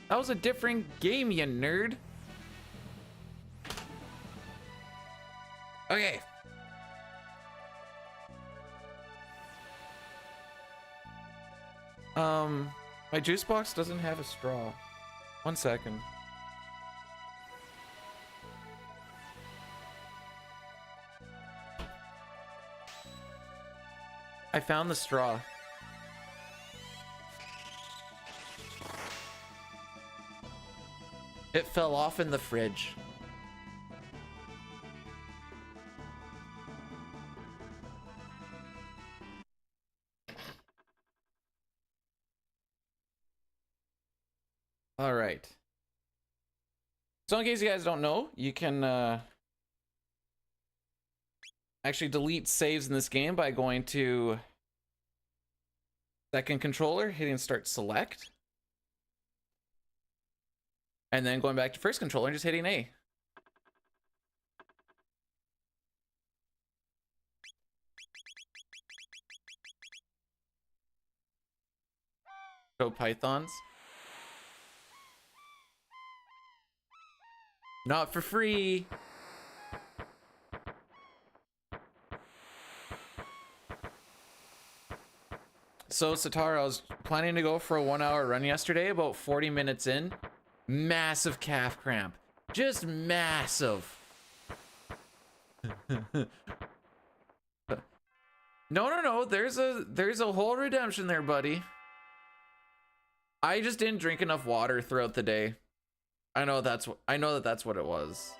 That was a different game, you nerd. Okay. My juice box doesn't have a straw. 1 second. I found the straw. It fell off in the fridge. All right. So in case you guys don't know, you can actually delete saves in this game by going to second controller, hitting start select, and then going back to first controller and just hitting A. Show pythons. Not for free. So Satara, I was planning to go for a 1 hour run yesterday, about 40 minutes in. Massive calf cramp. Just massive. No. There's a whole redemption there, buddy. I just didn't drink enough water throughout the day. I know that's what it was.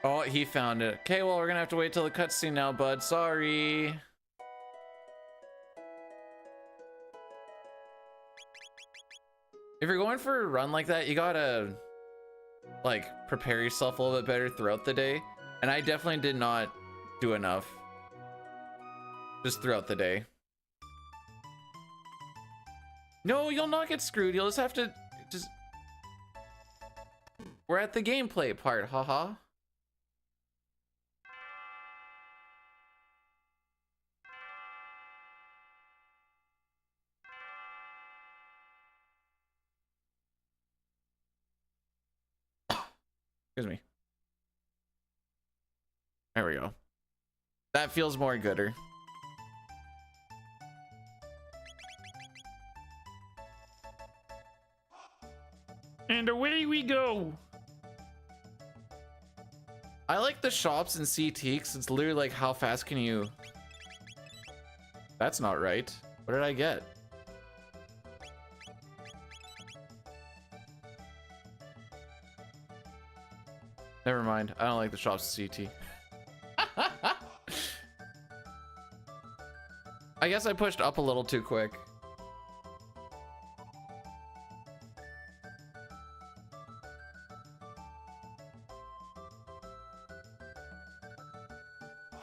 Oh, he found it. Okay, well, we're gonna have to wait till the cutscene now, bud. Sorry. If you're going for a run like that, you gotta, like, prepare yourself a little bit better throughout the day. And I definitely did not do enough. Just throughout the day. No, you'll not get screwed. You'll just have to, We're at the gameplay part, haha. Excuse me. There we go. That feels more gooder. And away we go. I like the shops in CT because it's literally like, how fast can you... That's not right. What did I get? Never mind. I don't like the shops in CT. I guess I pushed up a little too quick.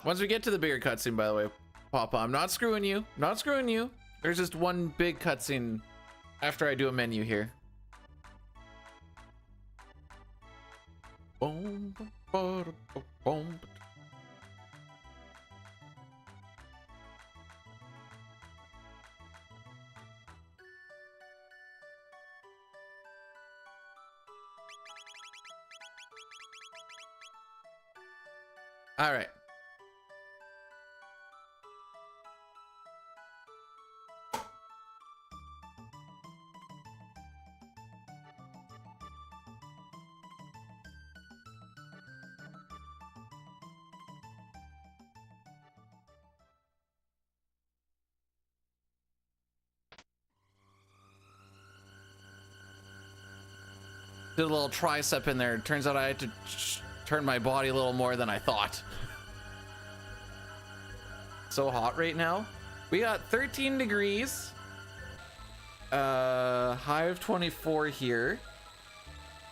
Once we get to the bigger cutscene, by the way, Papa, I'm not screwing you. Not screwing you. There's just one big cutscene after I do a menu here. Boom, boom, boom. All right. Did a little tricep in there. Turns out I had to turn my body a little more than I thought. So hot right now. We got 13 degrees. High of 24 here.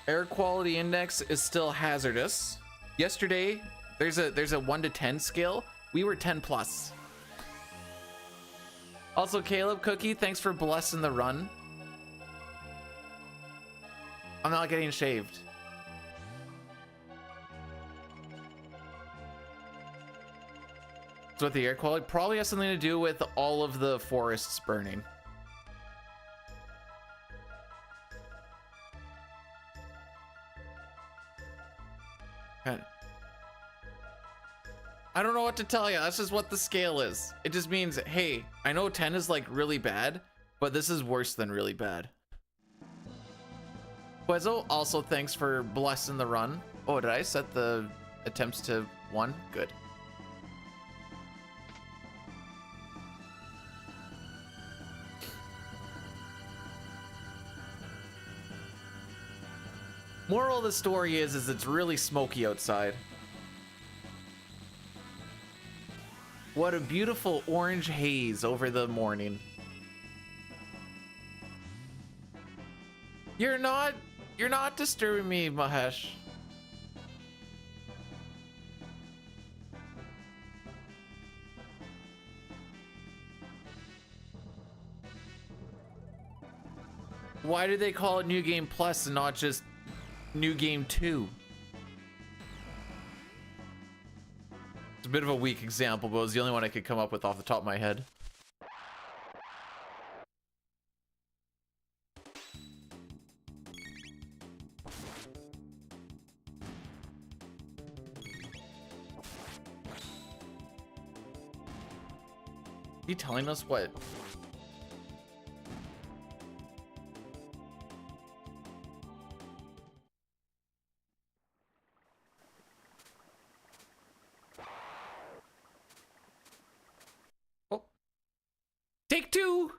Air quality index is still hazardous. Yesterday, there's a 1 to 10 scale. We were 10 plus. Also, Caleb Cookie, thanks for blessing the run. I'm not getting shaved. So with the air quality, probably has something to do with all of the forests burning. I don't know what to tell you. That's just what the scale is. It just means, hey, I know 10 is like really bad, but this is worse than really bad. Quezzo, also thanks for blessing the run. Oh, did I set the attempts to 1? Good. Moral of the story is it's really smoky outside. What a beautiful orange haze over the morning. You're not disturbing me, Mahesh. Why do they call it New Game Plus and not just New Game 2? It's a bit of a weak example, but it was the only one I could come up with off the top of my head. You telling us what? Oh. Take 2.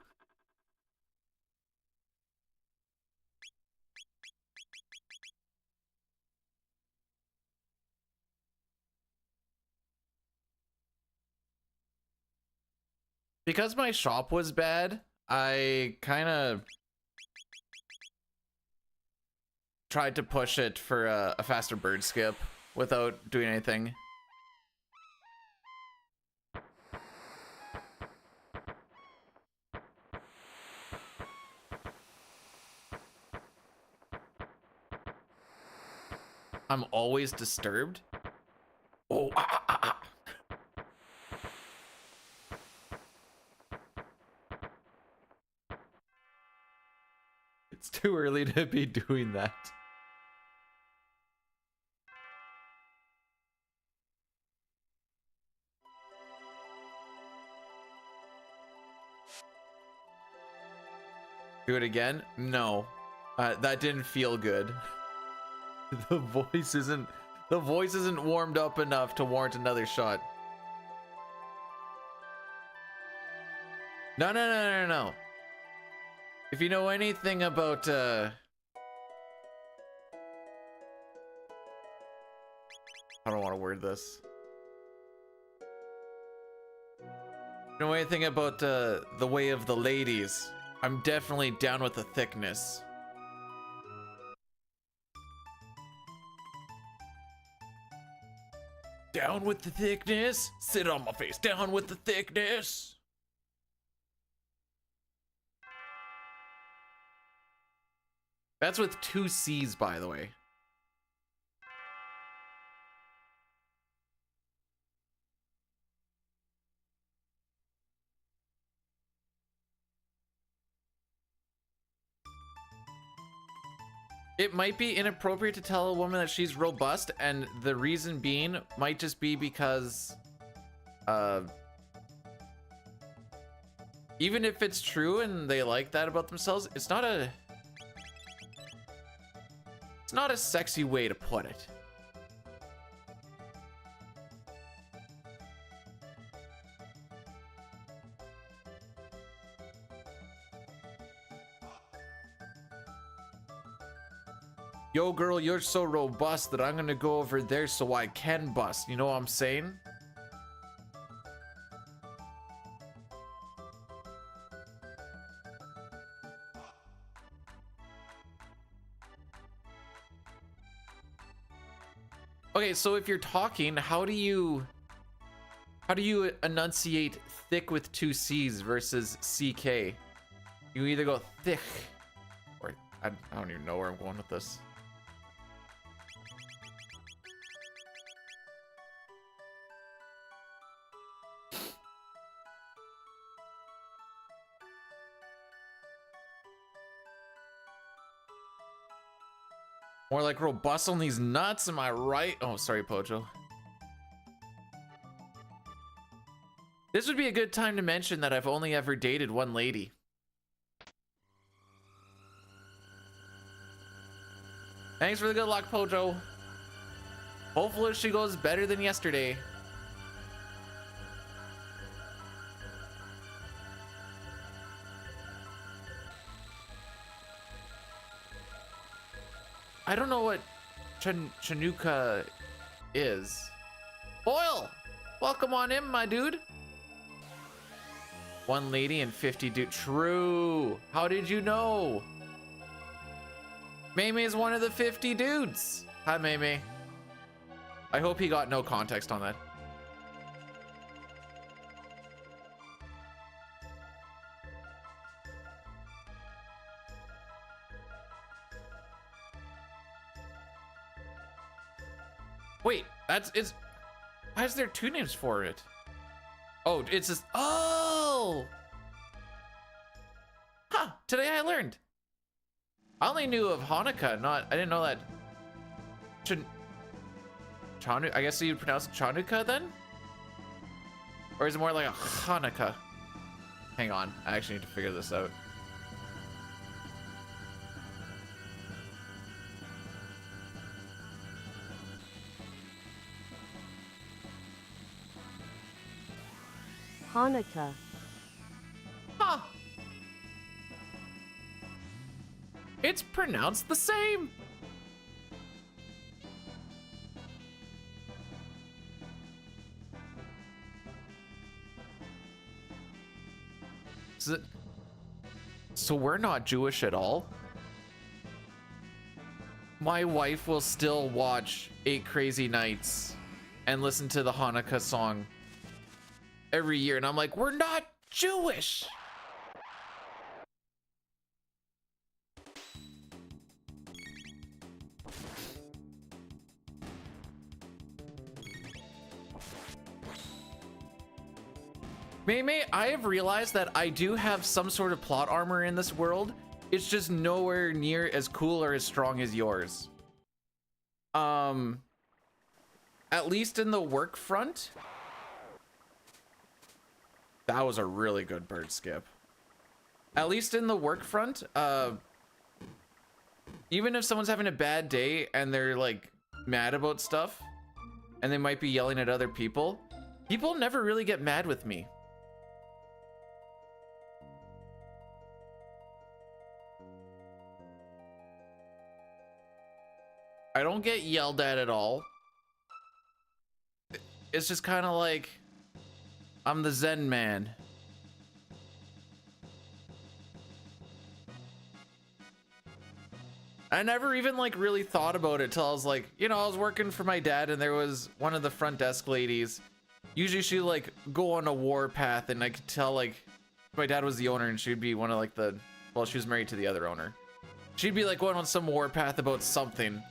Because my shop was bad, I kind of tried to push it for a faster bird skip without doing anything. I'm always disturbed. Oh, It's too early to be doing that. Do it again? No. That didn't feel good. The voice isn't warmed up enough to warrant another shot. No. If you know anything about how do I want to word this? If you know anything about the way of the ladies, I'm definitely down with the thickness. Down with the thickness. Sit on my face. Down with the thickness. That's with 2 C's, by the way. It might be inappropriate to tell a woman that she's robust, and the reason being might just be because even if it's true and they like that about themselves, it's not a sexy way to put it. Yo, girl, you're so robust that I'm gonna go over there so I can bust. You know what I'm saying? Okay, so if you're talking, how do you enunciate thick with 2 C's versus CK? You either go thick or I don't even know where I'm going with this. More like robust on these nuts, am I right? Oh, sorry, Pojo. This would be a good time to mention that I've only ever dated one lady. Thanks for the good luck, Pojo. Hopefully she goes better than yesterday. I don't know what Chanuka is. Boyle, welcome on in, my dude. One lady and 50 dude. True. How did you know? Meme is one of the 50 dudes. Hi, Meme. I hope he got no context on that. Wait, why is there two names for it? Oh, it's just, oh! Huh, today I learned. I only knew of Hanukkah, I didn't know that. Chanu, I guess you'd pronounce it Chanukah then? Or is it more like a Hanukkah? Hang on, I actually need to figure this out. Hanukkah. Huh. It's pronounced the same. So we're not Jewish at all? My wife will still watch 8 Crazy Nights and listen to the Hanukkah song every year, and I'm like, we're not Jewish. Mei, I have realized that I do have some sort of plot armor in this world. It's just nowhere near as cool or as strong as yours. At least in the work front. That was a really good bird skip. At least in the work front, even if someone's having a bad day and they're like mad about stuff and they might be yelling at other people, people never really get mad with me. I don't get yelled at all. It's just kind of like, I'm the Zen man. I never even like really thought about it till I was like, you know, I was working for my dad and there was one of the front desk ladies. Usually she'd like go on a war path, and I could tell like my dad was the owner and she'd be one of like the, well, she was married to the other owner. She'd be like going on some war path about something.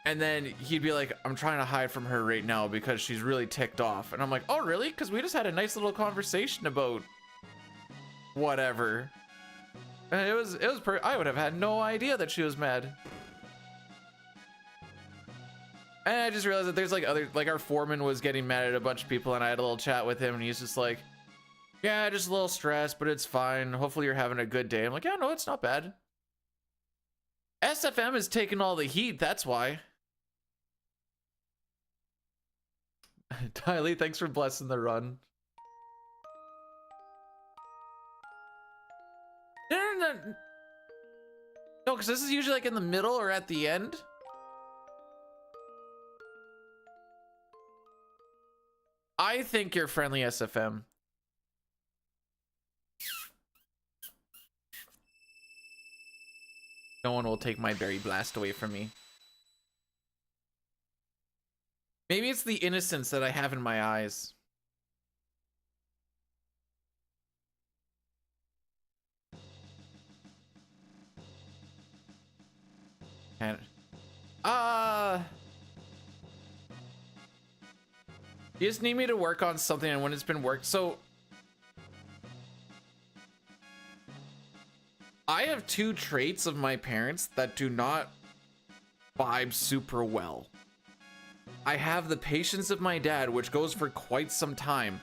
And then he'd be like, I'm trying to hide from her right now because she's really ticked off. And I'm like, oh, really? Because we just had a nice little conversation about whatever. And I would have had no idea that she was mad. And I just realized that there's like our foreman was getting mad at a bunch of people, and I had a little chat with him, and he's just like, yeah, just a little stressed, but it's fine. Hopefully you're having a good day. I'm like, yeah, no, it's not bad. SFM is taking all the heat, that's why. Tylee, thanks for blessing the run. No, because this is usually like in the middle or at the end. I think you're friendly, SFM. No one will take my berry blast away from me. Maybe it's the innocence that I have in my eyes. And you just need me to work on something, and when it's been worked, so I have two traits of my parents that do not vibe super well. I have the patience of my dad, which goes for quite some time,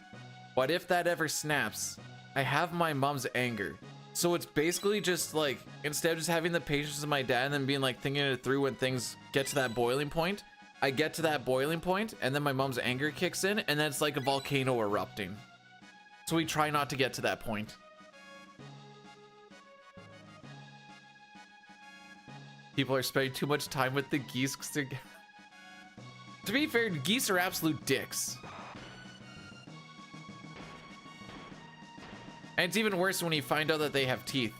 but if that ever snaps, I have my mom's anger. So it's basically just like, instead of just having the patience of my dad and then being like thinking it through when things get to that boiling point, I get to that boiling point and then my mom's anger kicks in, and then it's like a volcano erupting. So we try not to get to that point. People are spending too much time with the geese because they're... To be fair, geese are absolute dicks. And it's even worse when you find out that they have teeth.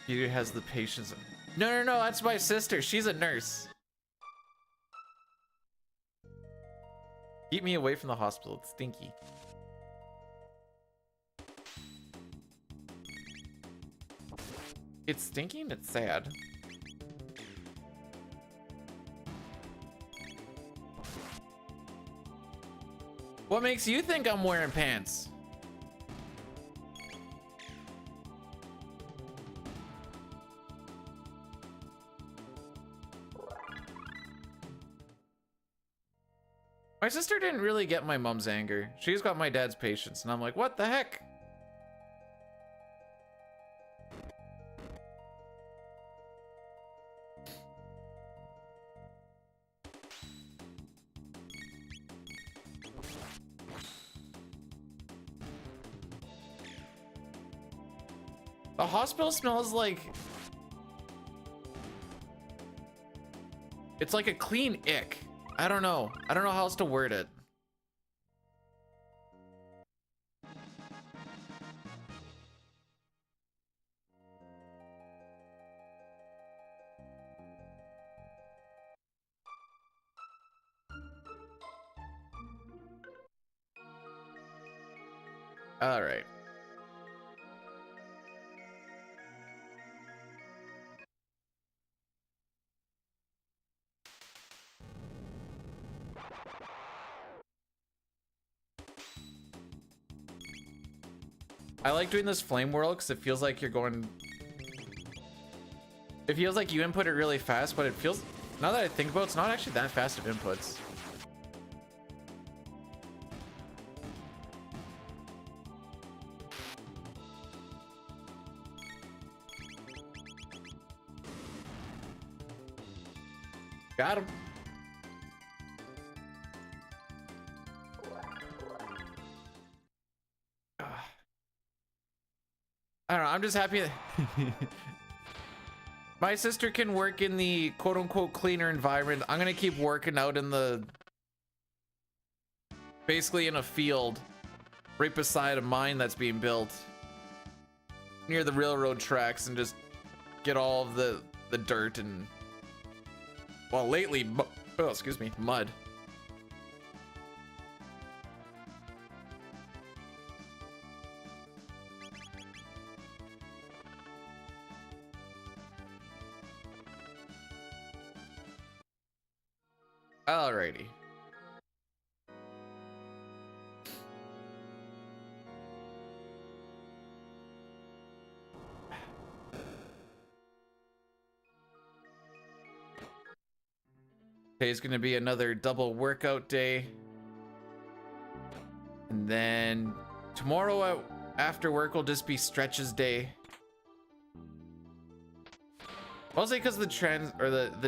Peter has the patience. No, that's my sister. She's a nurse. Keep me away from the hospital. It's stinky. It's stinky and it's sad. What makes you think I'm wearing pants? My sister didn't really get my mom's anger. She's got my dad's patience, and I'm like, what the heck? The hospital smells like... It's like a clean ick. I don't know. I don't know how else to word it. All right. I like doing this flame world because it feels like you're going... It feels like you input it really fast, but it feels... Now that I think about it, it's not actually that fast of inputs. Got him. I don't know, I'm just happy that my sister can work in the quote-unquote cleaner environment. I'm gonna keep working out in the... basically in a field right beside a mine that's being built near the railroad tracks, and just get all of the dirt and... Well, lately, oh, excuse me, mud. Alrighty. Today's gonna be another double workout day. And then tomorrow after work will just be stretches day. Mostly because the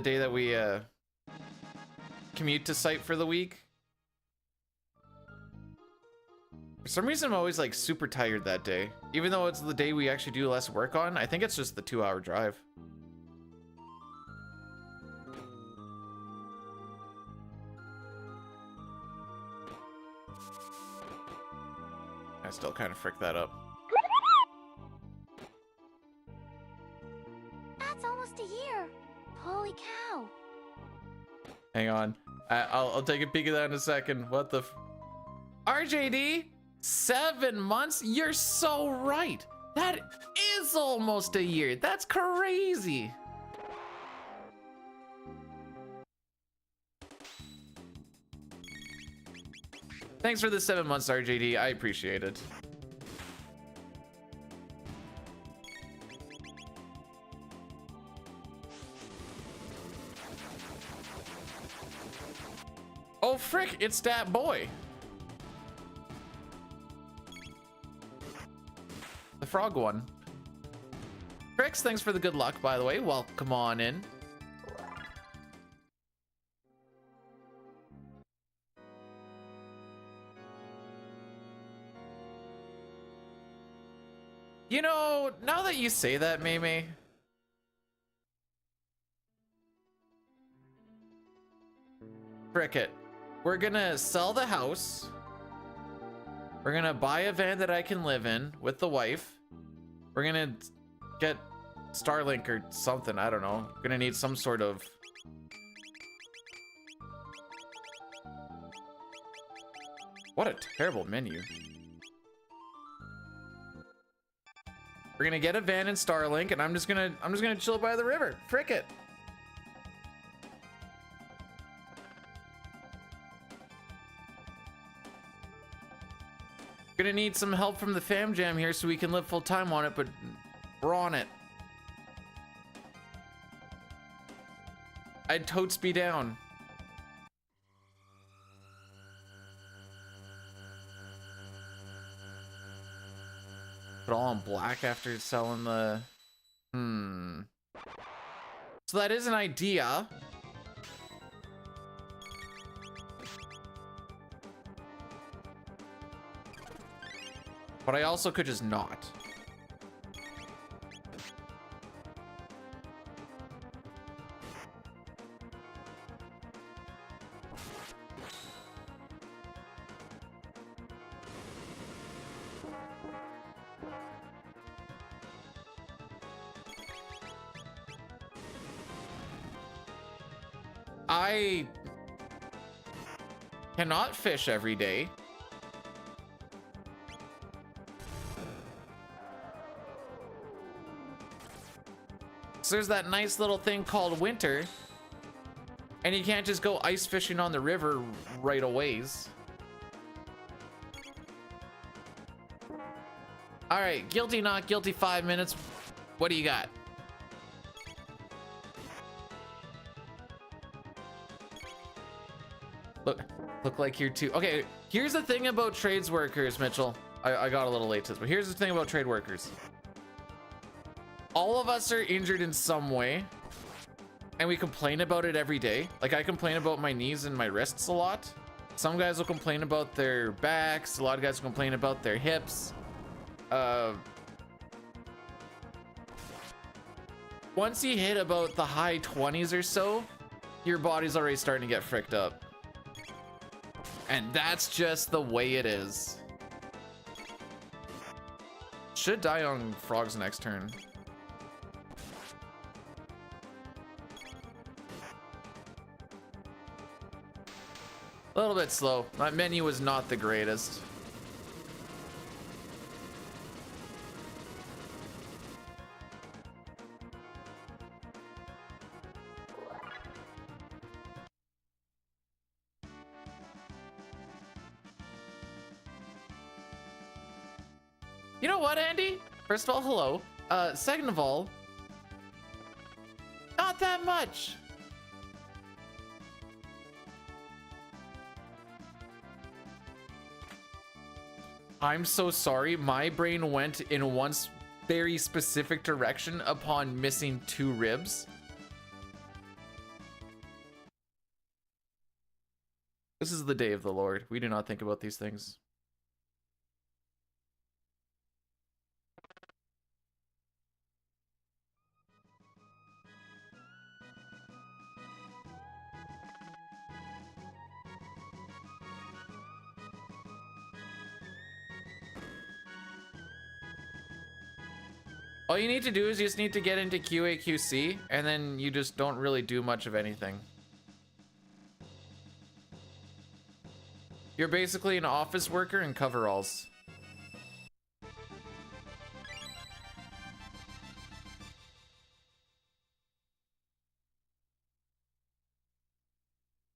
day that we commute to site for the week. For some reason I'm always like super tired that day, even though it's the day we actually do less work on. I think it's just the 2-hour drive. I still kind of frick that up. That's almost Hang on. I'll take a peek at that in a second. What the RJD? 7 months? You're so right. That is almost a year. That's crazy. Thanks for the 7 months, RJD. I appreciate it. Oh, frick, it's that boy. The frog one. Trix, thanks for the good luck, by the way. Welcome on in. You know, now that you say that, Meme, frick it. We're gonna sell the house. We're gonna buy a van that I can live in with the wife. We're gonna get Starlink or something, I don't know. Gonna need some sort of... What a terrible menu. We're gonna get a van and Starlink, and I'm just gonna chill by the river. Frick it. Gonna need some help from the fam jam here so we can live full time on it, but we're on it. I'd totes be down. Put all on black after selling the... So that is an idea. But I also could just not. I cannot fish every day. So there's that nice little thing called winter, and you can't just go ice fishing on the river right away. All right, guilty, not guilty, 5 minutes. What do you got? Look like you're too... Okay, here's the thing about trades workers, Mitchell. I got a little late to this, but here's the thing about trade workers. All of us are injured in some way, and we complain about it every day. Like, I complain about my knees and my wrists a lot. Some guys will complain about their backs. A lot of guys will complain about their hips. Once you hit about the high 20s or so, your body's already starting to get fricked up. And that's just the way it is. Should die on frogs next turn. A little bit slow. My menu was not the greatest. You know what, Andy? First of all, hello. Second of all, not that much. I'm so sorry. My brain went in one very specific direction upon missing 2 ribs. This is the day of the Lord. We do not think about these things. All you need to do is you just need to get into QA/QC, and then you just don't really do much of anything. You're basically an office worker in coveralls.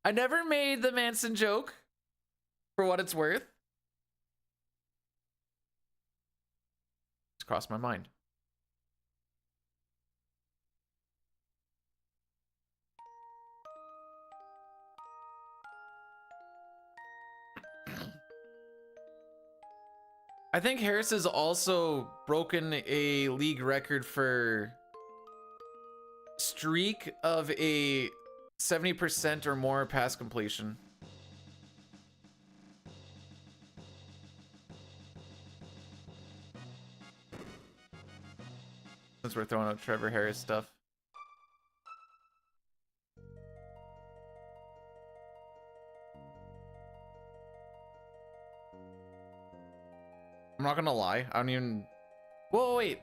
I never made the Manson joke, for what it's worth. It's crossed my mind. I think Harris has also broken a league record for streak of a 70% or more pass completion. Since we're throwing out Trevor Harris stuff. I'm not gonna lie, I don't even... Whoa, wait.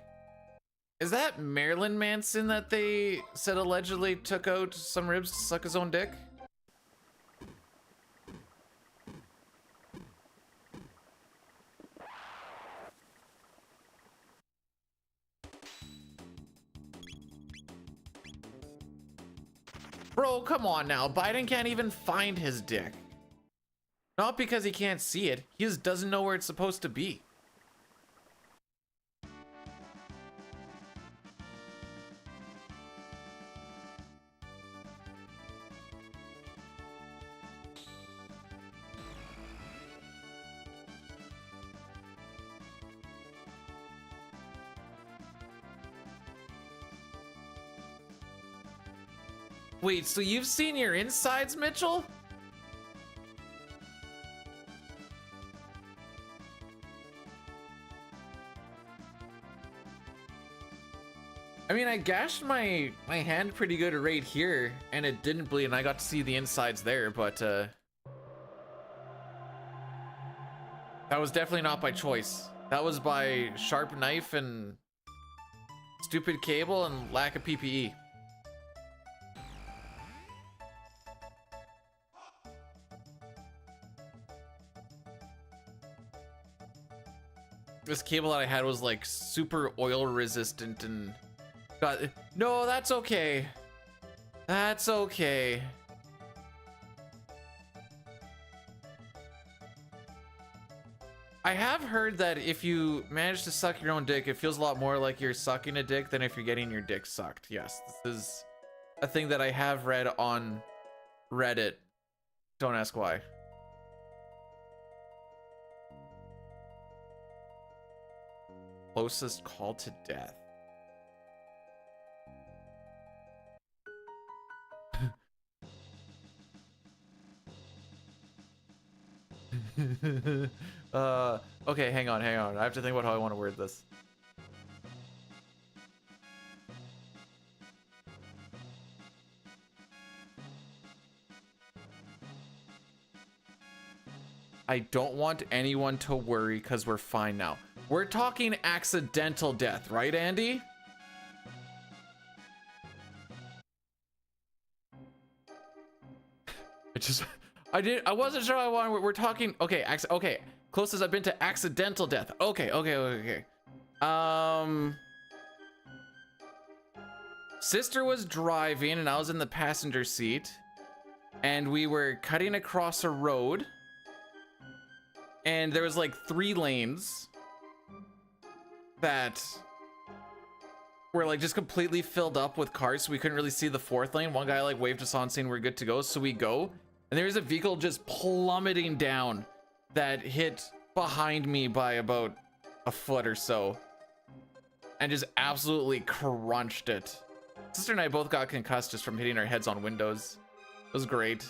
Is that Marilyn Manson that they said allegedly took out some ribs to suck his own dick? Bro, come on now. Biden can't even find his dick. Not because he can't see it, he just doesn't know where it's supposed to be. Wait, so you've seen your insides, Mitchell? I mean, I gashed my hand pretty good right here, and it didn't bleed, and I got to see the insides there, but that was definitely not by choice. That was by sharp knife and stupid cable and lack of PPE. This cable that I had was like super oil resistant and no, that's okay. That's okay. I have heard that if you manage to suck your own dick, it feels a lot more like you're sucking a dick than if you're getting your dick sucked. Yes, this is a thing that I have read on Reddit. Don't ask why. Closest call to death. Okay, hang on. I have to think about how I want to word this. I don't want anyone to worry because we're fine now. We're talking accidental death, right, Andy? I wasn't sure I wanted. We're talking. Okay, okay. Closest I've been to accidental death. Okay. Sister was driving and I was in the passenger seat, and we were cutting across a road, and there was like 3 lanes that were like just completely filled up with cars, so we couldn't really see the 4th lane. One guy like waved us on saying we're good to go, so we go, and there's a vehicle just plummeting down that hit behind me by about a foot or so and just absolutely crunched it. Sister and I both got concussed just from hitting our heads on windows. It was great.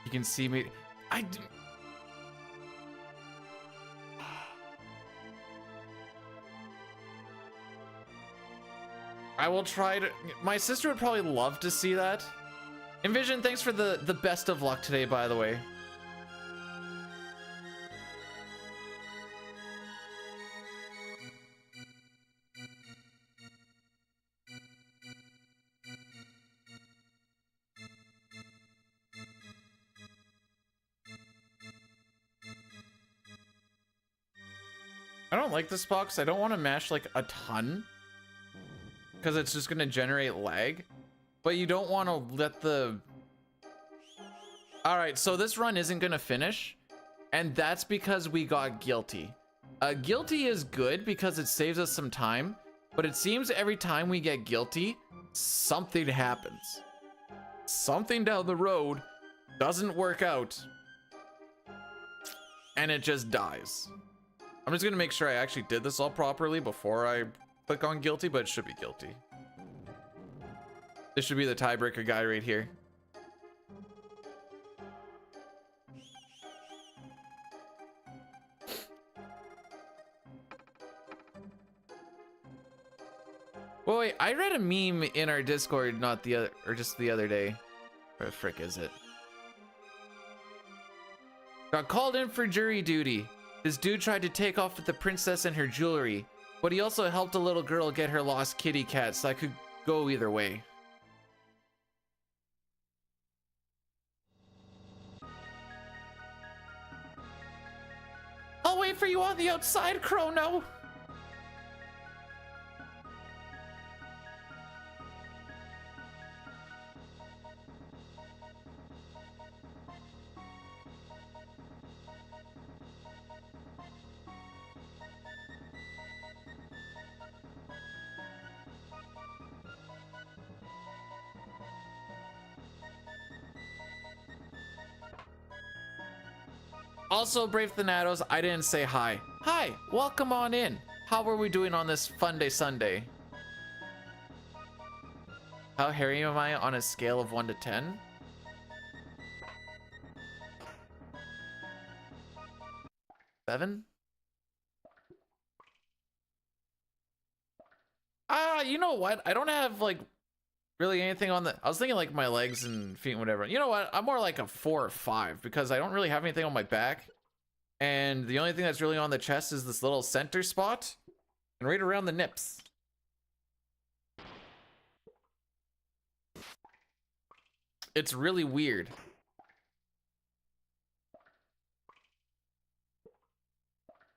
You can see me. I will try to. My sister would probably love to see that. Envision, thanks for the best of luck today, by the way. I don't like this box. I don't want to mash like a ton because it's just going to generate lag, but you don't want to let the... All right, so this run isn't going to finish, and that's because we got guilty. Guilty is good because it saves us some time, but it seems every time we get guilty, something happens. Something down the road doesn't work out, and it just dies. I'm just gonna make sure I actually did this all properly before I click on guilty, but it should be guilty. This should be the tiebreaker guy right here. Well, wait, I read a meme in our Discord, not the other, or just the other day. Where the frick is it? Got called in for jury duty. This dude tried to take off with the princess and her jewelry, but he also helped a little girl get her lost kitty cat, so I could go either way. I'll wait for you on the outside, Chrono. Also, Brave Thanatos, I didn't say hi. Hi, welcome on in. How are we doing on this fun day Sunday? How hairy am I on a scale of 1 to 10? Seven? You know what? I don't have like really anything on the... I was thinking like my legs and feet and whatever. You know what? I'm more like a 4 or 5 because I don't really have anything on my back. And the only thing that's really on the chest is this little center spot and right around the nips. It's really weird.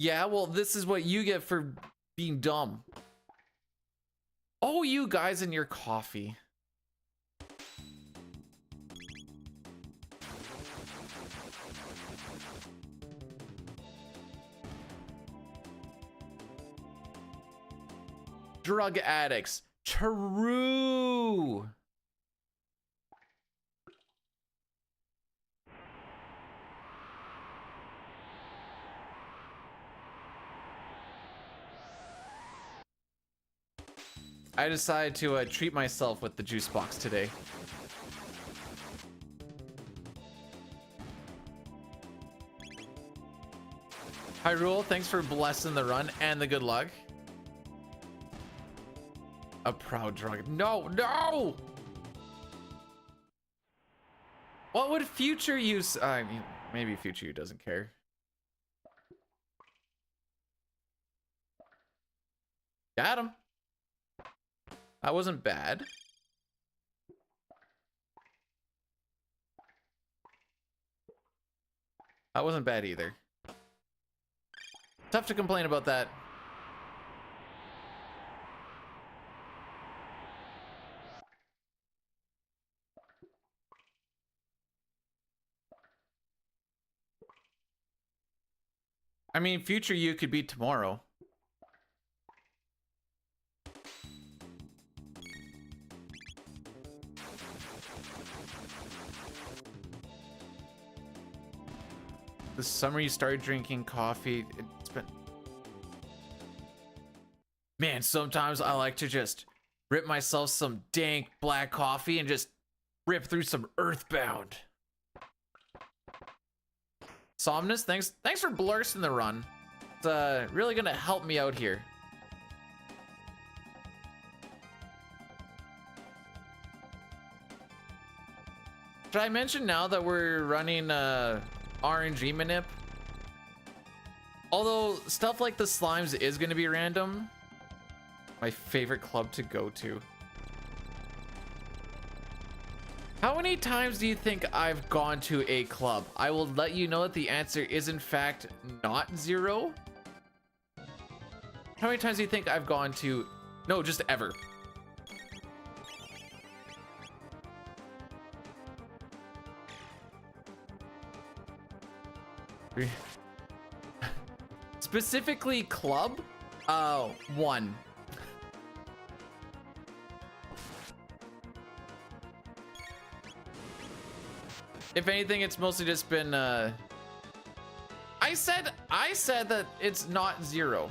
Yeah, well, this is what you get for being dumb. Oh, you guys and your coffee. Drug addicts. True. I decided to treat myself with the juice box today. Hyrule, thanks for blessing the run and the good luck. A proud drug. No, no! What would future use? I mean, maybe future you doesn't care. Got him. That wasn't bad. That wasn't bad either. Tough to complain about that. I mean, future you could be tomorrow. The summer you started drinking coffee, it's been... Man, sometimes I like to just rip myself some dank black coffee and just rip through some Earthbound. Somnus, thanks for blursing the run. It's really gonna help me out here. Should I mention now that we're running RNG manip? Although stuff like the slimes is gonna be random. My favorite club to go to. How many times do you think I've gone to a club? I will let you know that the answer is in fact not 0. How many times do you think I've gone to? No, just ever. Specifically club? One. If anything, it's mostly just been I said that it's not zero.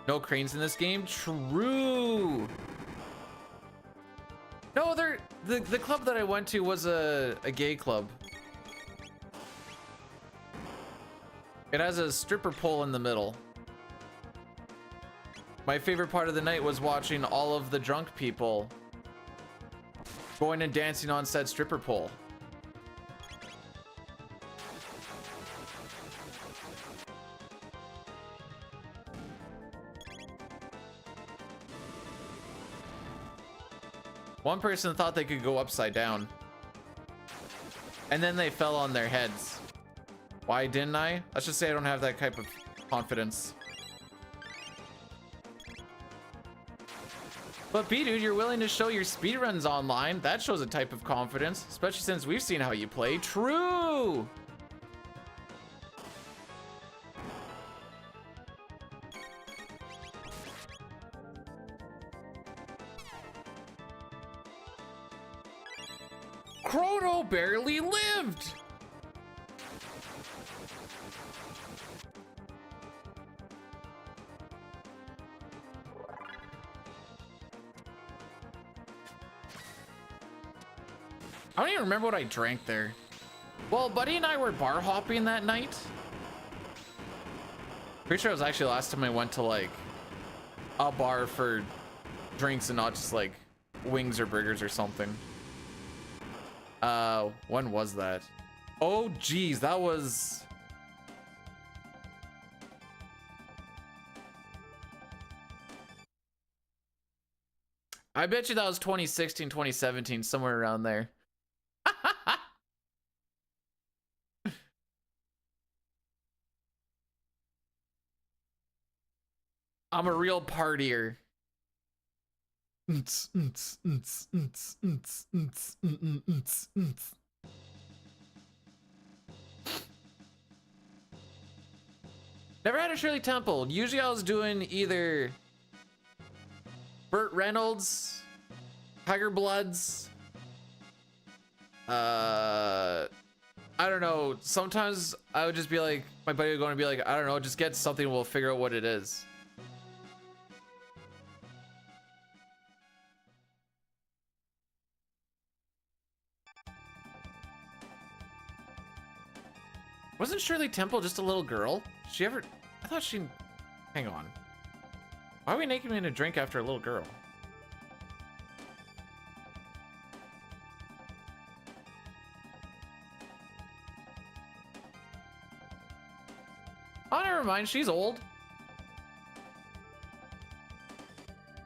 No cranes in this game? True. No, the club that I went to was a gay club. It has a stripper pole in the middle. My favorite part of the night was watching all of the drunk people going and dancing on said stripper pole. One person thought they could go upside down, and then they fell on their heads. Why didn't I? Let's just say I don't have that type of confidence. But B, dude, you're willing to show your speedruns online. That shows a type of confidence, especially since we've seen how you play. True. Chrono barely lived. I don't even remember what I drank there. Well, Buddy and I were bar hopping that night. Pretty sure it was actually the last time I went to like a bar for drinks and not just like wings or burgers or something. When was that? Oh geez, that was I bet you that was 2016, 2017, somewhere around there. I'm a real partier. Never had a Shirley Temple. Usually I was doing either Burt Reynolds, Tiger Bloods. I don't know. Sometimes I would just be like, my buddy would go and be like, I don't know, just get something, we'll figure out what it is. Wasn't Shirley Temple just a little girl? She ever... I thought she... Hang on. Why are we making me a drink after a little girl? Oh, never mind. She's old.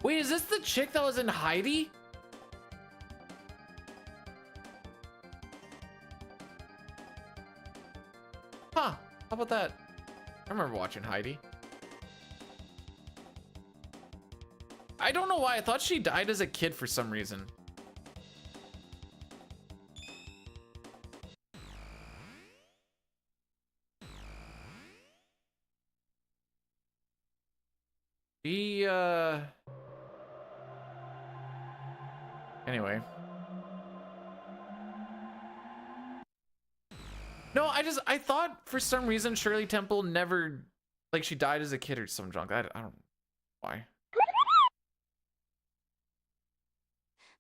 Wait, is this the chick that was in Heidi? Huh. How about that? I remember watching Heidi. I don't know why. I thought she died as a kid for some reason. Anyway. No, I thought for some reason Shirley Temple never, like, she died as a kid or some junk. I don't know why.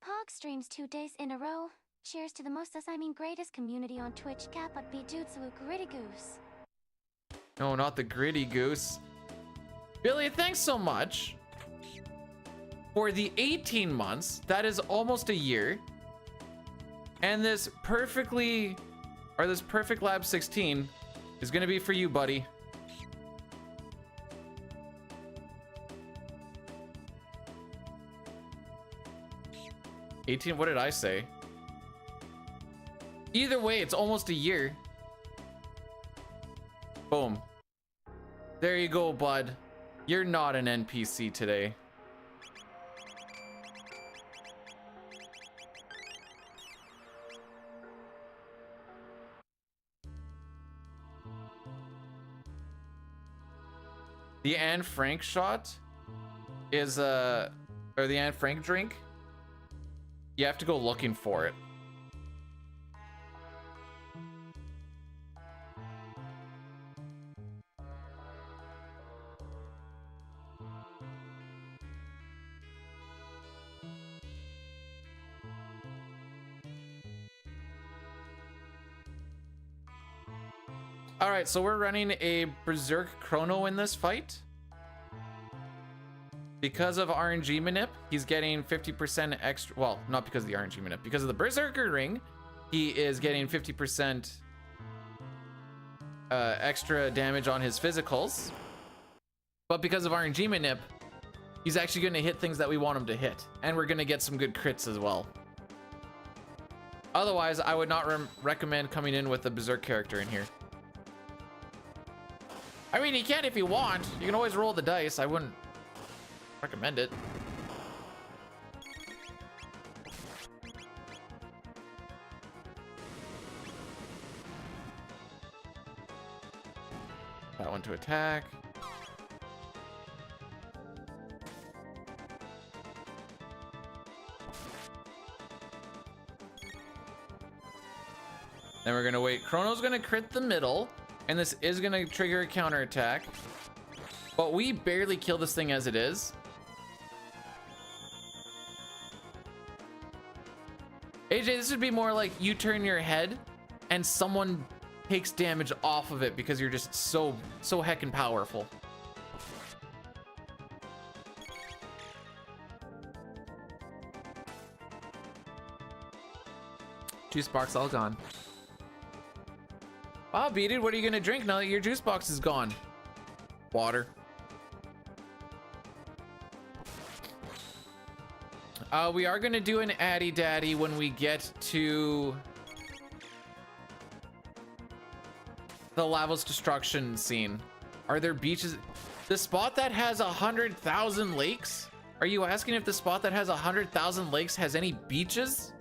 Pog streams 2 days in a row. Cheers to the most greatest community on Twitch. Kappa Bijutsu Gritty Goose. No, not the Gritty Goose. Billy, thanks so much for the 18 months. That is almost a year. And this Perfect Lab 16 is gonna be for you, buddy. What did I say? Either way, it's almost a year. Boom. There you go, bud. You're not an NPC today. The Anne Frank shot is or the Anne Frank drink. You have to go looking for it. All right, so we're running a Berserk Chrono in this fight. Because of RNG manip, he's getting 50% extra. Well, not because of the RNG manip, because of the Berserker ring, he is getting 50% extra damage on his physicals. But because of RNG manip, he's actually going to hit things that we want him to hit, and we're going to get some good crits as well. Otherwise, I would not recommend coming in with a Berserk character in here. I mean, you can if you want. You can always roll the dice. I wouldn't recommend it. That one to attack. Then we're gonna wait. Chrono's gonna crit the middle, and this is gonna trigger a counterattack. But we barely kill this thing as it is. AJ, this would be more like you turn your head and someone takes damage off of it because you're just so heckin' powerful. Juice box all gone. Wow, Beated, what are you gonna drink now that your juice box is gone? Water. We are gonna do an Addy Daddy when we get to the Lavos destruction scene. Are there beaches? The spot that has 100,000 lakes? Are you asking if the spot that has 100,000 lakes has any beaches?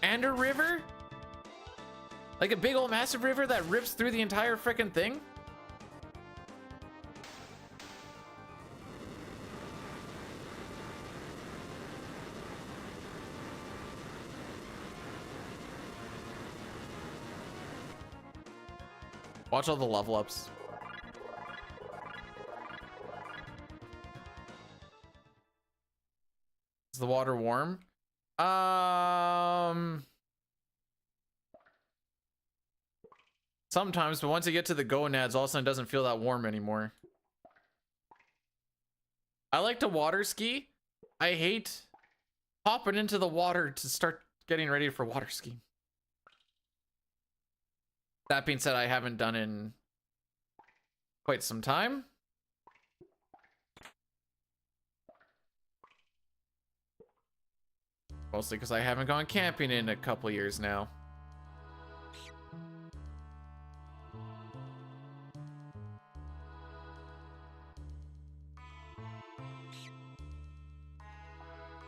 And a river? Like a big old massive river that rips through the entire frickin' thing? Watch all the level ups. Is the water warm? Sometimes, but once you get to the gonads, all of a sudden it doesn't feel that warm anymore. I like to water ski. I hate hopping into the water to start getting ready for water skiing. That being said, I haven't done in quite some time. Mostly because I haven't gone camping in a couple years now.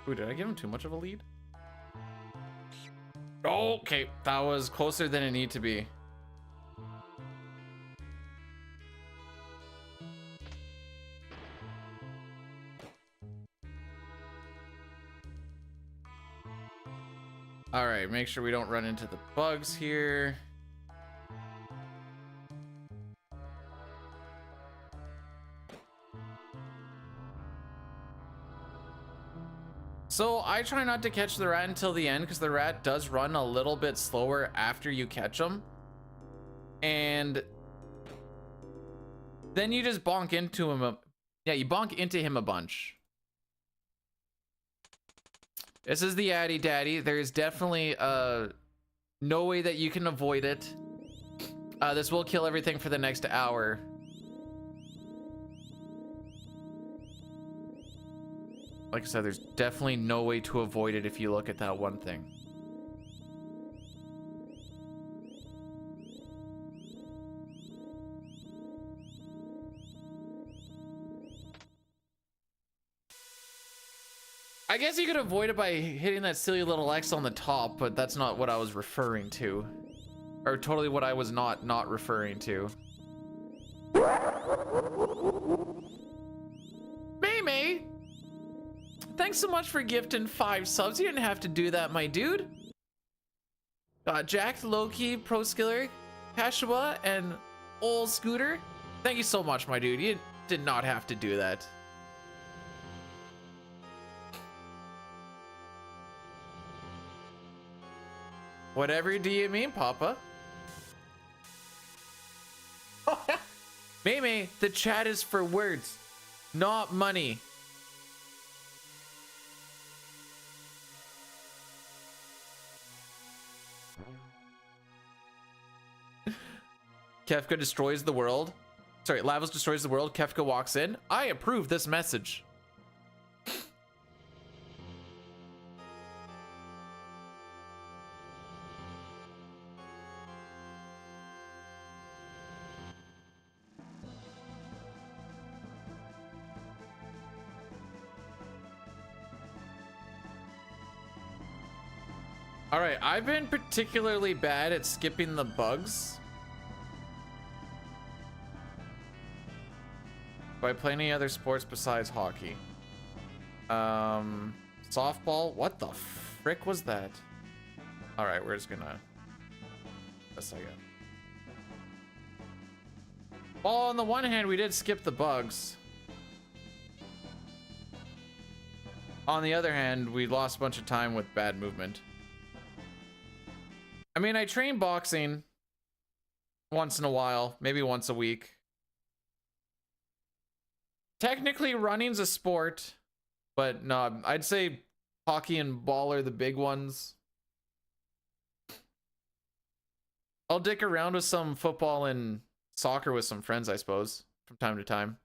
Ooh, did I give him too much of a lead? Okay, that was closer than it needed to be. All right, make sure we don't run into the bugs here. So I try not to catch the rat until the end because the rat does run a little bit slower after you catch him. And then you just bonk into him. Yeah, you bonk into him a bunch. This is the Addy Daddy. There is definitely no way that you can avoid it. This will kill everything for the next hour. Like I said, there's definitely no way to avoid it if you look at that one thing. I guess you could avoid it by hitting that silly little X on the top, but that's not what I was referring to. Or totally what I was not referring to. May, thanks so much for gifting 5 subs. You didn't have to do that, my dude. Got Jack, Loki, Pro Skiller, Kashua, and Old Scooter. Thank you so much, my dude. You did not have to do that. Whatever do you mean, Papa? May, the chat is for words, not money. Kefka destroys the world. Sorry, Lavos destroys the world. Kefka walks in. I approve this message. All right, I've been particularly bad at skipping the bugs. Do I play any other sports besides hockey? Softball? What the frick was that? All right, we're just gonna... a second. Well, on the one hand, we did skip the bugs. On the other hand, we lost a bunch of time with bad movement. I mean, I train boxing once in a while, maybe once a week. Technically, running's a sport, but no, I'd say hockey and ball are the big ones. I'll dick around with some football and soccer with some friends, I suppose, from time to time.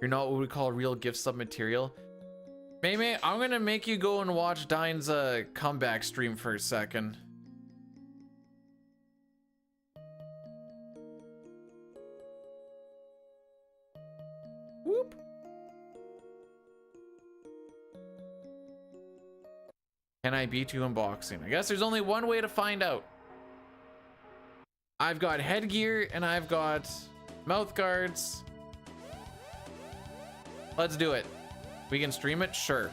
You're not what we call real gift sub material. May, I'm gonna make you go and watch Dine's comeback stream for a second. Whoop. Can I beat you in boxing? I guess there's only one way to find out. I've got headgear and I've got mouth guards. Let's do it. We can stream it? Sure.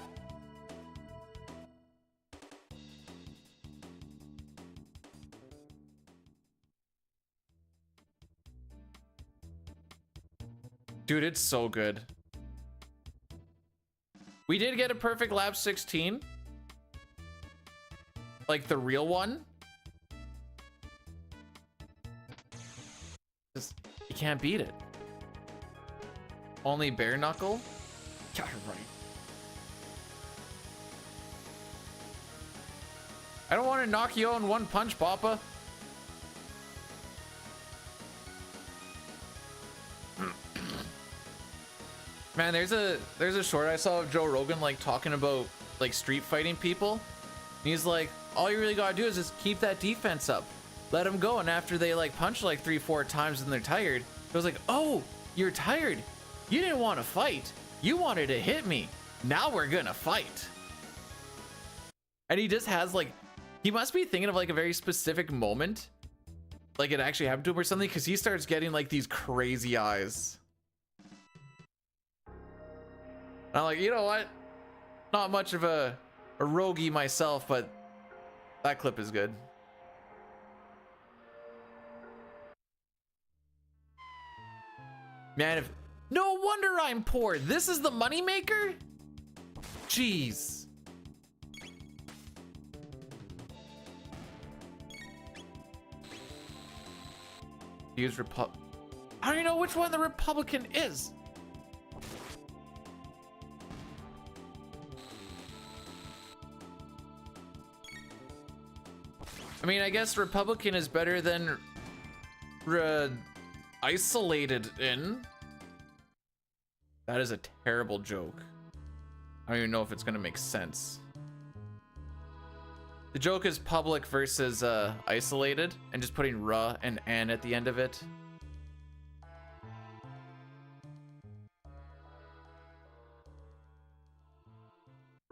Dude, it's so good. We did get a perfect lap 16. Like the real one. Just, you can't beat it. Only bare knuckle? Yeah, right. I don't want to knock you out in one punch, Papa. Man, there's a short I saw of Joe Rogan like talking about like street fighting people. And he's like, all you really gotta do is just keep that defense up. Let them go, and after they like punch like 3-4 times and they're tired, it was like, oh, you're tired. You didn't want to fight. You wanted to hit me. Now we're gonna fight. And he just has like, he must be thinking of like a very specific moment, like it actually happened to him or something, because he starts getting like these crazy eyes. And I'm like, you know what? Not much of a rogie myself, but that clip is good. Man, if no wonder I'm poor. This is the moneymaker? Jeez. Use I don't even know which one the Republican is. I mean, I guess Republican is better than isolated in. That is a terrible joke. I don't even know if it's gonna make sense. The joke is public versus isolated, and just putting "ruh" and "an" at the end of it.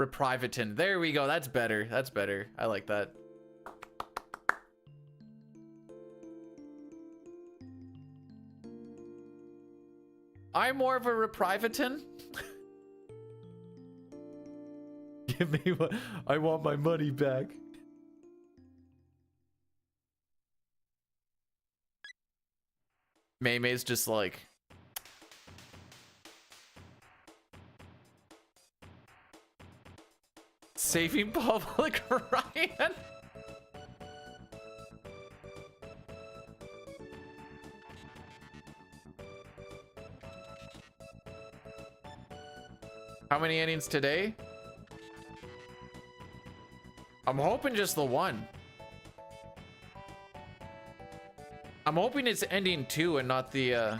Reprivatin. There we go. That's better. That's better. I like that. I'm more of a Reprivatin. Give me what I want, my money back. May's just like saving public Ryan. How many innings today? I'm hoping just the one. I'm hoping it's ending 2 and not the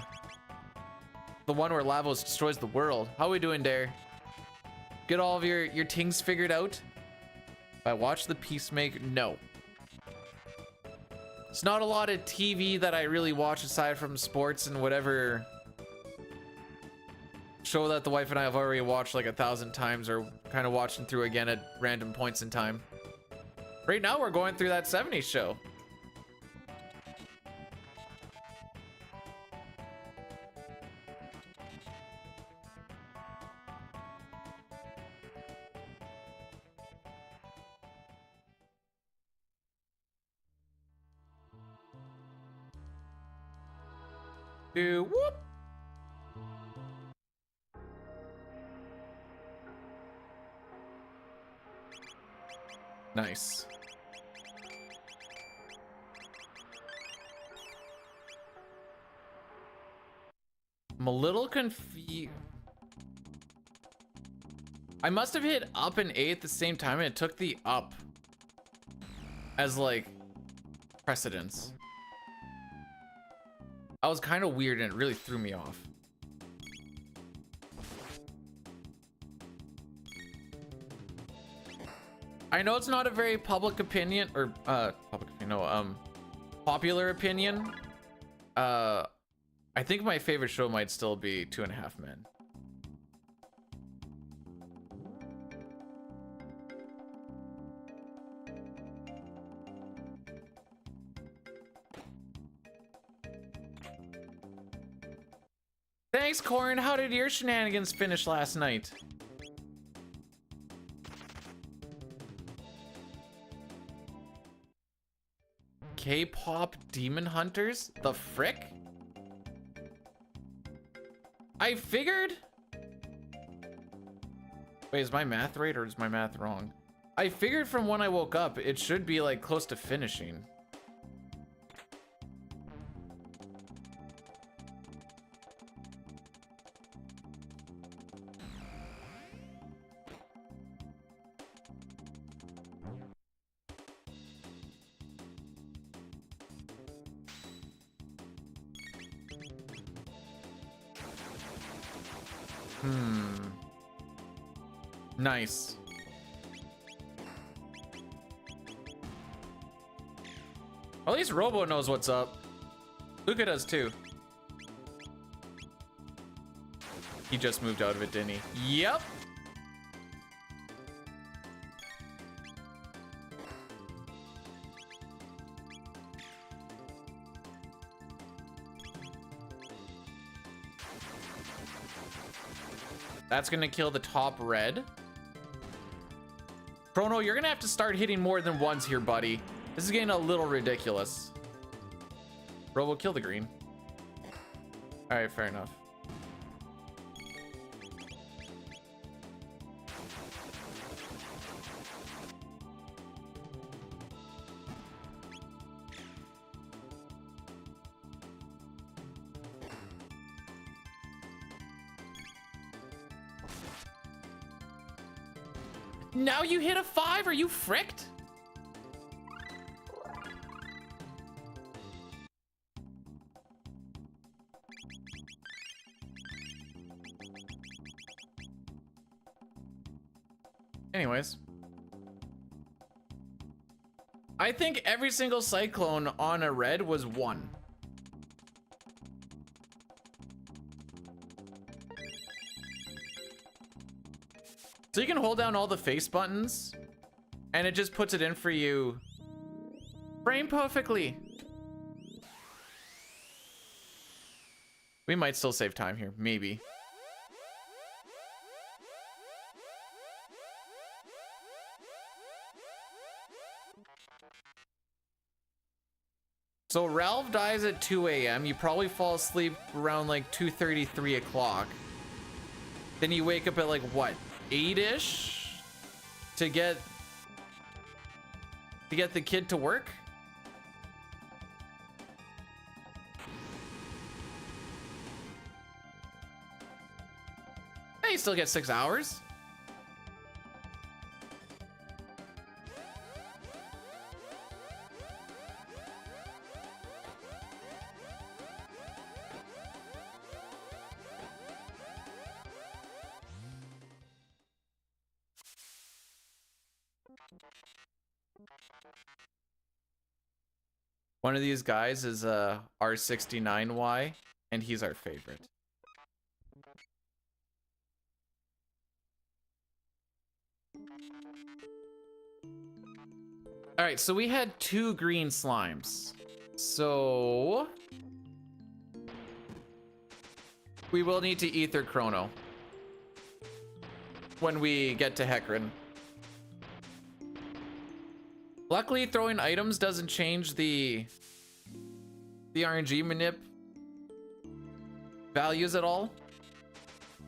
one where Lavos destroys the world. How we doing, Dare? Get all of your things figured out? I watch the Peacemaker. No. It's not a lot of TV that I really watch aside from sports and whatever show that the wife and I have already watched like 1,000 times or kind of watching through again at random points in time. Right now we're going through that 70s show. Do whoop. Nice. I'm a little confused. I must have hit up and A at the same time and it took the up as like precedence. That was kind of weird and it really threw me off. I know it's not a very public opinion or popular opinion. I think my favorite show might still be 2.5 Men. Thanks, Corin. How did your shenanigans finish last night? K-pop demon hunters? The frick? I figured. Wait, is my math right or is my math wrong? I figured from when I woke up, it should be like close to finishing. Nice. At least Robo knows what's up. Luca does too. He just moved out of it, didn't he? Yep. That's gonna kill the top red. Chrono, you're gonna have to start hitting more than once here, buddy. This is getting a little ridiculous. Robo, kill the green. All right, fair enough. Now you hit a 5? Are you fricked? Anyways. I think every single cyclone on a red was 1. So you can hold down all the face buttons and it just puts it in for you frame perfectly. We might still save time here, maybe. So Ralph dies at 2 a.m. You probably fall asleep around like 2:30, 3 o'clock. Then you wake up at like what, 8-ish to get the kid to work? Hey, you still get 6 hours. One of these guys is R69Y, and he's our favorite. All right, so we had 2 green slimes. So we will need to ether Chrono when we get to Hecarim. Luckily, throwing items doesn't change the RNG manip values at all.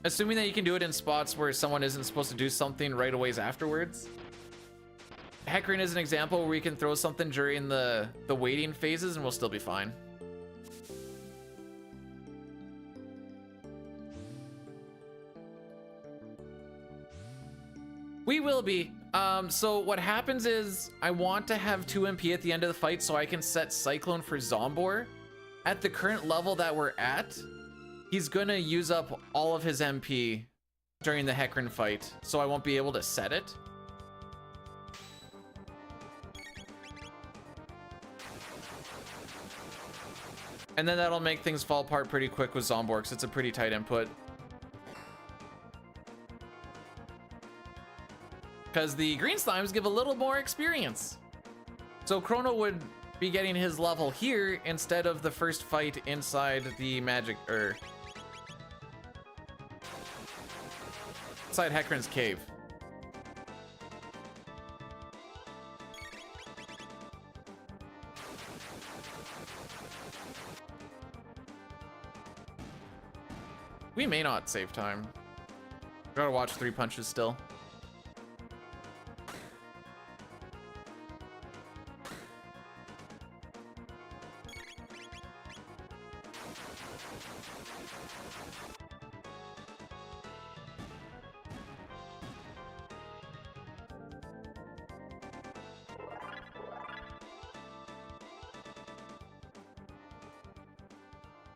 Assuming that you can do it in spots where someone isn't supposed to do something right away afterwards. Hecarim is an example where we can throw something during the waiting phases and we'll still be fine. We will be. So what happens is I want to have 2 MP at the end of the fight so I can set Cyclone for Zombor. At the current level that we're at, he's gonna use up all of his MP during the Hecarim fight, so I won't be able to set it. And then that'll make things fall apart pretty quick with Zombor, because it's a pretty tight input. Because the green slimes give a little more experience. So Chrono would be getting his level here instead of the first fight inside the magic, or inside Hecarim's cave. We may not save time. Gotta watch 3 punches still.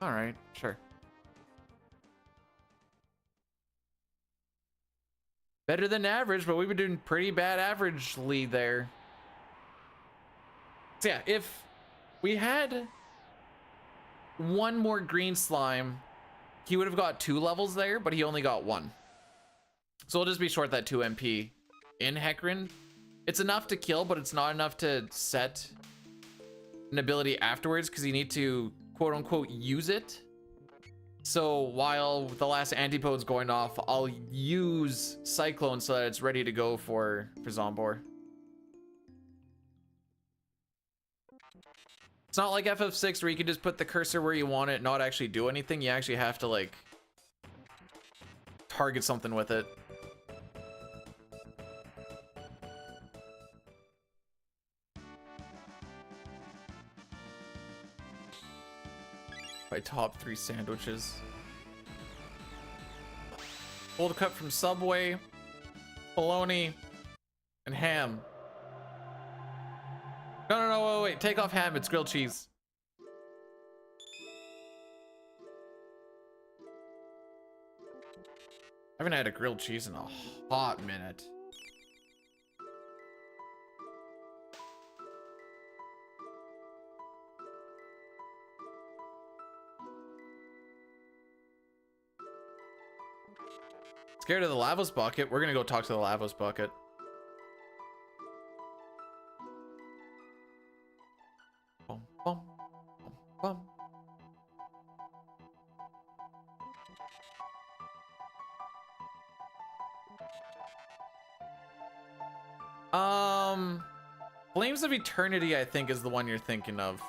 All right, sure. Better than average, but we've been doing pretty bad averagely there. So yeah, if we had 1 more green slime, he would have got 2 levels there, but he only got 1. So we'll just be short that 2 MP in Hecarim. It's enough to kill, but it's not enough to set an ability afterwards because you need to quote unquote use it. So while the last antipode's going off, I'll use Cyclone so that it's ready to go for Zombor. It's not like FF6 where you can just put the cursor where you want it, not actually do anything. You actually have to like target something with it. My top 3 sandwiches. Cold cut from Subway, bologna, and ham. No, wait, take off ham, it's grilled cheese. I haven't had a grilled cheese in a hot minute. It's scared of the Lavos bucket. We're gonna go talk to the Lavos bucket. Bum, bum, bum, bum. Flames of Eternity, I think, is the one you're thinking of.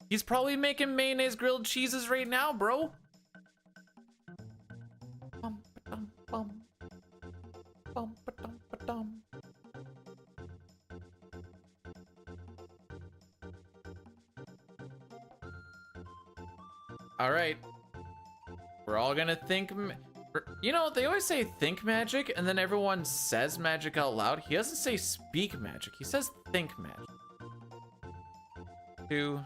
He's probably making mayonnaise grilled cheeses right now, bro. Bum, ba-dum, bum. Bum, ba-dum, ba-dum. All right. We're all gonna think. You know, they always say think magic, and then everyone says magic out loud. He doesn't say speak magic. He says think magic. 2, 3.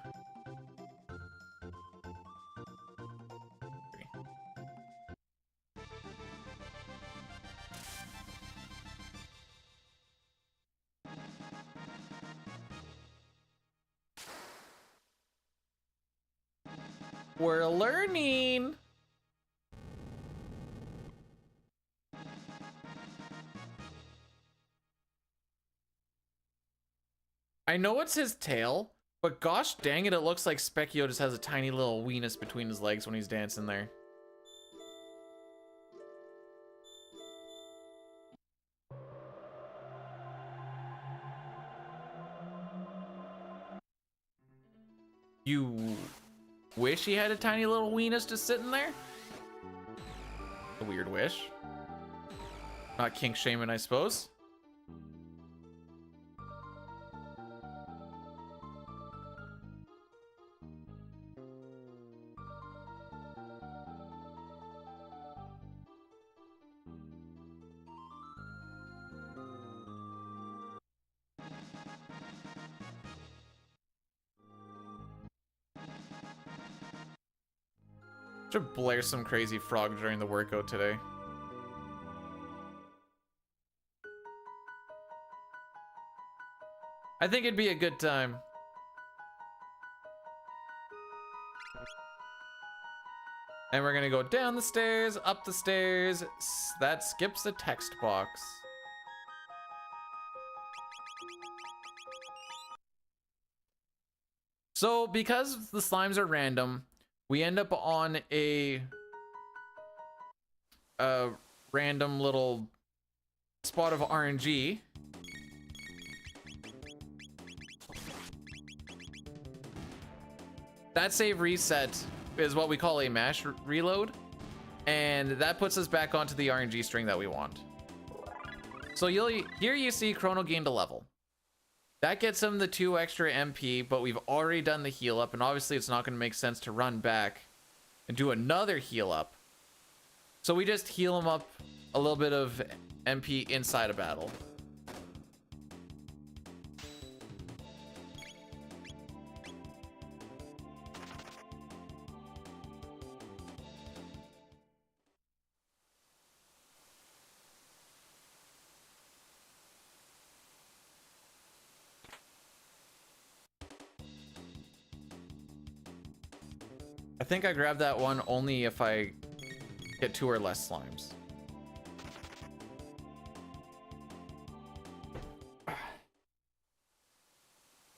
We're learning. I know it's his tail, but gosh dang it, it looks like Specchio just has a tiny little weenus between his legs when he's dancing there. You wish he had a tiny little weenus just sitting there? A weird wish. Not kink shaming, I suppose. Should blare some crazy frog during the workout today. I think it'd be a good time. And we're gonna go down the stairs, up the stairs. That skips a text box. So because the slimes are random, we end up on a random little spot of RNG. That save reset is what we call a mash reload, and that puts us back onto the RNG string that we want. So here you see Chrono gained a level. That gets him the 2 extra MP, but we've already done the heal up, and obviously it's not going to make sense to run back and do another heal up. So we just heal him up a little bit of MP inside a battle. I think I grabbed that one only if I get 2 or less slimes.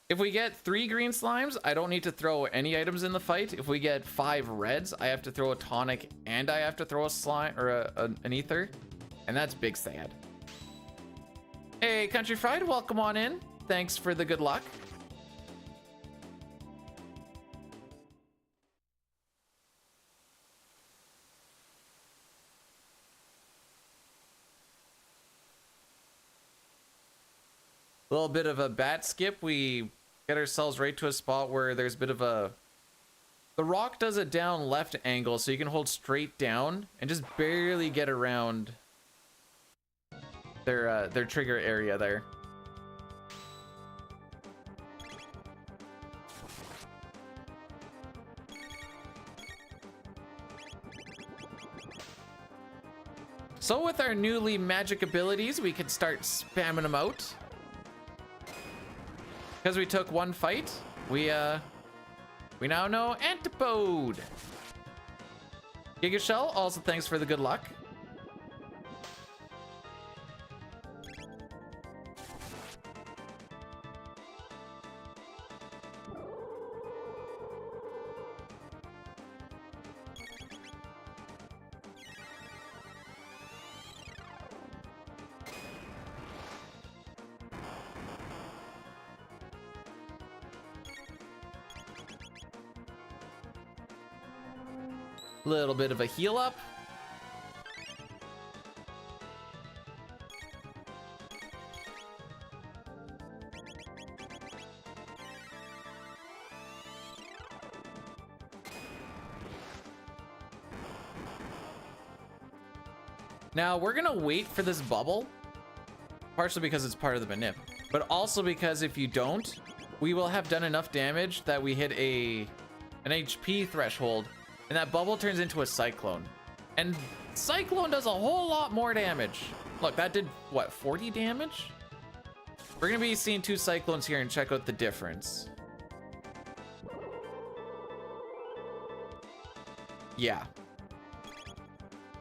If we get 3 green slimes, I don't need to throw any items in the fight. If we get 5 reds, I have to throw a tonic and I have to throw a slime or an ether, and that's big sad. Hey, Country Fried, welcome on in. Thanks for the good luck. A little bit of a bat skip. We get ourselves right to a spot where there's a bit of a... The rock does a down left angle, so you can hold straight down and just barely get around their trigger area there. So with our newly magic abilities, we can start spamming them out. Because we took one fight, we now know Antipode. Giga Shell, also thanks for the good luck. Little bit of a heal up. Now we're gonna wait for this bubble, partially because it's part of the manip, but also because if you don't, we will have done enough damage that we hit an HP threshold. And that bubble turns into a cyclone. And cyclone does a whole lot more damage. Look, that did, what, 40 damage? We're gonna be seeing 2 cyclones here and check out the difference. Yeah.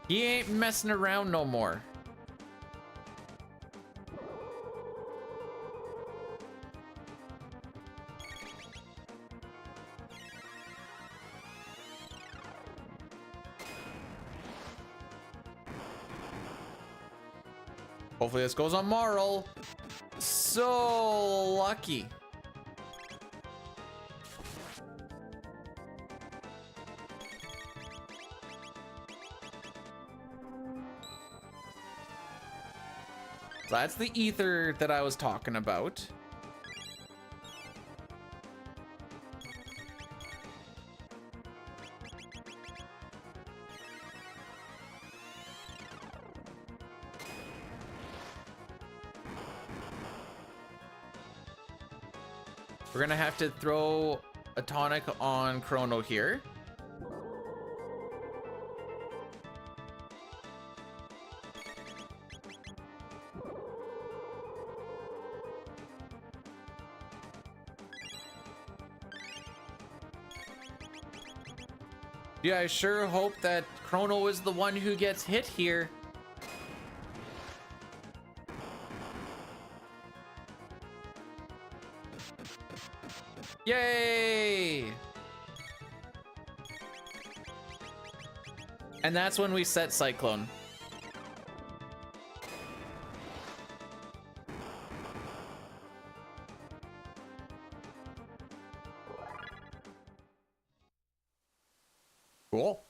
He ain't messing around no more. Hopefully this goes on Marl. So lucky. So that's the ether that I was talking about. We're gonna have to throw a tonic on Chrono here. Yeah, I sure hope that Chrono is the one who gets hit here. Yay! And that's when we set Cyclone. Cool.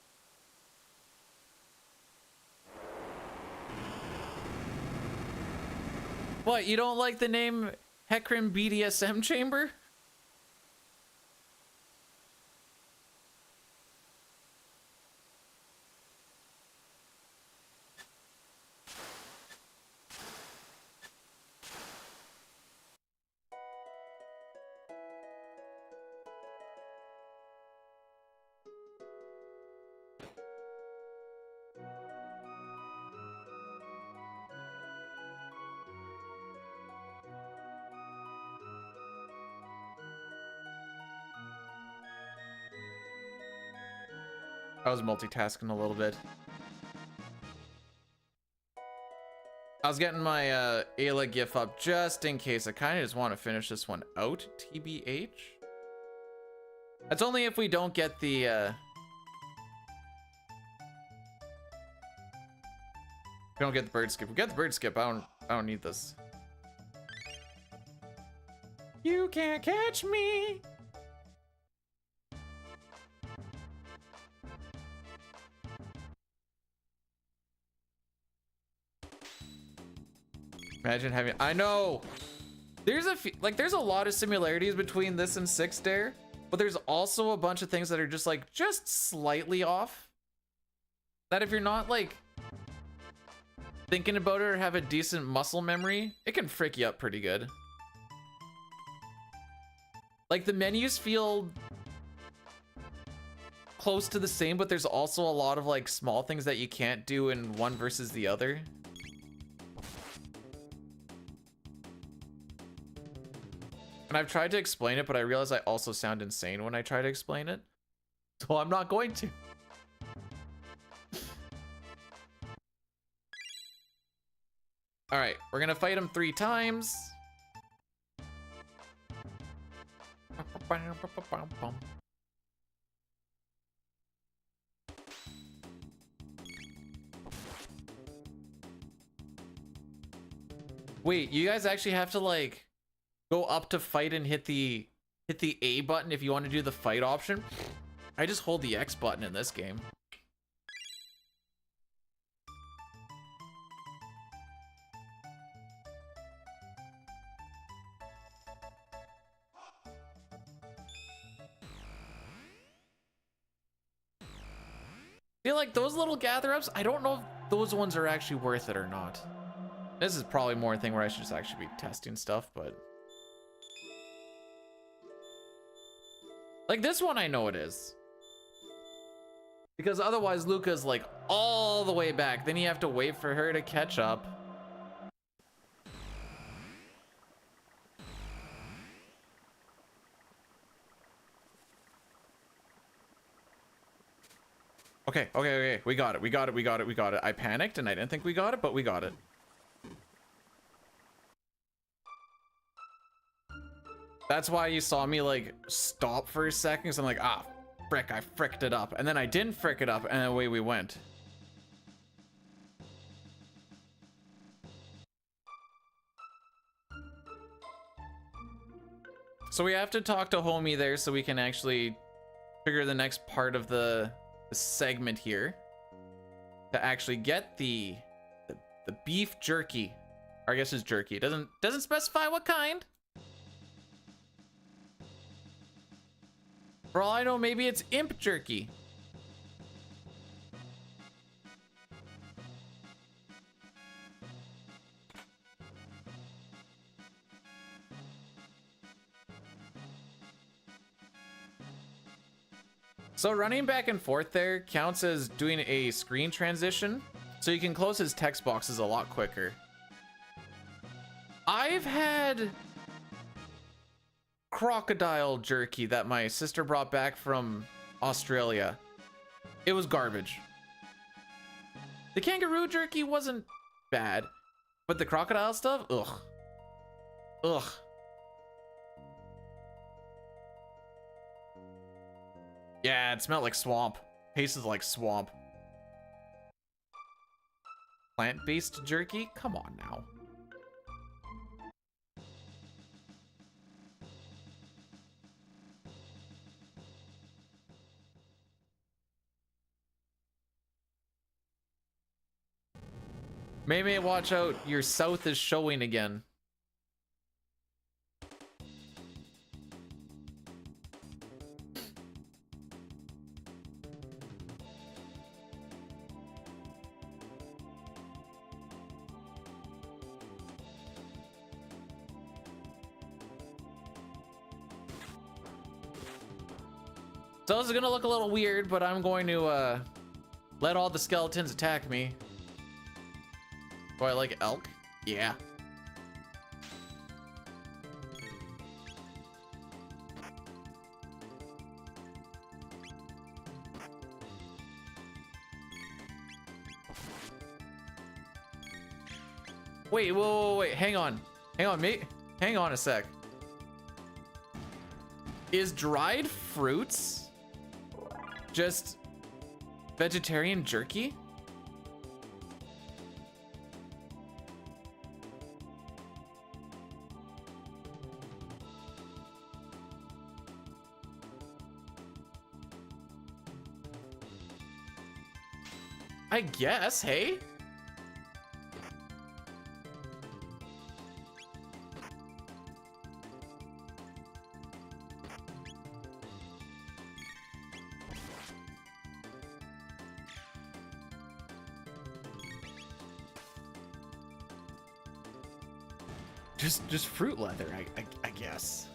What, you don't like the name Hecarim BDSM Chamber? I was multitasking a little bit. I was getting my Ayla gif up just in case. I kind of just want to finish this one out, TBH. That's only if we don't get the we don't get the bird skip. We get the bird skip. I don't need this. You can't catch me. Imagine having, I know there's there's a lot of similarities between this and Six Dare, but there's also a bunch of things that are just like just slightly off, that if you're not like thinking about it or have a decent muscle memory, it can frick you up pretty good. Like the menus feel close to the same, but there's also a lot of like small things that you can't do in one versus the other. And I've tried to explain it, but I realize I also sound insane when I try to explain it. So I'm not going to. All right, we're gonna fight him 3 times. Wait, you guys actually have to like go up to fight and hit the A button if you want to do the fight option? I just hold the X button in this game. I feel like those little gather-ups, I don't know if those ones are actually worth it or not. This is probably more a thing where I should just actually be testing stuff, but... like this one I know it is. Because otherwise Luca's like all the way back. Then you have to wait for her to catch up. Okay. We got it. I panicked and I didn't think we got it, but we got it. That's why you saw me like stop for a second. So I'm like, ah, frick, I fricked it up. And then I didn't frick it up and away we went. So we have to talk to homie there so we can actually figure the next part of the segment here to actually get the beef jerky, or I guess it's jerky. It doesn't specify what kind. For all I know, maybe it's imp jerky. So running back and forth there counts as doing a screen transition, so you can close his text boxes a lot quicker. I've had crocodile jerky that my sister brought back from Australia. It was garbage. The kangaroo jerky wasn't bad, but the crocodile stuff, ugh. Yeah, it smelled like swamp. Tastes like swamp. Plant-based jerky? Come on now. May watch out, your south is showing again. So this is gonna look a little weird, but I'm going to let all the skeletons attack me. Do I like elk? Yeah. Wait, wait, hang on, mate. Hang on a sec. Is dried fruits just vegetarian jerky? I guess, hey? Just fruit leather, I guess.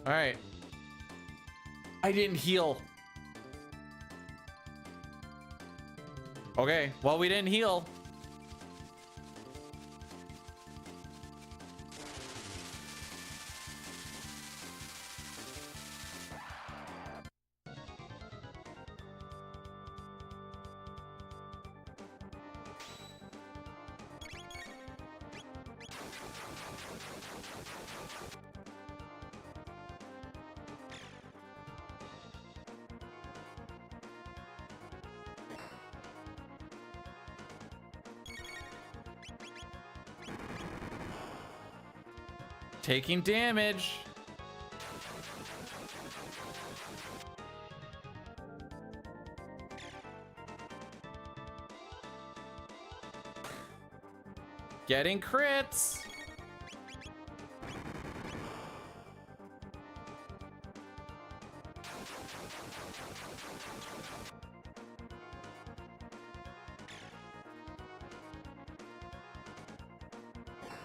All right. I didn't heal. Okay, well, we didn't heal. Taking damage. Getting crits.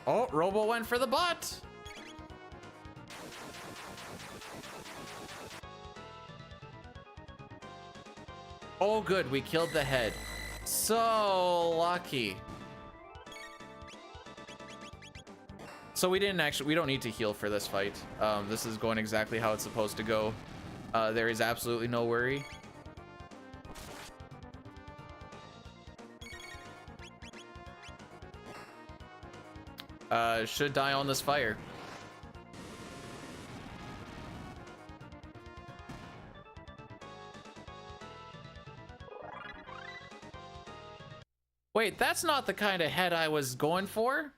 Oh, Robo went for the bot. Oh, good. We killed the head. So lucky. So we don't need to heal for this fight. This is going exactly how it's supposed to go. There is absolutely no worry. Should die on this fire. Wait, that's not the kind of head I was going for.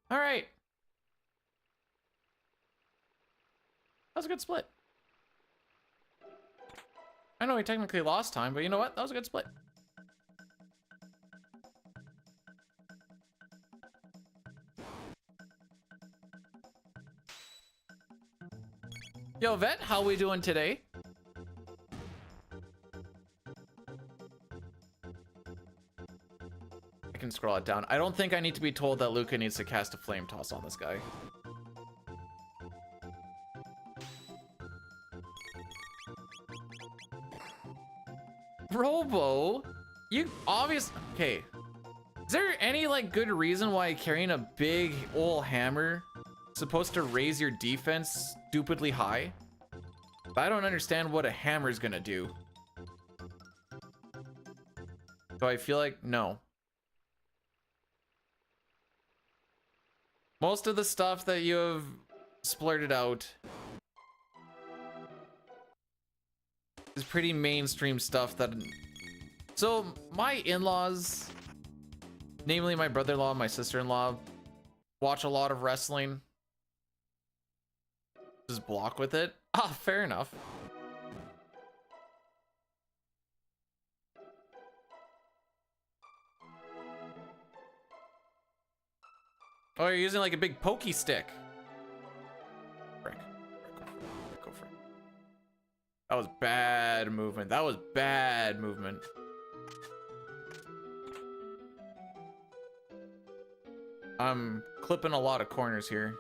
All right. That was a good split. I know we technically lost time, but you know what? That was a good split. Yo, Vet, how we doing today? I can scroll it down. I don't think I need to be told that Luca needs to cast a flame toss on this guy. Robo, you obviously... Okay. Is there any, like, good reason why carrying a big old hammer is supposed to raise your defense stupidly high? But I don't understand what a hammer is gonna do. So I feel like, no. Most of the stuff that you have splurted out is pretty mainstream stuff that... So my in-laws, namely my brother-in-law and my sister-in-law, watch a lot of wrestling. Just block with it. Ah, fair enough. Oh, you're using like a big pokey stick. Frick. Go for it. That was bad movement. That was bad movement. I'm clipping a lot of corners here.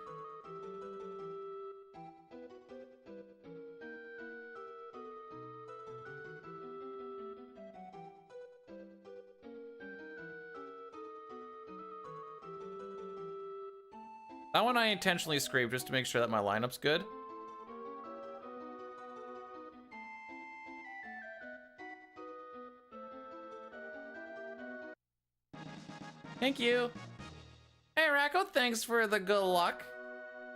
That one I intentionally scraped just to make sure that my lineup's good. Thank you. Hey, Racco, thanks for the good luck.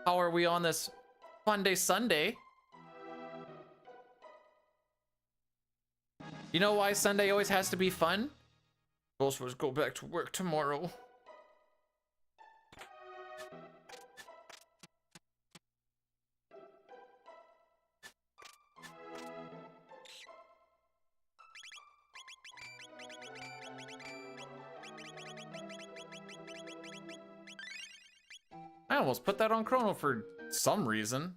How are we on this fun day Sunday? You know why Sunday always has to be fun? Most of us go back to work tomorrow. I almost put that on Chrono for some reason.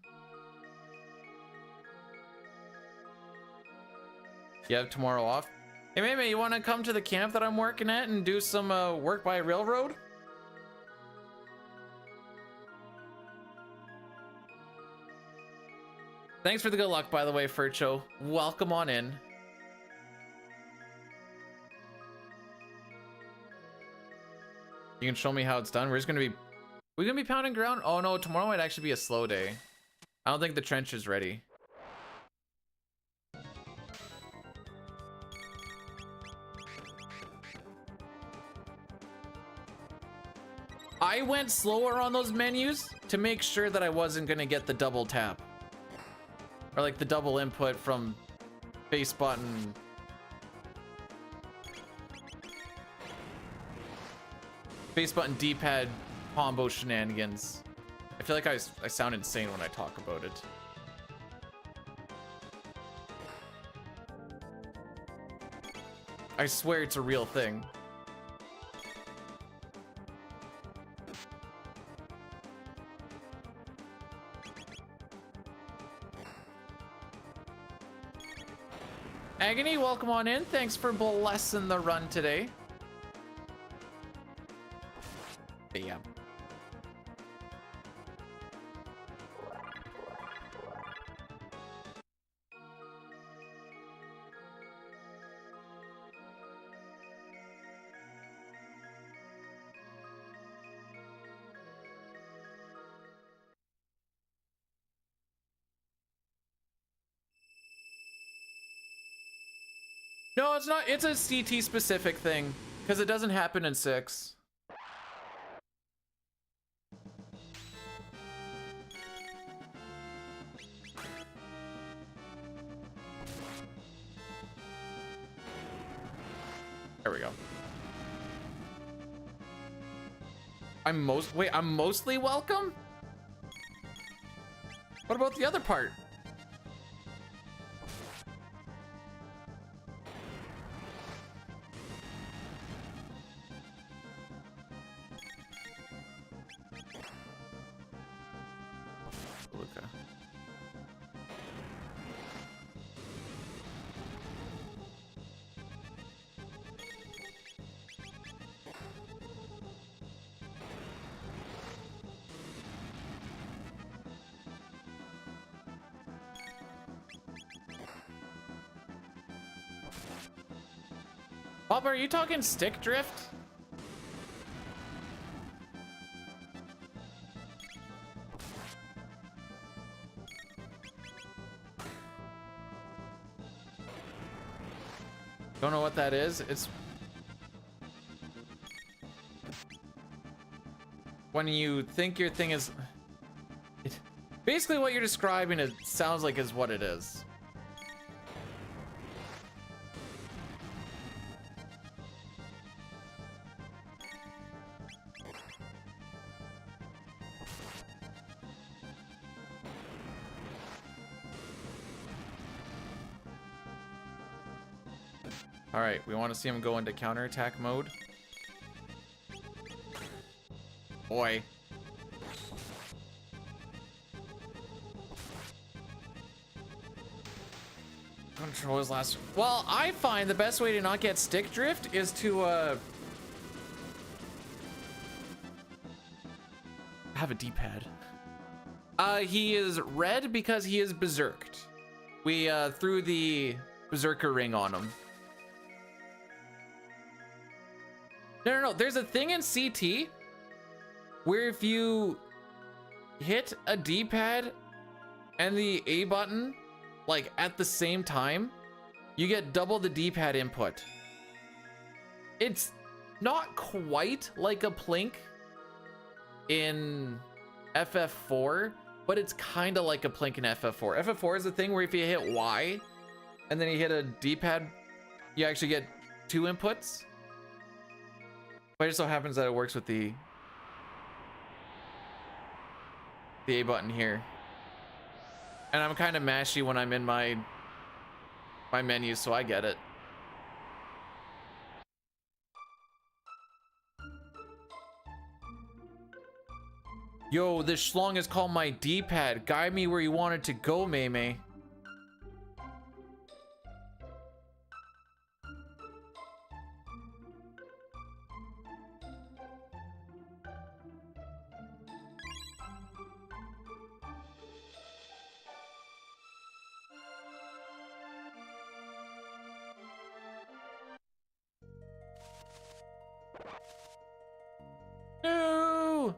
You have tomorrow off? Hey, Meme, you want to come to the camp that I'm working at and do some work by railroad? Thanks for the good luck, by the way, Furcho. Welcome on in. You can show me how it's done. We're gonna be pounding ground. Oh no, tomorrow might actually be a slow day. I don't think the trench is ready. I went slower on those menus to make sure that I wasn't gonna get the double tap. Or like the double input from face button. Face button D-pad combo shenanigans. I feel like I sound insane when I talk about it. I swear it's a real thing. Agony, welcome on in. Thanks for blessing the run today. Yeah. No, it's not. It's a CT specific thing because it doesn't happen in 6. There we go. I'm mostly welcome? What about the other part? Luca. Bob, are you talking stick drift? Don't know what that is. It's when you think your thing is basically what you're describing. It sounds like is what it is. All right, we want to see him go into counterattack mode. Boy. Control his last. Well, I find the best way to not get stick drift is to have a D-pad. He is red because he is berserked. We threw the berserker ring on him. No. There's a thing in CT where if you hit a D-pad and the A button like at the same time, you get double the D-pad input. It's not quite like a plink in FF4, but it's kind of like a plink in FF4. FF4 is a thing where if you hit Y and then you hit a D-pad, you actually get 2 inputs. But it just so happens that it works with the A button here. And I'm kind of mashy when I'm in my menu, so I get it. Yo, this schlong is called my D-pad. Guide me where you wanted to go, Maymay. No!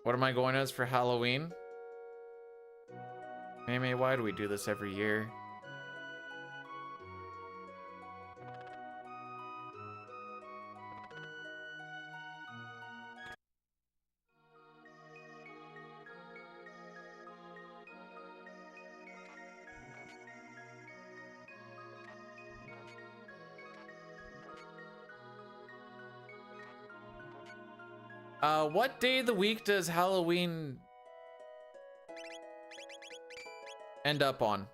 What am I going as for Halloween? Maymay, why do we do this every year? What day of the week does Halloween end up on?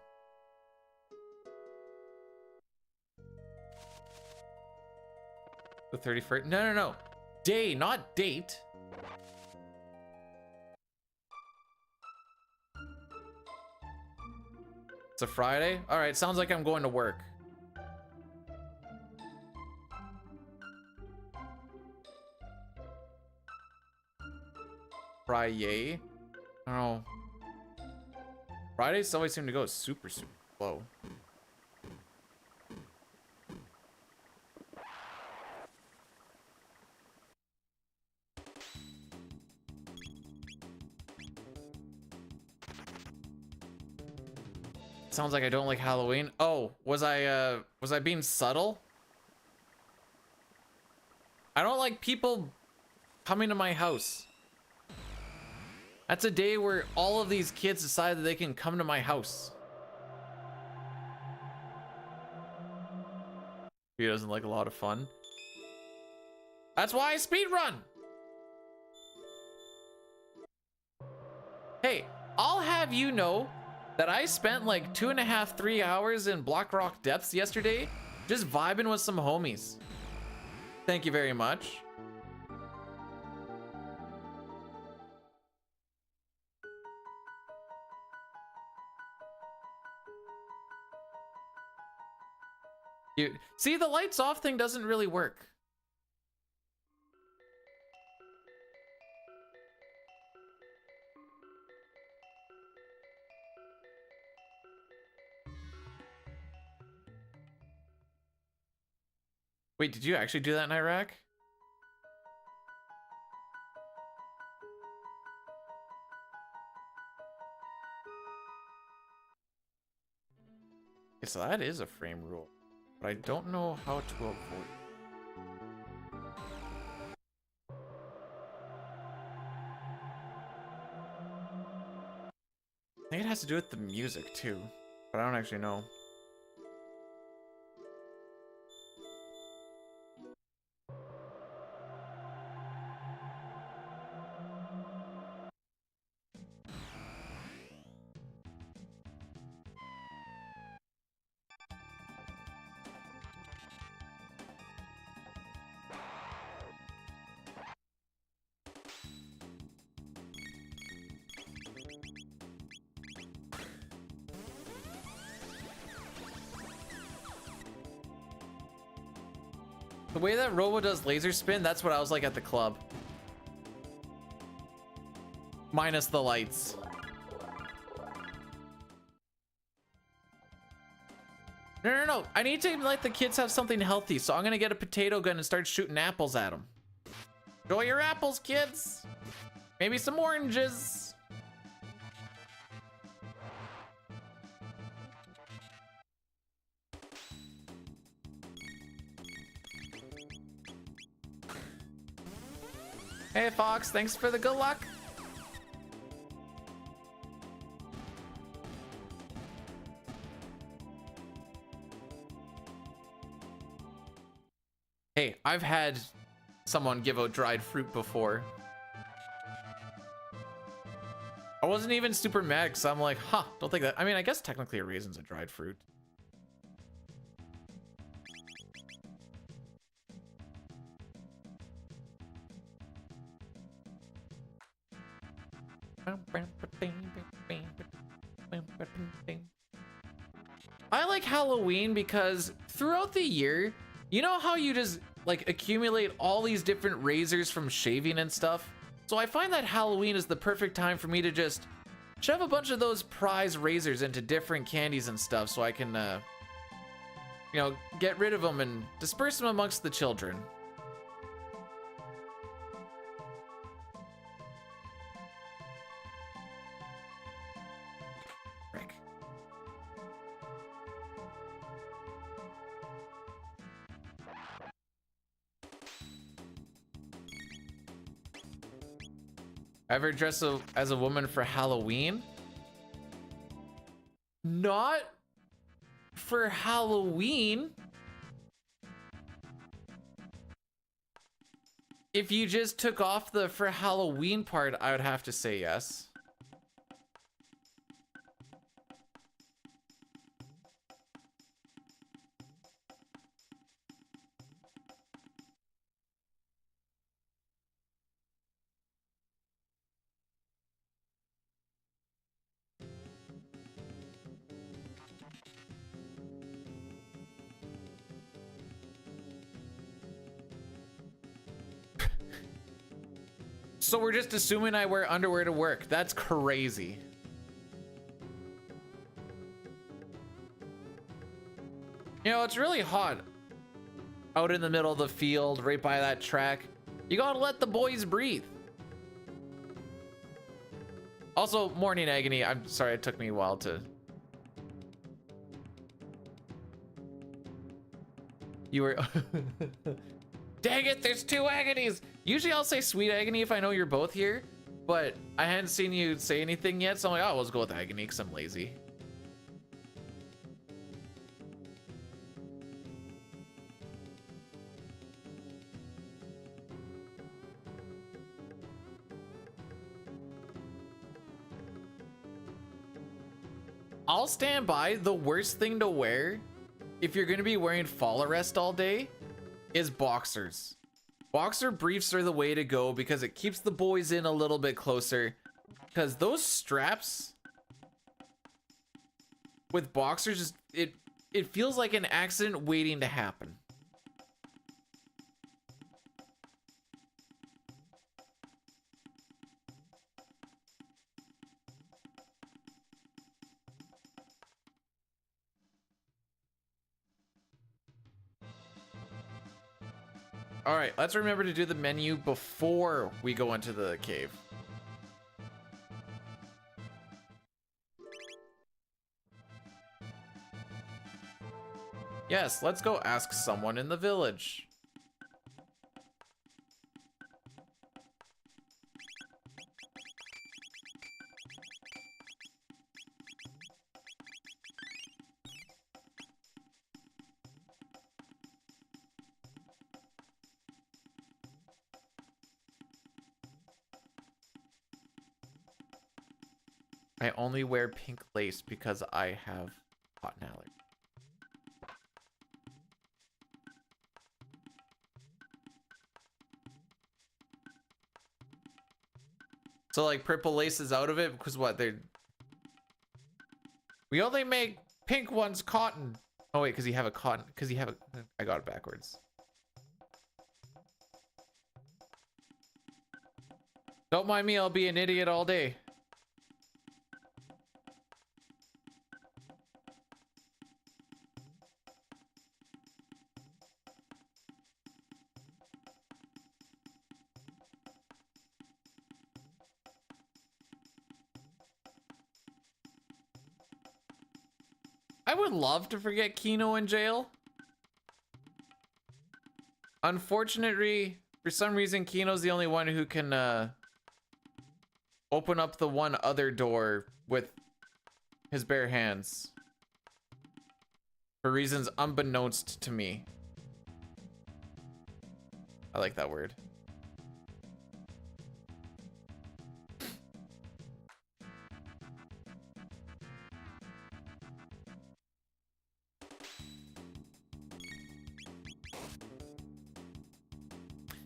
The 31st? No, no, no. Day, not date. It's a Friday? All right, sounds like I'm going to work. Friday? I don't know. Fridays always seem to go super, super slow. Sounds like I don't like Halloween. Oh, was I being subtle? I don't like people coming to my house. That's a day where all of these kids decide that they can come to my house. He doesn't like a lot of fun. That's why I speedrun. Hey, I'll have you know that I spent like 2.5, 3 hours in Block Rock Depths yesterday just vibing with some homies. Thank you very much. See, the lights off thing doesn't really work. Wait, did you actually do that in Iraq? Okay, so that is a frame rule. But I don't know how to avoid it. I think it has to do with the music too, but I don't actually know. The way that Robo does laser spin, that's what I was like at the club. Minus the lights. No, no, no. I need to let the kids have something healthy, so I'm gonna get a potato gun and start shooting apples at them. Enjoy your apples, kids. Maybe some oranges. Hey, Fox, thanks for the good luck. Hey, I've had someone give out dried fruit before. I wasn't even super mad because I'm like, huh, don't think that. I mean, I guess technically a raisin's a dried fruit. I like Halloween because throughout the year, you know how you just like accumulate all these different razors from shaving and stuff? So I find that Halloween is the perfect time for me to just shove a bunch of those prize razors into different candies and stuff so I can, you know, get rid of them and disperse them amongst the children. Frick. Ever dress as a woman for Halloween? Not for Halloween. If you just took off the for Halloween part, I would have to say yes. So we're just assuming I wear underwear to work. That's crazy. You know, it's really hot out in the middle of the field, right by that track. You gotta let the boys breathe. Also, morning agony. I'm sorry, it took me a while to... You were... Dang it, there's two agonies. Usually I'll say sweet agony if I know you're both here, but I hadn't seen you say anything yet, so I'm like, oh, let's go with agony because I'm lazy. I'll stand by. The worst thing to wear if you're going to be wearing fall arrest all day is boxers. Boxer briefs are the way to go because it keeps the boys in a little bit closer, because those straps with boxers, it feels like an accident waiting to happen. All right, let's remember to do the menu before we go into the cave. Yes, let's go ask someone in the village. I only wear pink lace because I have cotton allergy. So like purple lace is out of it because what we only make pink ones cotton. Oh wait, because you have a cotton, because you have a, I got it backwards. Don't mind me, I'll be an idiot all day. I would love to forget Kino in jail. Unfortunately, for some reason, Kino's the only one who can open up the one other door with his bare hands. For reasons unbeknownst to me. I like that word.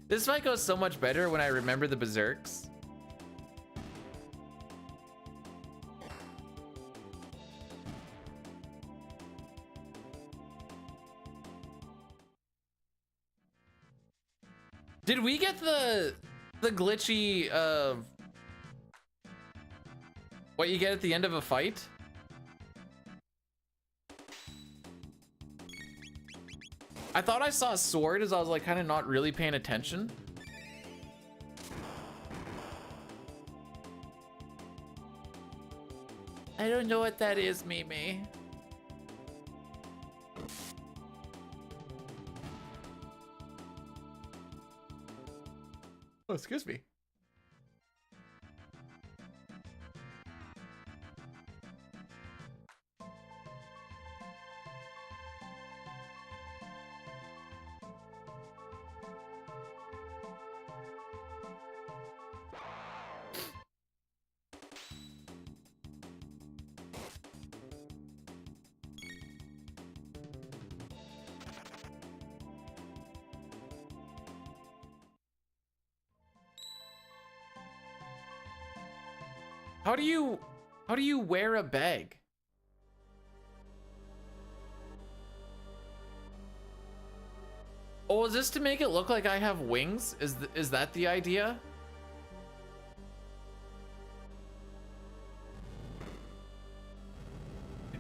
This fight goes so much better when I remember the berserks. Did we get the glitchy what you get at the end of a fight? I thought I saw a sword as I was like kind of not really paying attention. I don't know what that is, Mimi. Oh, excuse me. How do you wear a bag? Oh, is this to make it look like I have wings? Is that the idea?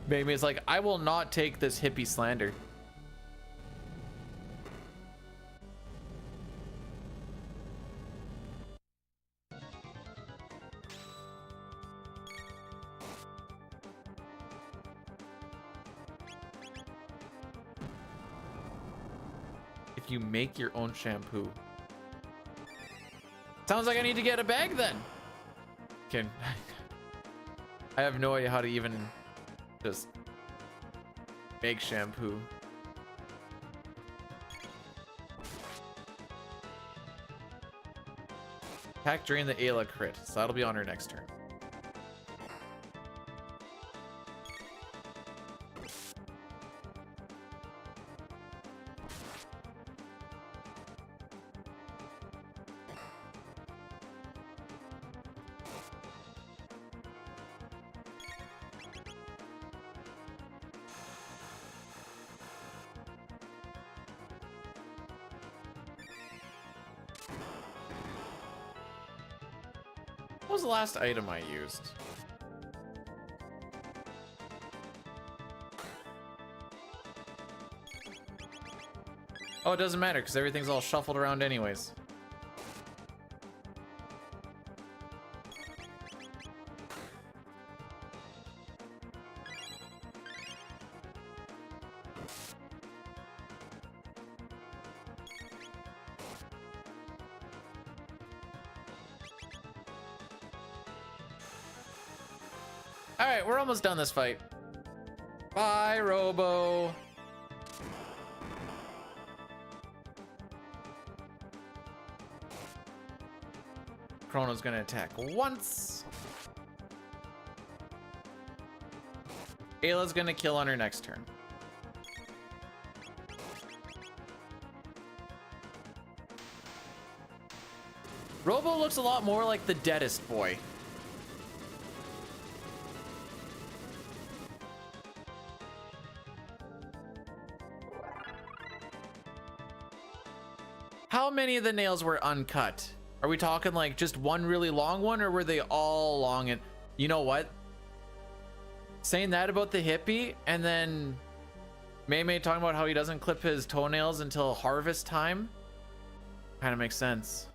Maybe it's like, I will not take this hippie slander. If you make your own shampoo. Sounds like I need to get a bag then. Okay. I have no idea how to even just make shampoo. Attack during the Ayla crit, so that'll be on her next turn. What was the last item I used? Oh, it doesn't matter because everything's all shuffled around anyways. All right, we're almost done this fight. Bye, Robo. Chrono's gonna attack once. Ayla's gonna kill on her next turn. Robo looks a lot more like the deadest boy. How many of the nails were uncut? Are we talking like just one really long one, or were they all long? And you know what? Saying that about the hippie, and then May talking about how he doesn't clip his toenails until harvest time, kind of makes sense.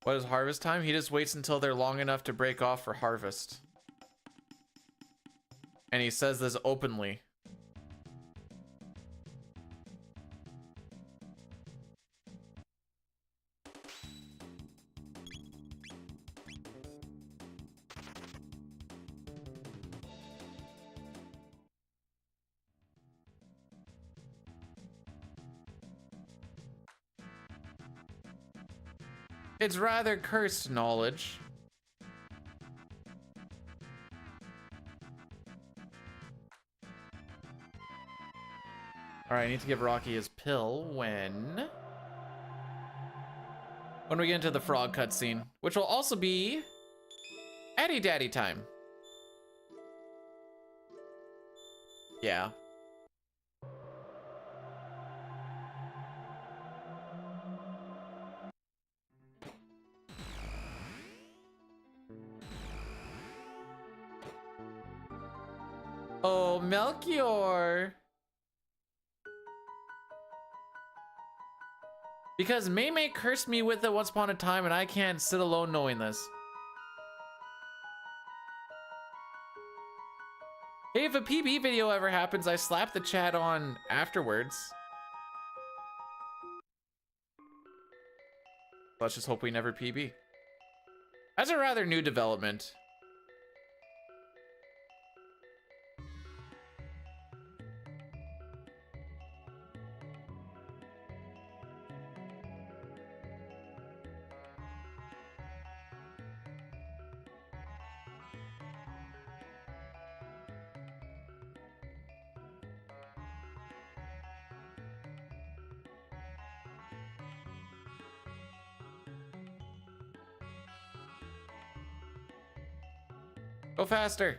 What is harvest time? He just waits until they're long enough to break off for harvest. And he says this openly. It's rather cursed knowledge. All right, I need to give Rocky his pill when we get into the frog cutscene, which will also be Addy Daddy time. Yeah. Oh, Melchior. Because May cursed me with it once upon a time, and I can't sit alone knowing this. Hey, if a PB video ever happens, I slap the chat on afterwards. Let's just hope we never PB. That's a rather new development. Go faster.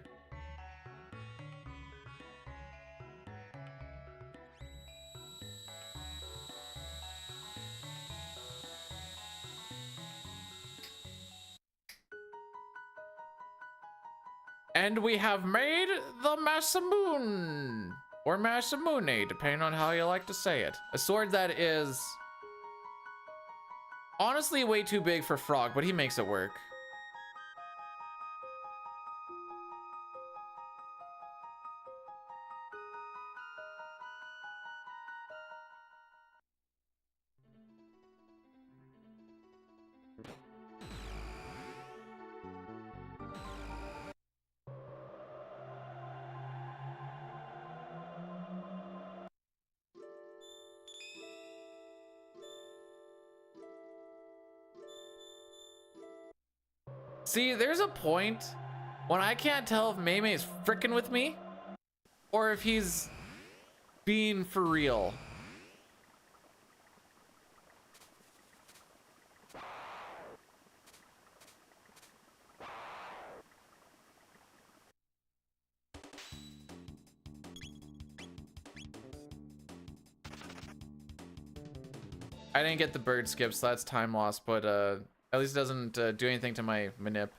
And we have made the Masamune, or Masamune, depending on how you like to say it. A sword that is honestly way too big for Frog, but he makes it work. See, there's a point when I can't tell if Mei is frickin' with me or if he's being for real. I didn't get the bird skip, so that's time lost, but at least it doesn't do anything to my manip.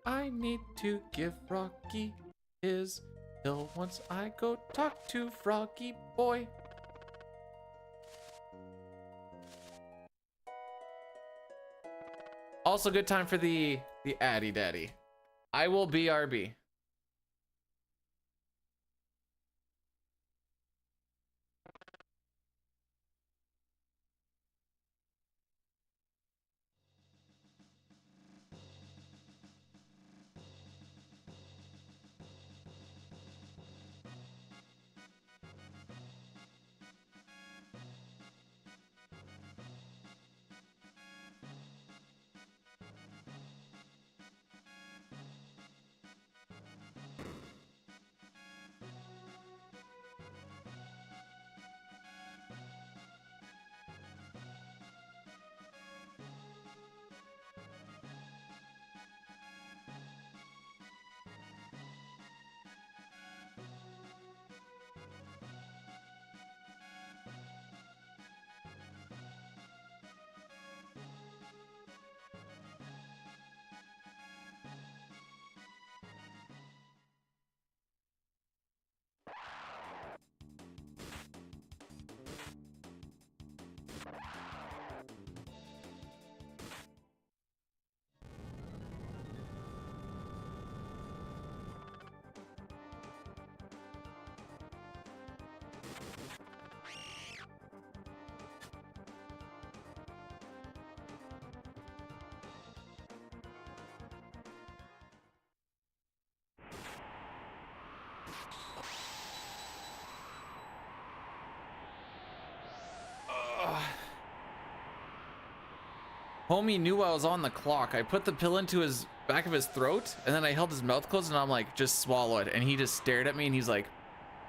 I need to give Froggy his hill once I go talk to Froggy boy. Also good time for the Addy Daddy. I will BRB. Homie knew I was on the clock. I put the pill into his back of his throat, and then I held his mouth closed, and I'm like, just swallow it. And he just stared at me, and he's like,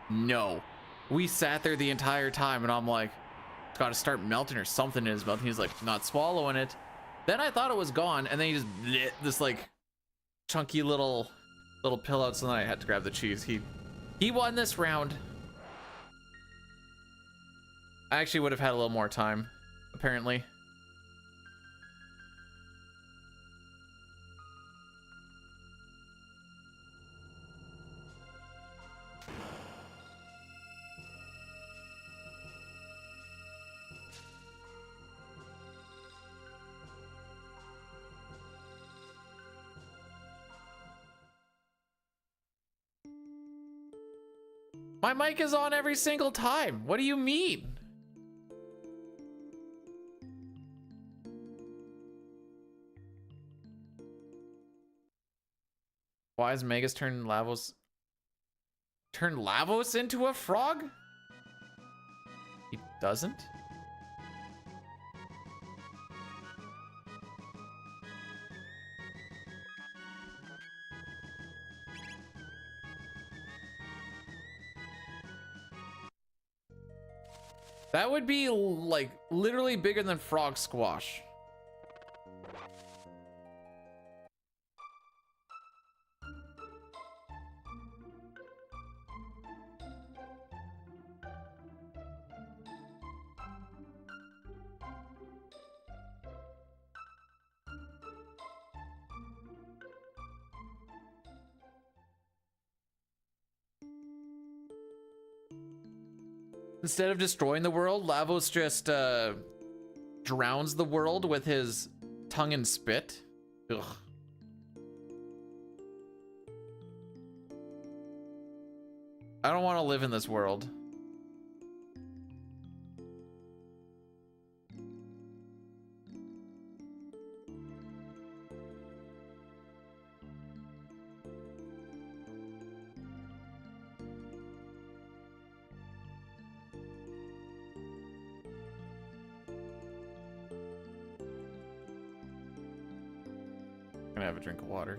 no. We sat there the entire time, and I'm like, it's got to start melting or something in his mouth. And he's like, not swallowing it. Then I thought it was gone, and then he just bleh, this like chunky little pill out. So then I had to grab the cheese. He won this round. I actually would have had a little more time, apparently. My mic is on every single time. What do you mean? Why is Magus turned Lavos into a frog? He doesn't? That would be like literally bigger than frog squash. Instead of destroying the world, Lavos just drowns the world with his tongue and spit. Ugh. I don't want to live in this world. I'm gonna have a drink of water.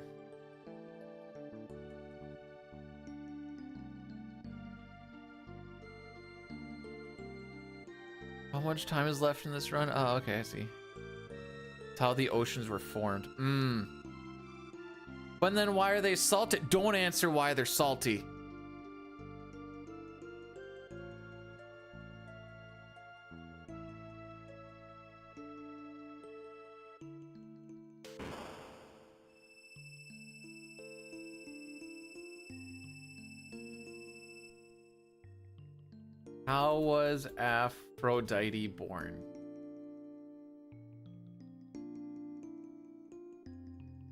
How much time is left in this run? Oh, okay, I see. It's how the oceans were formed. But then why are they salty? Don't answer why they're salty. How was Aphrodite born?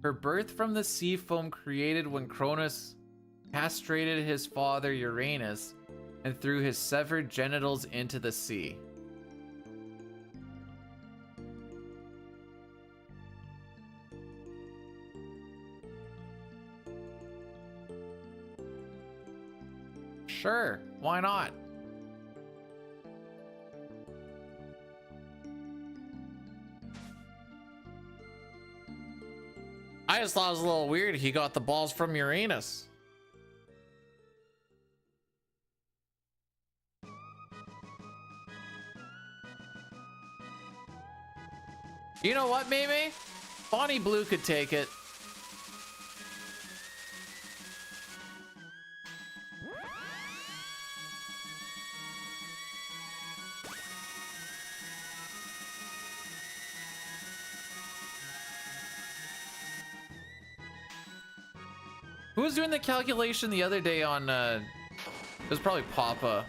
Her birth from the sea foam created when Cronus castrated his father Uranus and threw his severed genitals into the sea. Sure, why not? I just thought it was a little weird. He got the balls from Uranus. You know what, Mimi? Bonnie Blue could take it. Who was doing the calculation the other day on, it was probably Papa,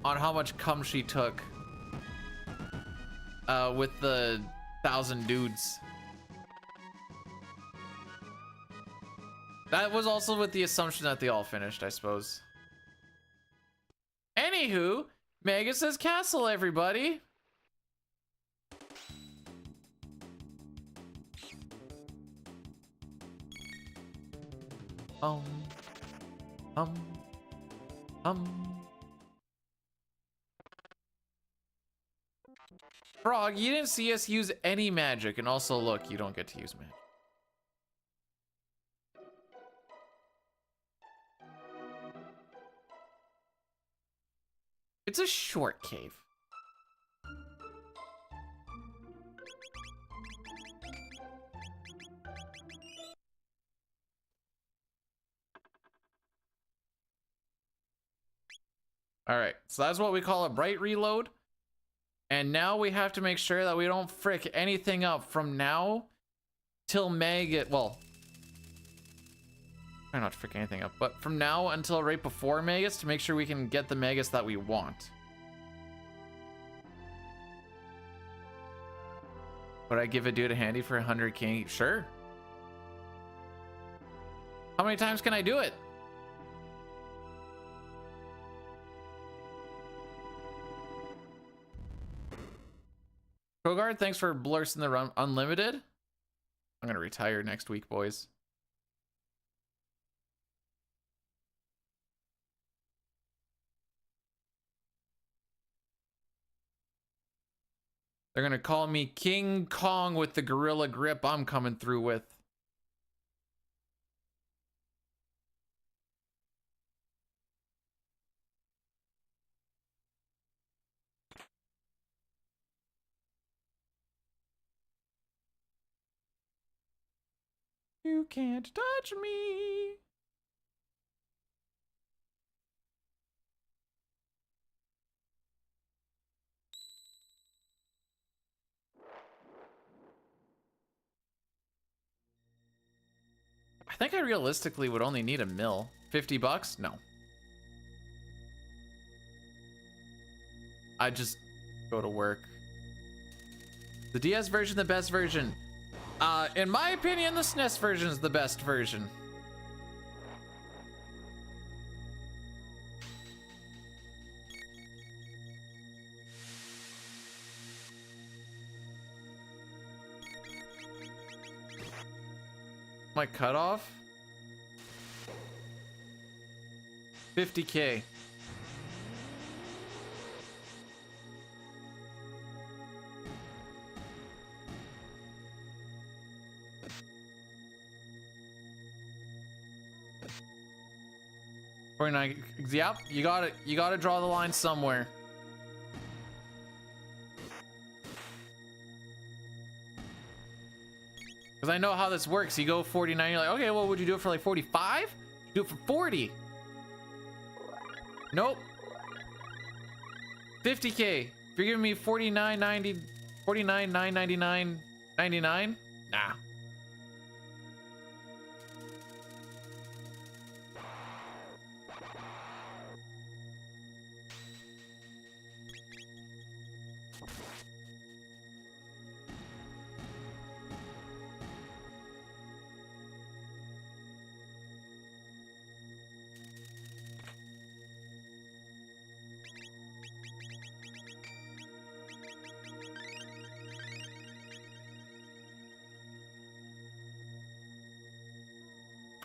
on how much cum she took, with the 1,000 dudes. That was also with the assumption that they all finished, I suppose. Anywho, Magus' castle, everybody. Um. Frog, you didn't see us use any magic, and also look, you don't get to use magic. It's a short cave. All right, so that's what we call a bright reload. And now we have to make sure that we don't frick anything up from now till Magus. Well, try not to frick anything up, but from now until right before Magus to make sure we can get the Magus that we want. Would I give a dude a handy for 100k? Sure. How many times can I do it? Kogard, thanks for blursing the run unlimited. I'm gonna retire next week, boys. They're gonna call me King Kong with the gorilla grip I'm coming through with. You can't touch me. I think I realistically would only need a mill. 50 bucks? No. I just go to work. The DS version, the best version. In my opinion, the SNES version is the best version. My cutoff? 50k. Yep, you gotta draw the line somewhere. Because I know how this works. You go 49, you're like, okay, well, would you do it for like 45? Do it for 40. Nope. 50k. If you're giving me 49.90, 49,999.99, nah.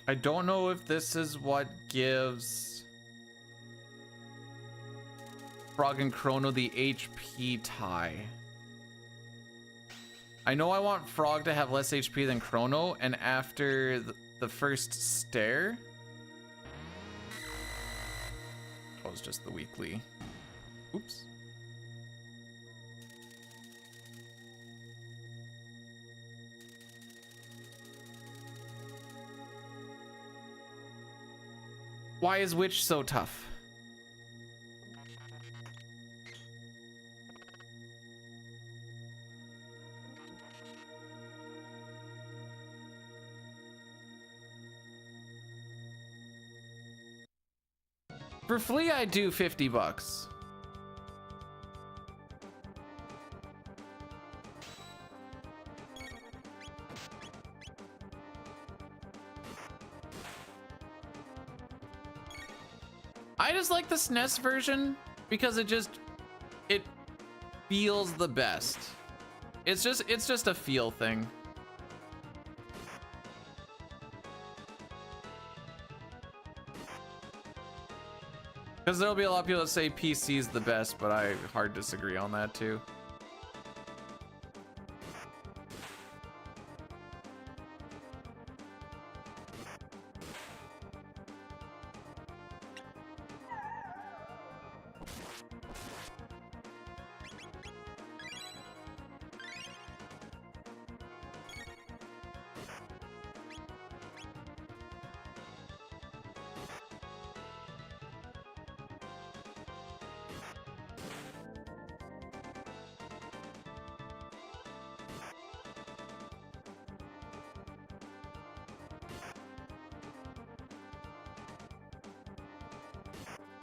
I don't know if this is what gives Frog and Chrono the HP tie. I know I want Frog to have less HP than Chrono, and after the first stare, oh, it's just the weekly. Oops. Why is Witch so tough? For Flea, I do 50 bucks. I just like the SNES version because it feels the best. It's just a feel thing. Because there'll be a lot of people that say PC is the best, but I hard disagree on that too.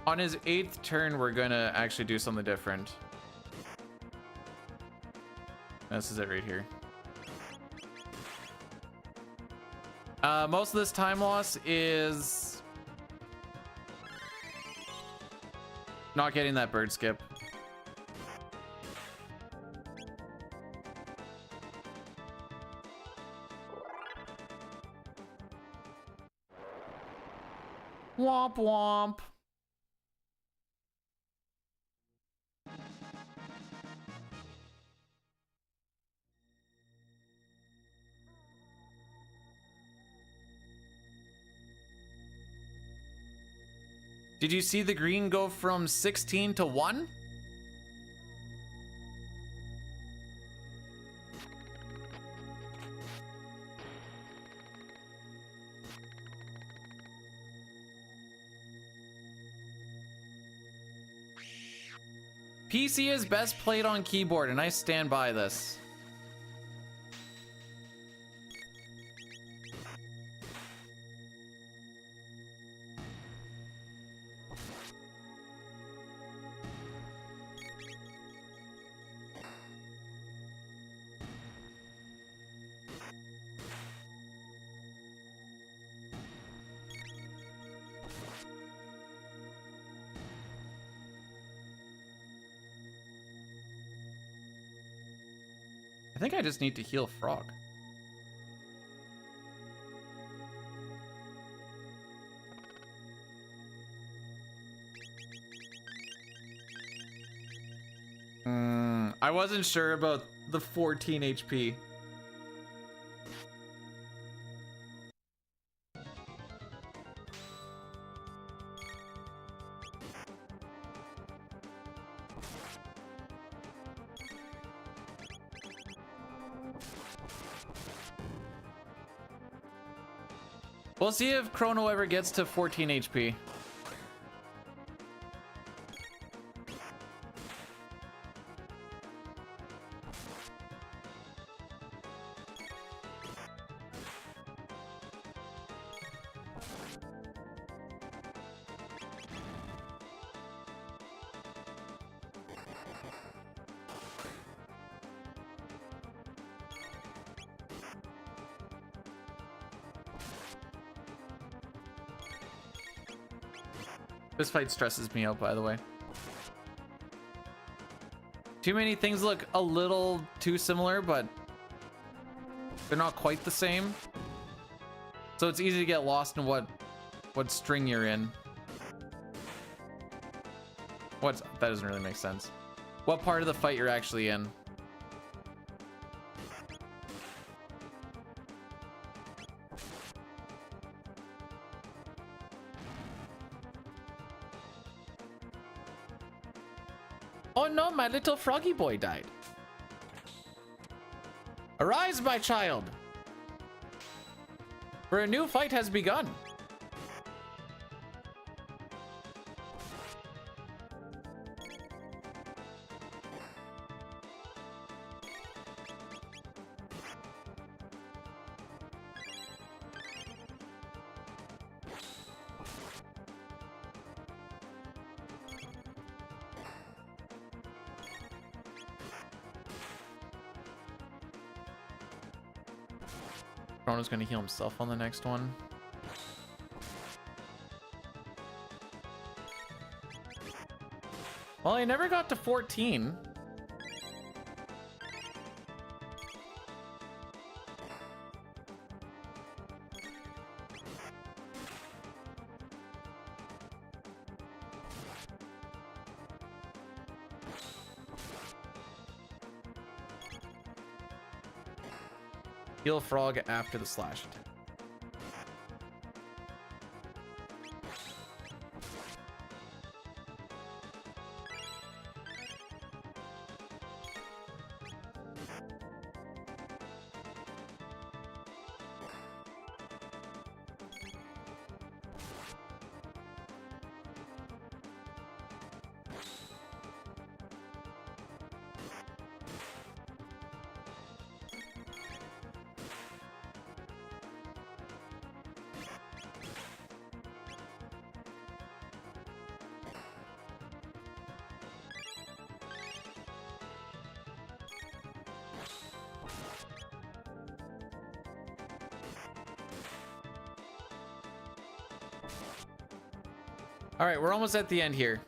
On his 8th turn, we're gonna actually do something different. This is it right here. Most of this time loss is not getting that bird skip. Womp womp. Did you see the green go from 16 to 1? PC is best played on keyboard, and I stand by this. I think I just need to heal Frog. I wasn't sure about the 14 HP. We'll see if Chrono ever gets to 14 HP. This fight stresses me out, by the way. Too many things look a little too similar, but they're not quite the same. So it's easy to get lost in what string you're in. That doesn't really make sense. What part of the fight you're actually in. Oh no, my little froggy boy died. Arise, my child! For a new fight has begun. Chrono's gonna heal himself on the next one. Well, I never got to 14. Heal Frog after the slash attack. All right, we're almost at the end here.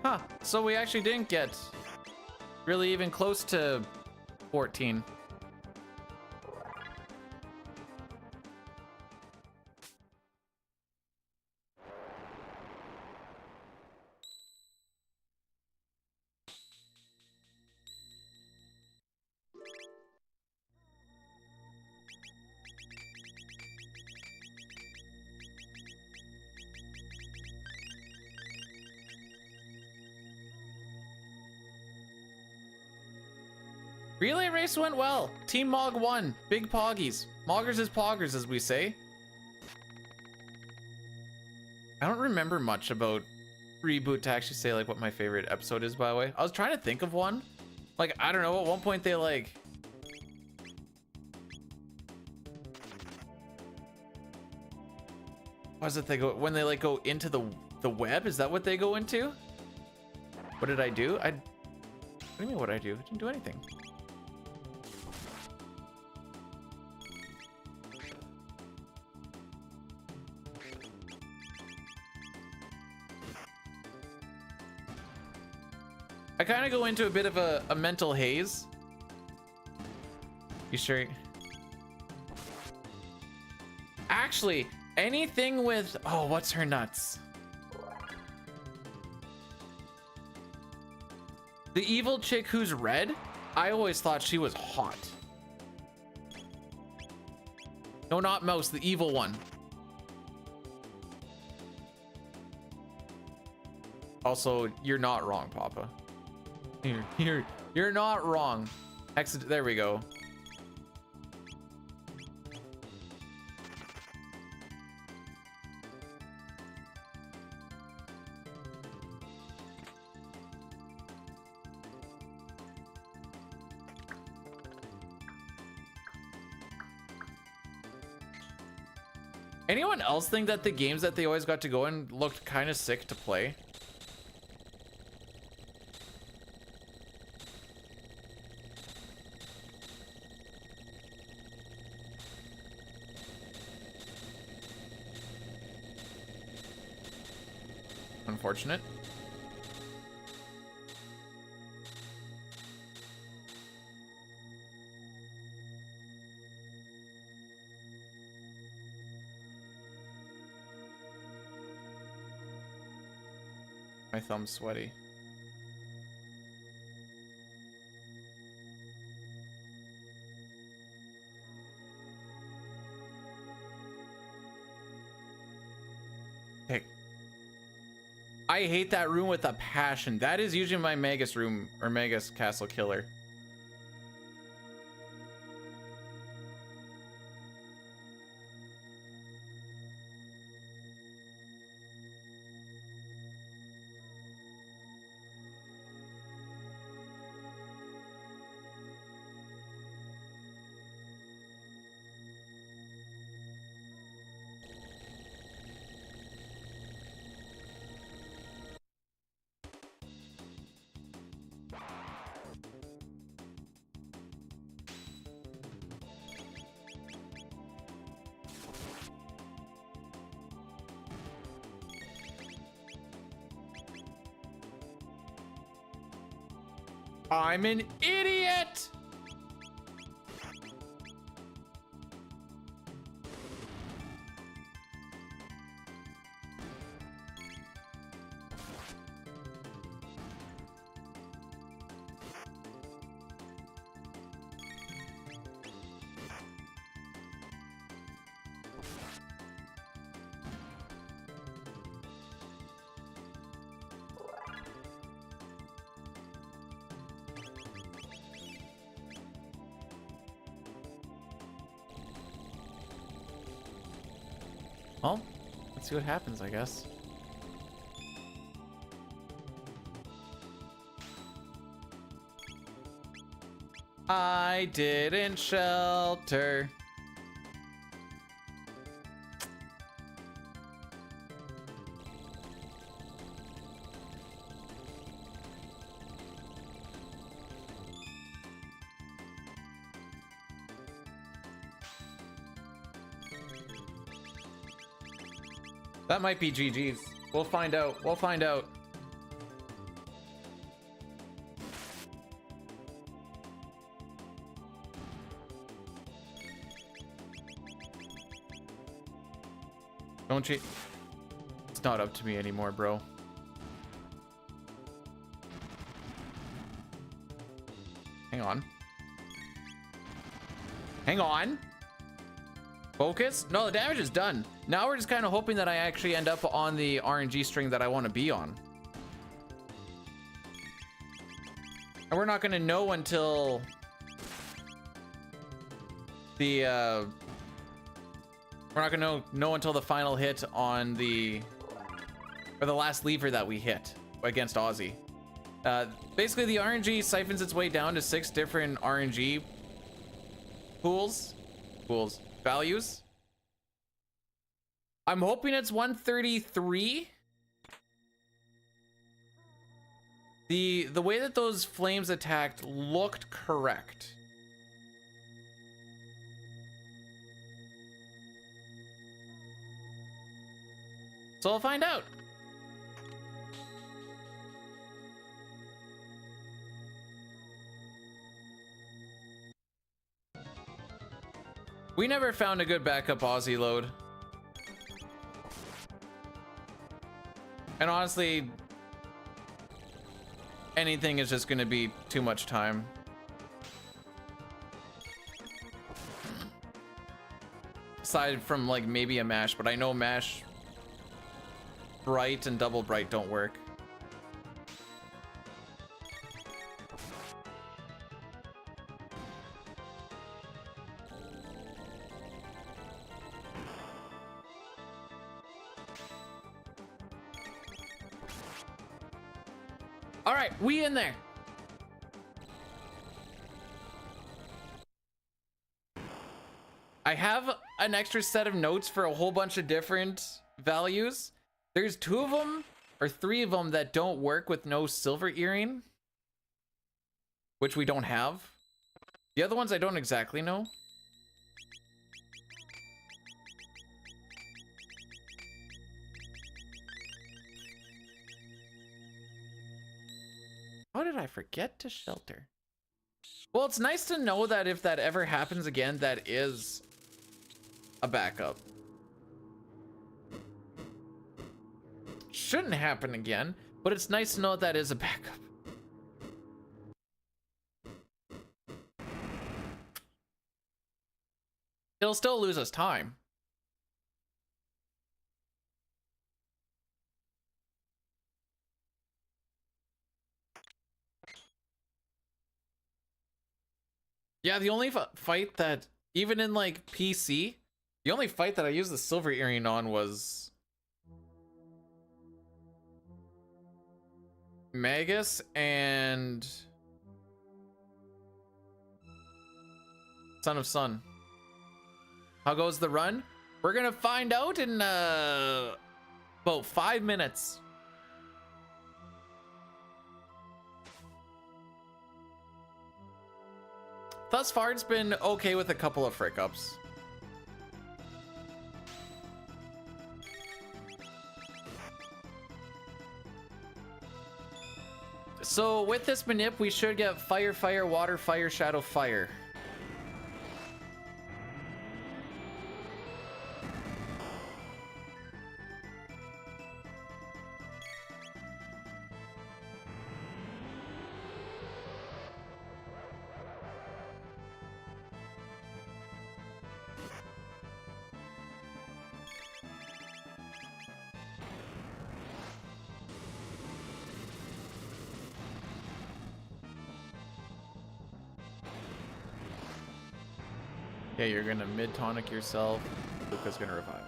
Huh, so we actually didn't get really even close to 14. Relay race went well. Team Mog won. Big poggies. Moggers is poggers, as we say. I don't remember much about Reboot to actually say like what my favorite episode is, by the way. I was trying to think of one. Like, I don't know, at one point they like... What is it they go... When they like go into the web? Is that what they go into? What did I do? What do you mean what I do? I didn't do anything. I kind of go into a bit of a mental haze. You sure? Actually, anything with... Oh, what's her nuts? The evil chick who's red? I always thought she was hot. No, not Mouse, the evil one. Also, you're not wrong, Papa. You're not wrong. There we go. Anyone else think that the games that they always got to go in looked kind of sick to play? Unfortunate. My thumb's sweaty. Hey. I hate that room with a passion. That is usually my Magus room or Magus castle killer. I'm an idiot! Well, let's see what happens, I guess. I didn't shelter. That might be GG's. We'll find out. We'll find out. Don't cheat. It's not up to me anymore, bro. Hang on. Hang on. Focus? No, the damage is done. Now we're just kind of hoping that I actually end up on the RNG string that I want to be on. And we're not going to know until the we're not going to know until the final hit on the last lever that we hit against Aussie. Basically the RNG siphons its way down to 6 different RNG values. I'm hoping it's 133. The way that those flames attacked looked correct. So I'll find out. We never found a good backup Aussie load. And honestly, anything is just gonna be too much time. Aside from like maybe a mash, but I know mash bright and double bright don't work. All right, we in there. I have an extra set of notes for a whole bunch of different values. There's 2 of them or 3 of them that don't work with no silver earring, which we don't have. The other ones I don't exactly know. How did I forget to shelter? Well, it's nice to know that if that ever happens again, that is a backup. Shouldn't happen again, but it's nice to know that is a backup. It'll still lose us time. Yeah, the only fight that, even in like PC, the only fight that I used the silver earring on was Magus and Son of Sun. How goes the run? We're gonna find out in about 5 minutes. Thus far, it's been okay with a couple of frick ups. So with this manip, we should get fire, fire, water, fire, shadow, fire. Yeah, you're gonna mid tonic yourself. Luca's gonna revive.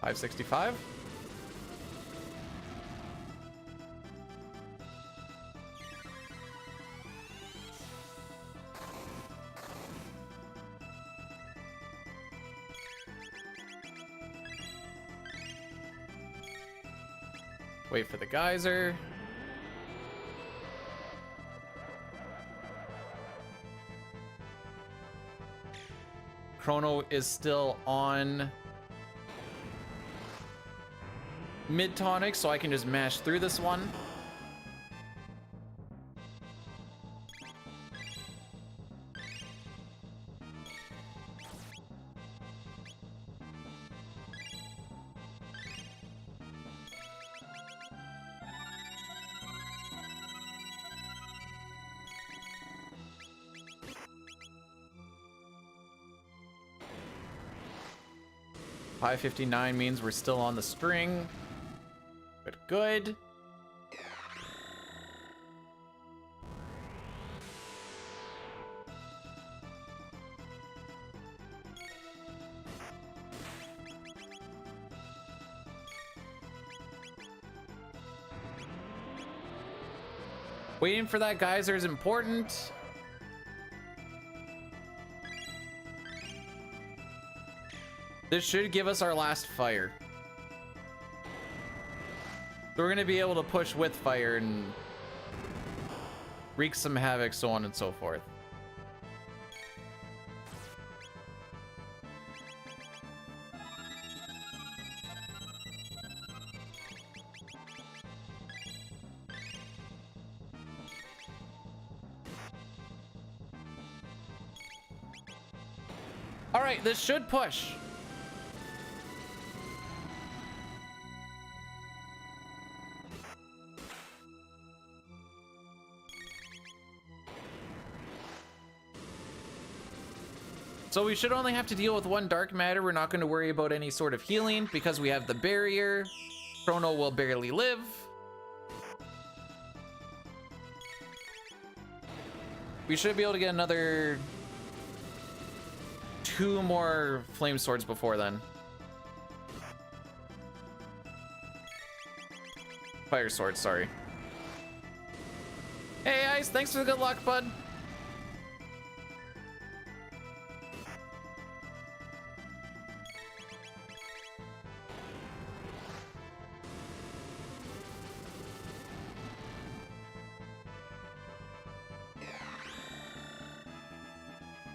565. Wait for the geyser. Chrono is still on mid tonic, so I can just mash through this one. .559 means we're still on the string. But good. Waiting for that geyser is important. This should give us our last fire. So we're gonna be able to push with fire and wreak some havoc, so on and so forth. All right, this should push. So we should only have to deal with one dark matter. We're not going to worry about any sort of healing because we have the barrier. Chrono will barely live. We should be able to get another 2 more flame swords before then. Fire swords, sorry. Hey Ice, thanks for the good luck, bud.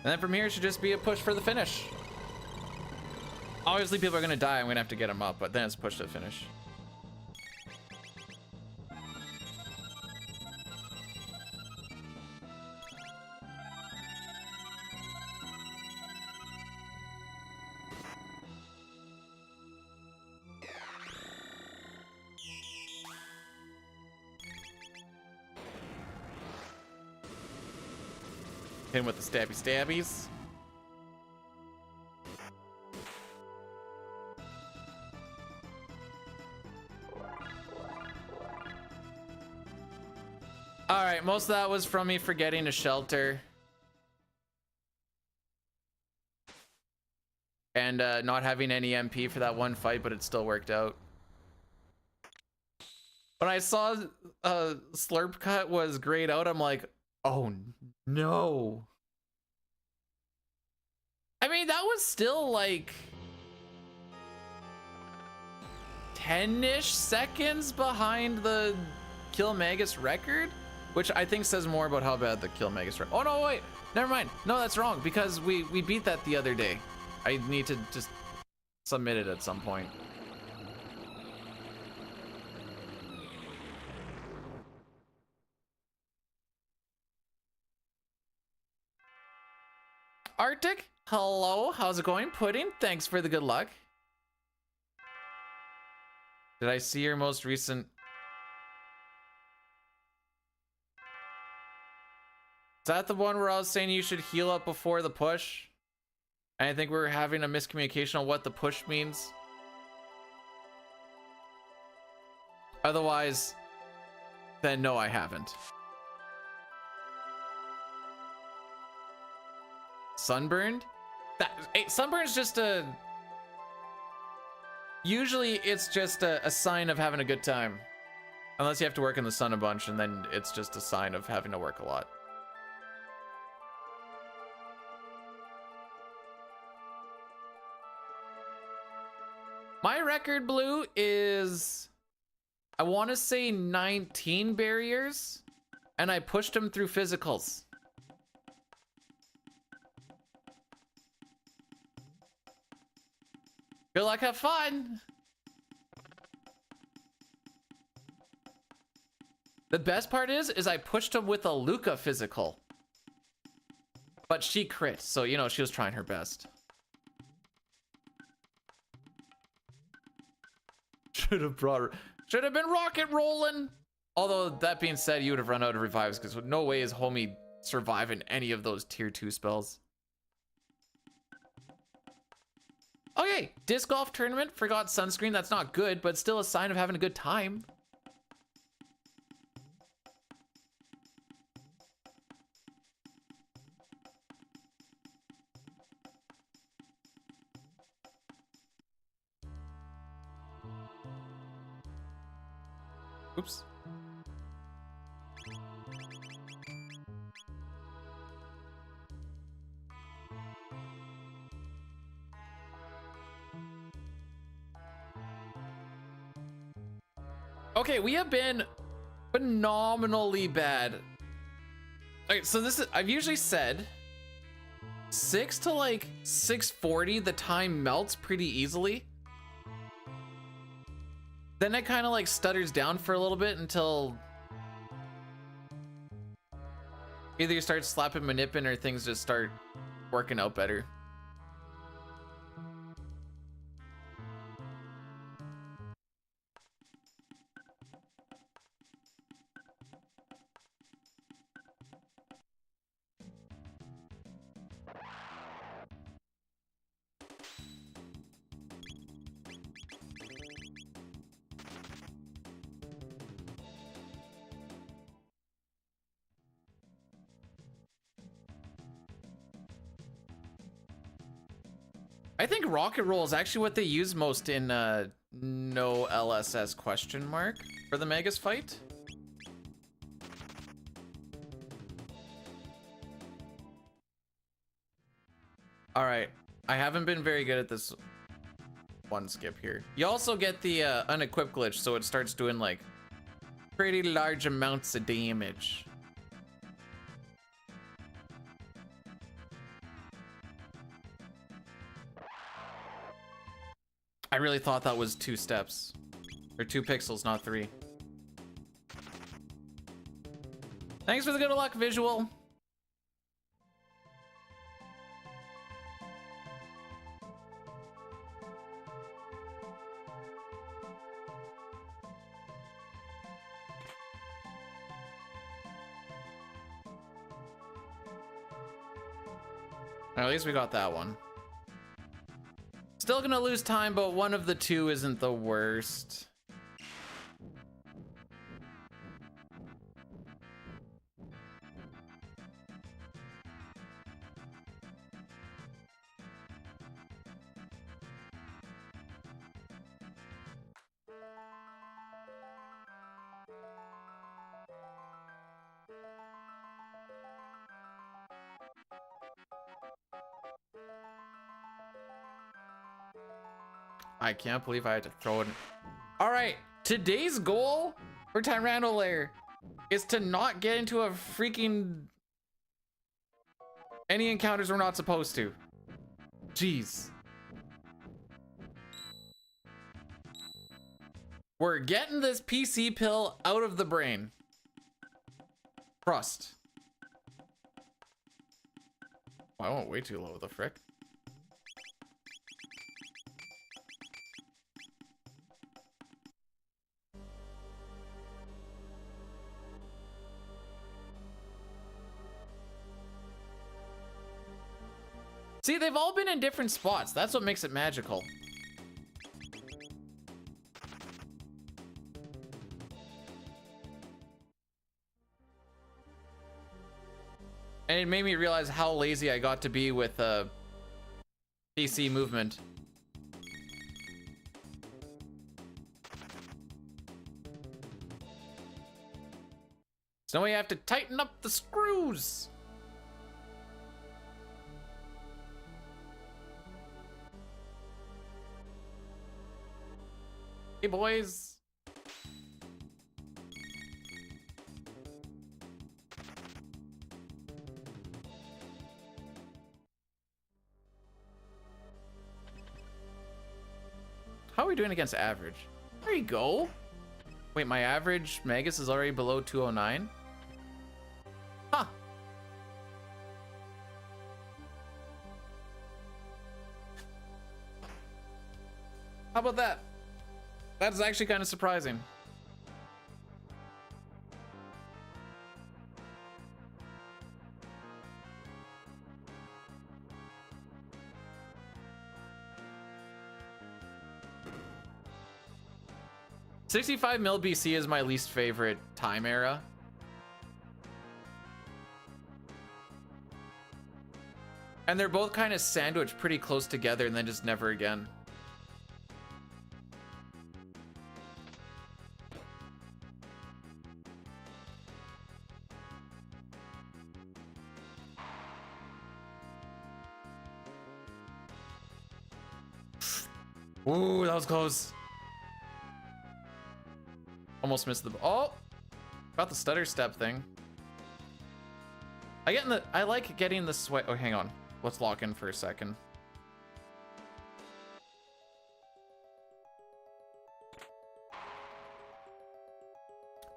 And then from here, it should just be a push for the finish. Obviously, people are going to die. I'm going to have to get them up, but then it's push to the finish. Hit him with the stabby stabbies. All right, most of that was from me forgetting to shelter. And not having any MP for that one fight, but it still worked out. When I saw Slurp Cut was grayed out, I'm like, oh no. I mean, that was still like 10-ish seconds behind the Kill Magus record, which I think says more about how bad the Kill Magus record. Oh no, wait, never mind. No, that's wrong because we beat that the other day. I need to just submit it at some point. Arctic, hello, how's it going? Pudding, thanks for the good luck. Did I see your most recent? Is that the one where I was saying you should heal up before the push? And I think we're having a miscommunication on what the push means. Otherwise, then no, I haven't. Sunburned? Sunburn's just a Usually it's just a sign of having a good time. Unless you have to work in the sun a bunch, and then it's just a sign of having to work a lot. My record, Blue, is, I want to say 19 barriers, and I pushed them through physicals. Good luck, have fun. The best part is I pushed him with a Luca physical. But she crit, so you know, she was trying her best. Should have been rocket rolling. Although that being said, you would have run out of revives because no way is homie surviving any of those tier 2 spells. Okay, disc golf tournament, forgot sunscreen. That's not good, but still a sign of having a good time. Oops. Okay, we have been phenomenally bad. Okay, so this is, I've usually said 6 to like 640, the time melts pretty easily. Then it kind of like stutters down for a little bit until either you start slapping manipping or things just start working out better. I think rocket roll is actually what they use most in no LSS question mark for the Magus fight. All right, I haven't been very good at this one skip here. You also get the unequipped glitch, so it starts doing like pretty large amounts of damage. I really thought that was 2 steps. Or 2 pixels, not 3. Thanks for the good luck visual. At least we got that one. Still gonna lose time, but one of the 2 isn't the worst. I can't believe I had to throw it. All right, today's goal for Tyranno Lair is to not get into a freaking any encounters we're not supposed to. Jeez. We're getting this PC pill out of the brain. Trust. Oh, I went way too low, the frick. See, they've all been in different spots. That's what makes it magical. And it made me realize how lazy I got to be with PC movement. So we have to tighten up the screws. Hey, boys. How are we doing against average? There you go. Wait, my average Magus is already below 209? Huh. How about that? That's actually kind of surprising. $65 mil BC is my least favorite time era. And they're both kind of sandwiched pretty close together and then just never again. Ooh, that was close. Almost missed the, oh, got the stutter step thing. I like getting the sweat. Oh, hang on. Let's lock in for a second.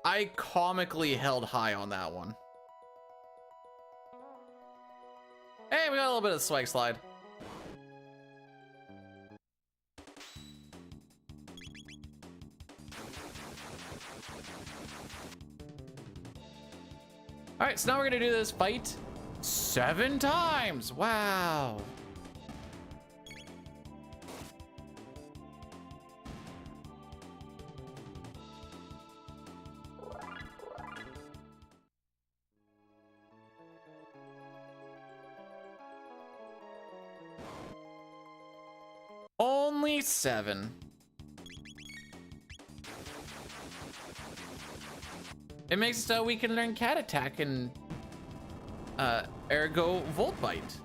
I comically held high on that one. Hey, we got a little bit of swag slide. All right, so now we're gonna do this fight 7 times. Wow. Only 7. It makes it so we can learn cat attack and ergo volt bite.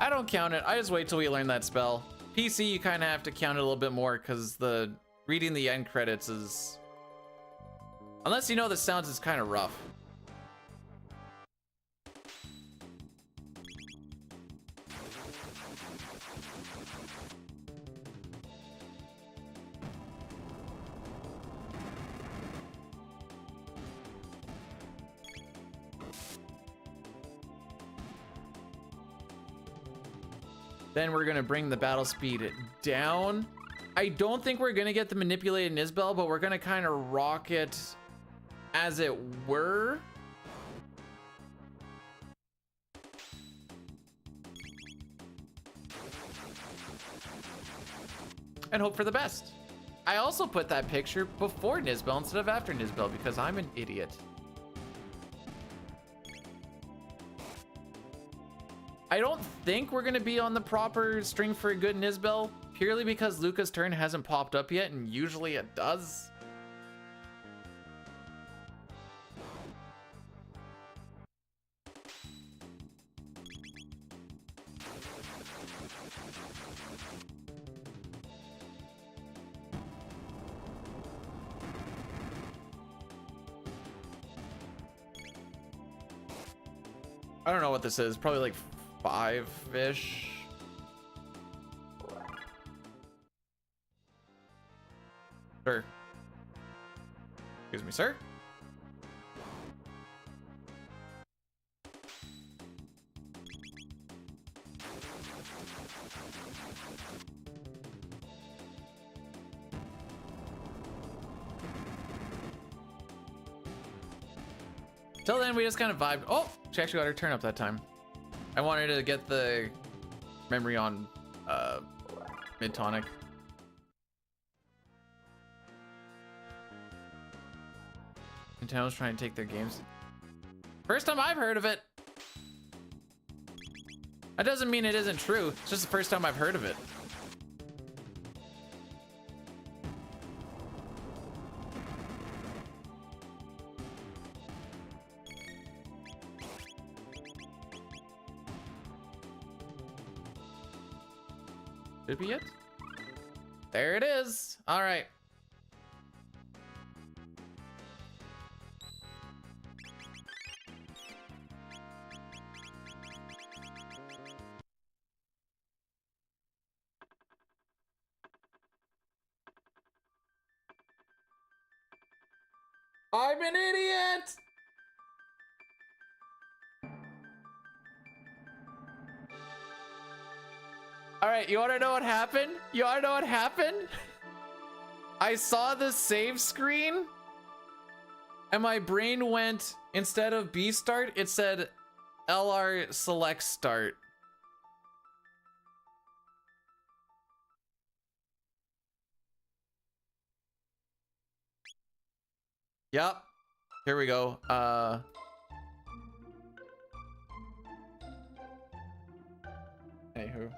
I don't count it. I just wait till we learn that spell. PC, you kind of have to count it a little bit more because the reading the end credits is, unless you know the sounds, is kind of rough. Then we're gonna bring the battle speed down. I don't think we're gonna get the manipulated Nisbel, but we're gonna kind of rock it as it were. And hope for the best. I also put that picture before Nisbel instead of after Nisbel because I'm an idiot. I don't think we're gonna be on the proper string for a good Nisbel, purely because Luca's turn hasn't popped up yet, and usually it does. I don't know what this is, probably like 5-ish. Sure. Excuse me, sir. Till then, we just kind of vibed. Oh, she actually got her turn up that time. I wanted to get the memory on mid tonic. Nintendo's trying to take their games. First time I've heard of it. That doesn't mean it isn't true. It's just the first time I've heard of it. Should be it. There it is. All right. I'm an idiot. All right, you want to know what happened? You want to know what happened? I saw the save screen and my brain went, instead of B start, it said LR select start. Yep. Here we go. Anywho.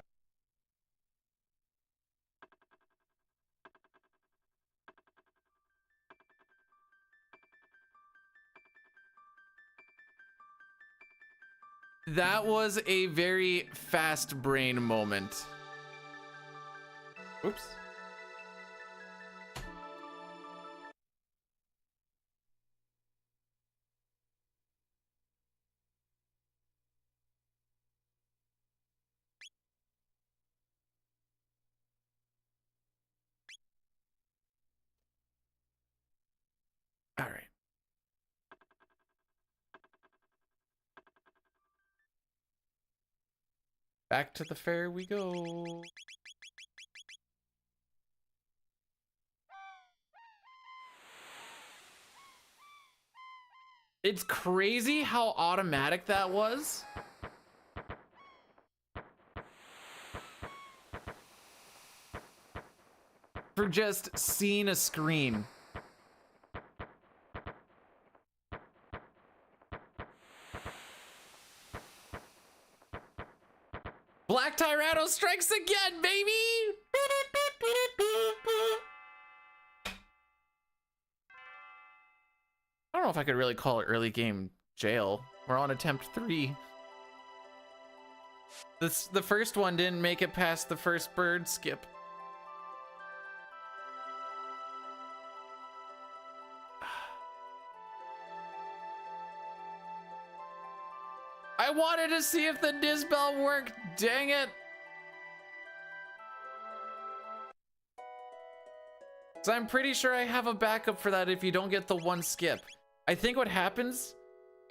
That was a very fast brain moment. Oops. All right. Back to the fair we go. It's crazy how automatic that was. For just seeing a screen. Black Tyranno strikes again, baby! I don't know if I could really call it early game jail. We're on attempt 3. The first one didn't make it past the first bird skip. I wanted to see if the Disbell worked, dang it. So I'm pretty sure I have a backup for that if you don't get the one skip. I think what happens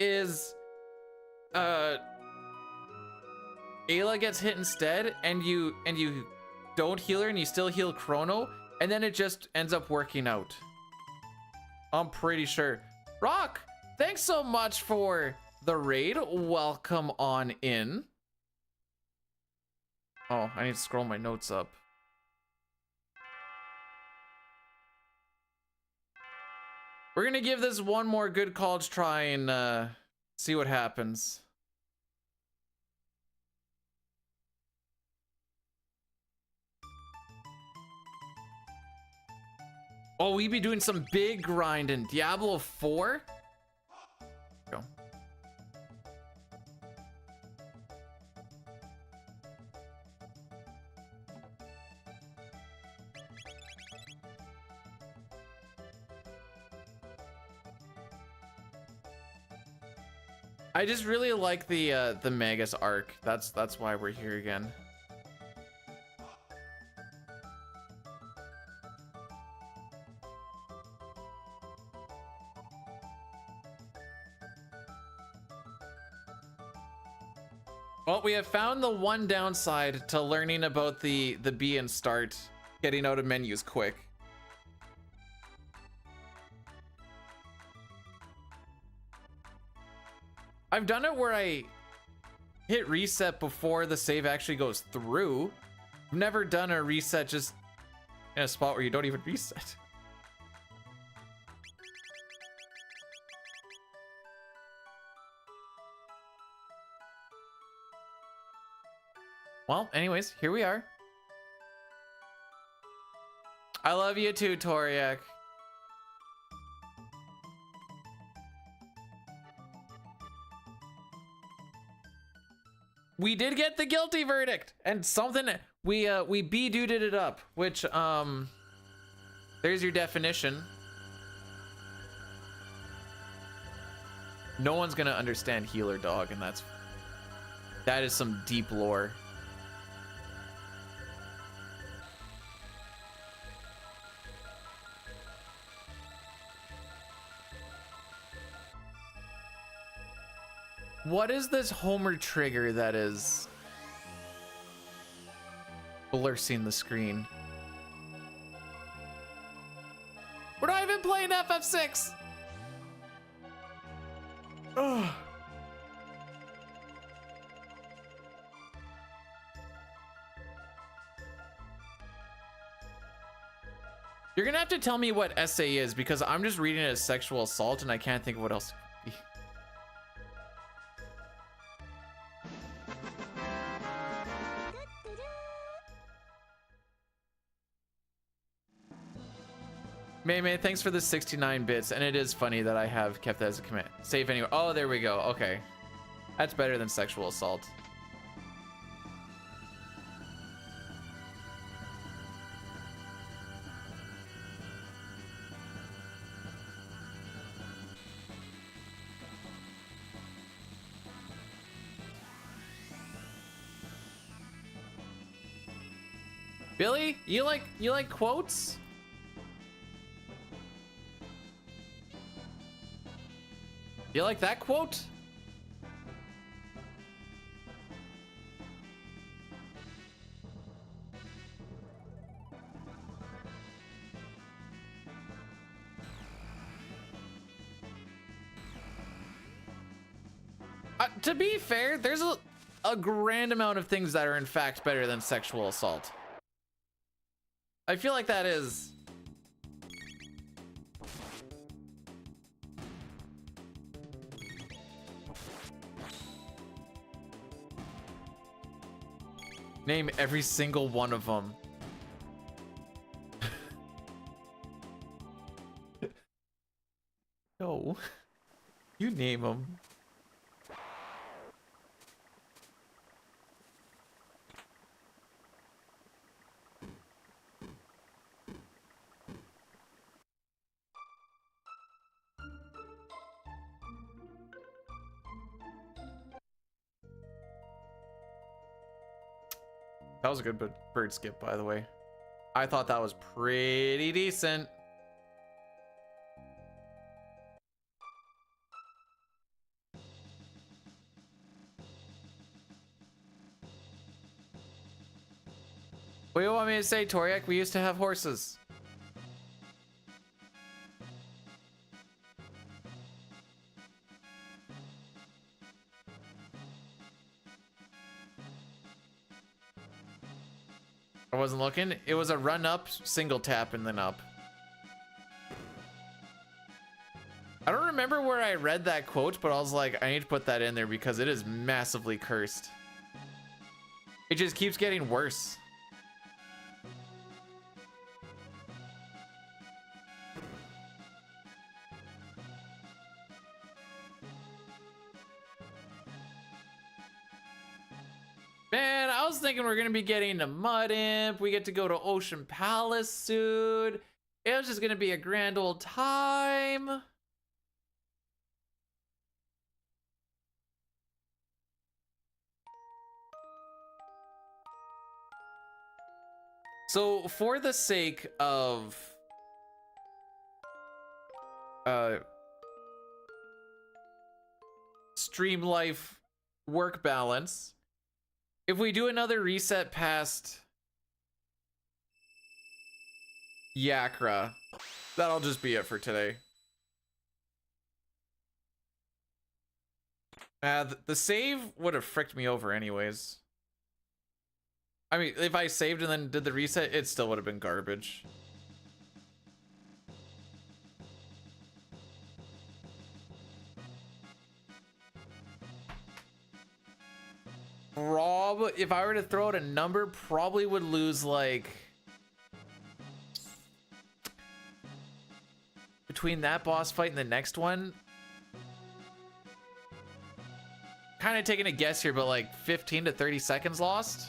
is Ayla gets hit instead and you don't heal her and you still heal Chrono and then it just ends up working out. I'm pretty sure. Rock, thanks so much for the raid. Welcome on in. Oh, I need to scroll my notes up. We're gonna give this one more good college try and see what happens. Oh, we be doing some big grind in Diablo 4? Go. I just really like the Magus arc. That's why we're here again. Well, we have found the one downside to learning about the B and start, getting out of menus quick. I've done it where I hit reset before the save actually goes through. I've never done a reset just in a spot where you don't even reset. Well, anyways, here we are. I love you too, Toriak. We did get the guilty verdict, and something we B-duded it up, which there's your definition. No one's gonna understand healer dog, and that is some deep lore. What is this Homer trigger that is blurring the screen? We're not even playing FF6. Ugh. You're gonna have to tell me what SA is, because I'm just reading it as sexual assault and I can't think of what else it could be. May, thanks for the 69 bits, and it is funny that I have kept that as a command. Save anyway. Oh, there we go. Okay. That's better than sexual assault. Billy, you like quotes? You like that quote? To be fair, there's a grand amount of things that are in fact better than sexual assault. I feel like that is. Name every single one of them. No. You name them. That was a good bird skip, by the way. I thought that was pretty decent. What do you want me to say, Toriak? We used to have horses. I wasn't looking. It was a run up, single tap, and then up. I don't remember where I read that quote, but I was like, I need to put that in there because it is massively cursed. It just keeps getting worse. Man, I was thinking we're gonna be getting a Mud Imp. We get to go to Ocean Palace soon. It was just gonna be a grand old time. So, for the sake of stream life work balance, if we do another reset past Yakra, that'll just be it for today. The save would have fricked me over anyways. I mean, if I saved and then did the reset, it still would have been garbage. If I were to throw out a number, probably would lose like between that boss fight and the next one. Kind of taking a guess here, but like 15 to 30 seconds lost.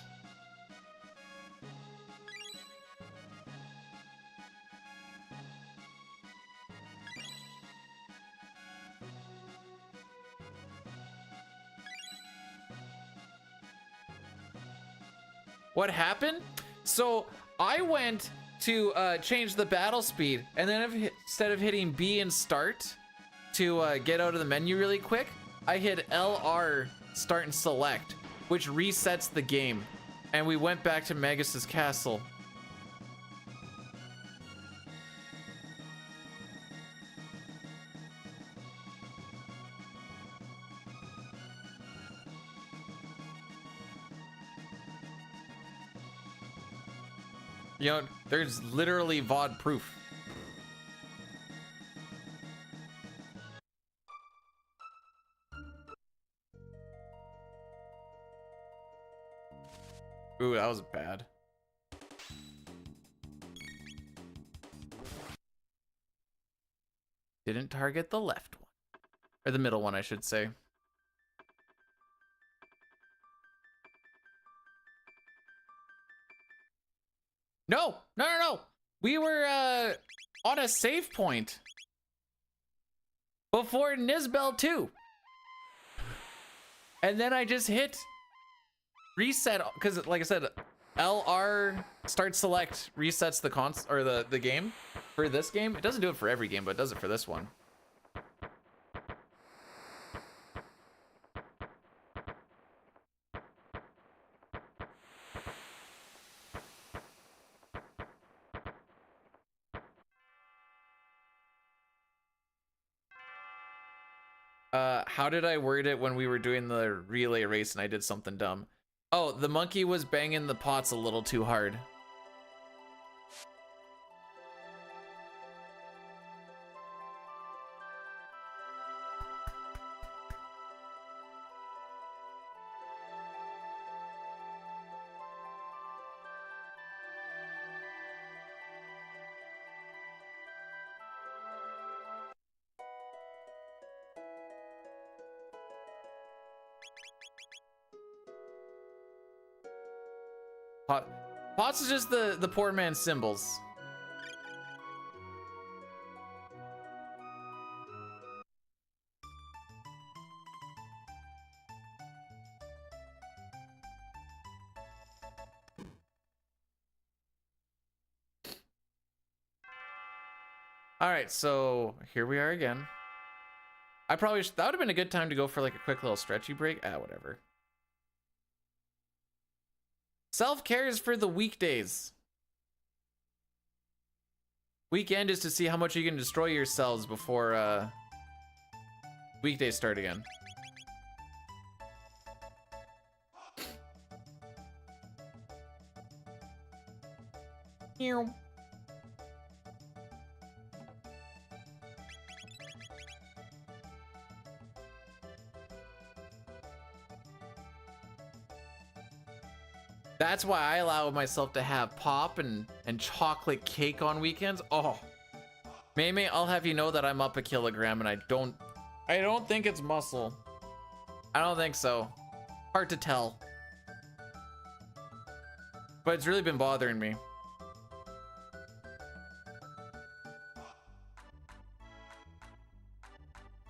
what happened? So I went to change the battle speed, and then instead of hitting B and start to get out of the menu really quick, I hit LR start and select, which resets the game, and we went back to Magus's castle. You know, there's literally VOD proof. Ooh, that was bad. Didn't target the left one. Or the middle one, I should say. No, no, no, no. We were on a save point before Nisbel 2. And then I just hit reset, because like I said, LR start select resets the game for this game. It doesn't do it for every game, but it does it for this one. How did I word it when we were doing the relay race and I did something dumb? Oh, the monkey was banging the pots a little too hard. Pots is just the poor man's symbols. All right, so here we are again. That would have been a good time to go for like a quick little stretchy break. Whatever. Self-care is for the weekdays. Weekend is to see how much you can destroy yourselves before weekdays start again. Meow. That's why I allow myself to have pop and chocolate cake on weekends. Oh, May, I'll have you know that I'm up a kilogram and I don't think it's muscle. I don't think so. Hard to tell. But it's really been bothering me.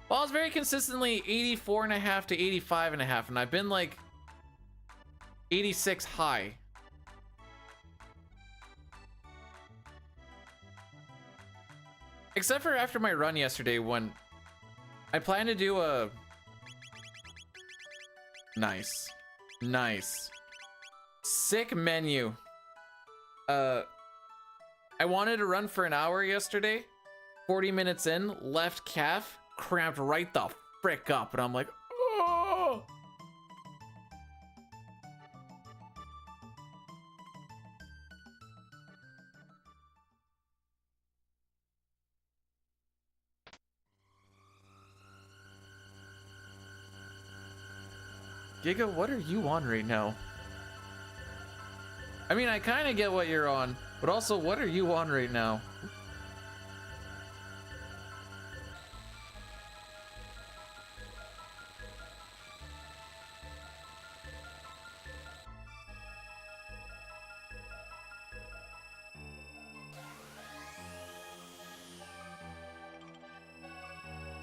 Well, I was very consistently 84.5 to 85.5, and I've been like 86 high. Except for after my run yesterday when I plan to do a nice sick menu. I wanted to run for an hour yesterday. 40 minutes in, left calf cramped right the frick up, and I'm like, oh. Giga, what are you on right now? I mean, I kind of get what you're on, but also, what are you on right now?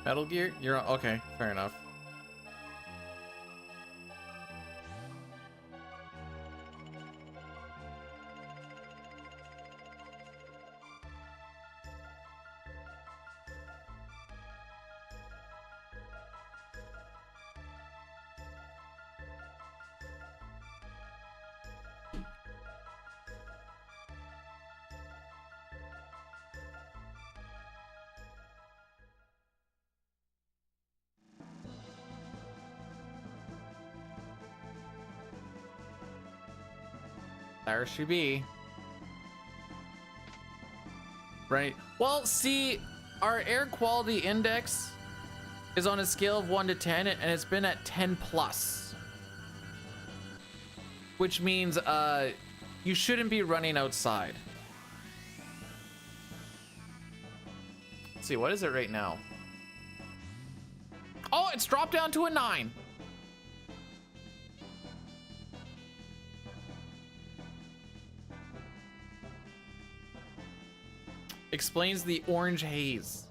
Metal Gear? You're on, okay, fair enough. There she be. Right. Well, see, our air quality index is on a scale of 1 to 10, and it's been at 10 plus. Which means you shouldn't be running outside. Let's see, what is it right now? Oh, it's dropped down to a 9. Explains the orange haze.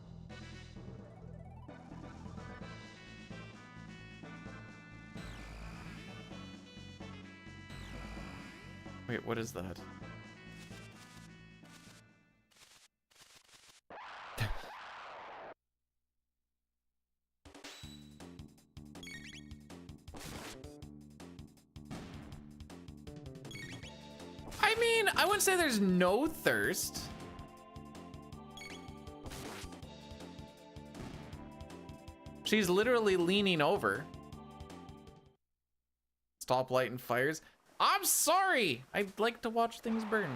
Wait, what is that? I mean, I wouldn't say there's no thirst. She's literally leaning over. Stop lighting fires. I'm sorry. I'd like to watch things burn.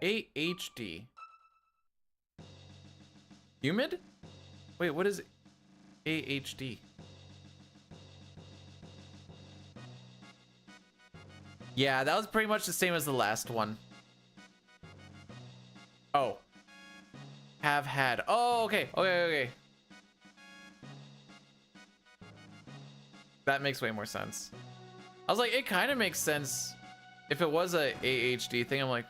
AHD. Humid? Wait, what is AHD? Yeah, that was pretty much the same as the last one. Oh. Have had. Oh, okay. Okay. That makes way more sense. I was like, it kind of makes sense if it was a AHD thing. I'm like,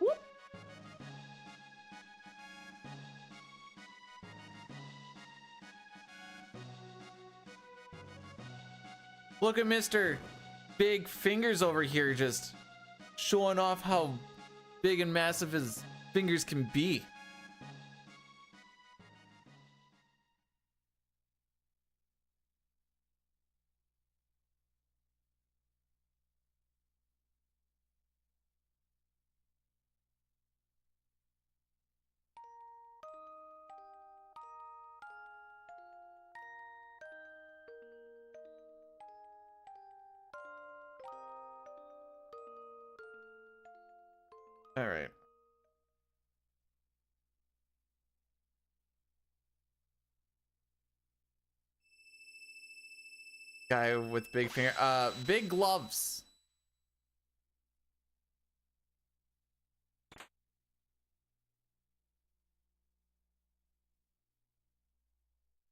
Whoop. Look at Mr. Big Fingers over here just showing off how big and massive his fingers can be. All right. Guy with big finger, big gloves.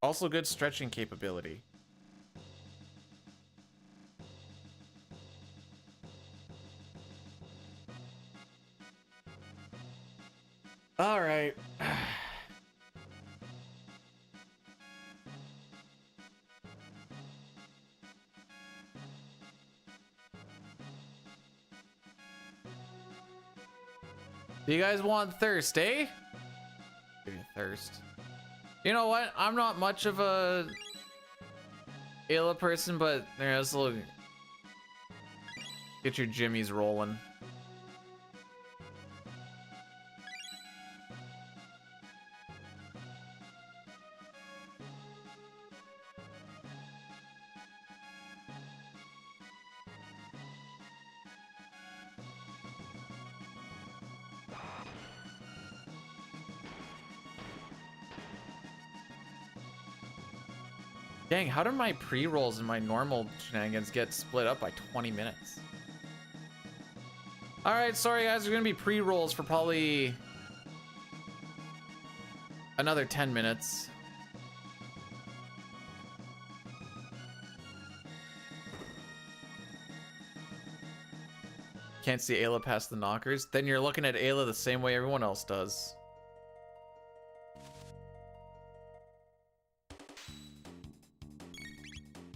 Also good stretching capability. All right. Do you guys want thirst, eh? Give you thirst. You know what? I'm not much of a Ayla person, but there's a little... Get your jimmies rolling. Dang, how did my pre-rolls and my normal shenanigans get split up by 20 minutes? Alright, sorry guys, there's gonna be pre-rolls for probably another 10 minutes. Can't see Ayla past the knockers? Then you're looking at Ayla the same way everyone else does.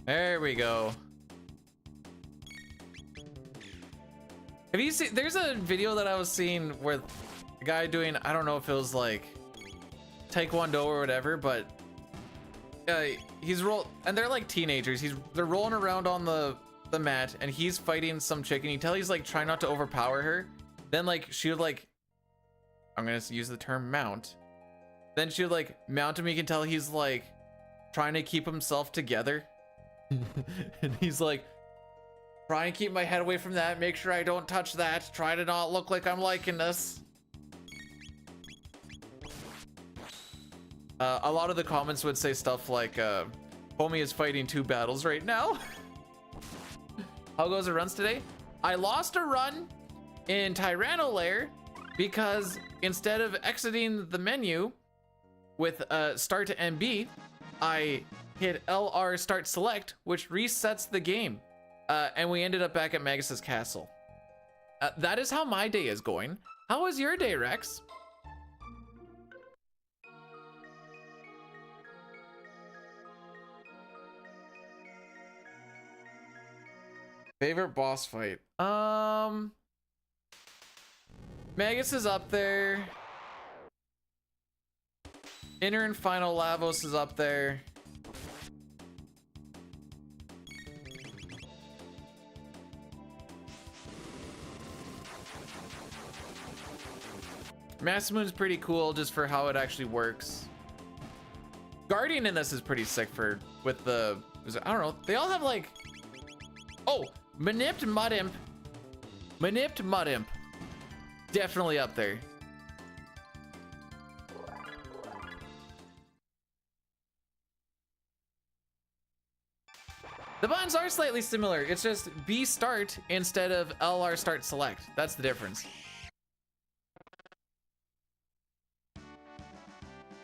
There we go. Have you seen, there's a video that I was seeing where a guy doing, I don't know if it was like Taekwondo or whatever, but and they're like teenagers. They're rolling around on the mat and he's fighting some chick and you tell he's like trying not to overpower her. Then like she would like, I'm gonna use the term mount. Then she would like mount him. You can tell he's like trying to keep himself together. And he's like, try and keep my head away from that. Make sure I don't touch that. Try to not look like I'm liking this. A lot of the comments would say stuff like, homie is fighting 2 battles right now. How goes the runs today? I lost a run in Tyranno Lair because instead of exiting the menu with start to MB, I hit LR start select, which resets the game. And we ended up back at Magus's castle. That is how my day is going. How was your day, Rex? Favorite boss fight? Magus is up there. Inner and Final Lavos is up there. Masamoon's pretty cool just for how it actually works. Guardian in this is pretty sick with the, I don't know, they all have like, oh, Manipped Mud Imp. Manipped Mud Imp. Definitely up there. The buttons are slightly similar. It's just B start instead of LR start select. That's the difference.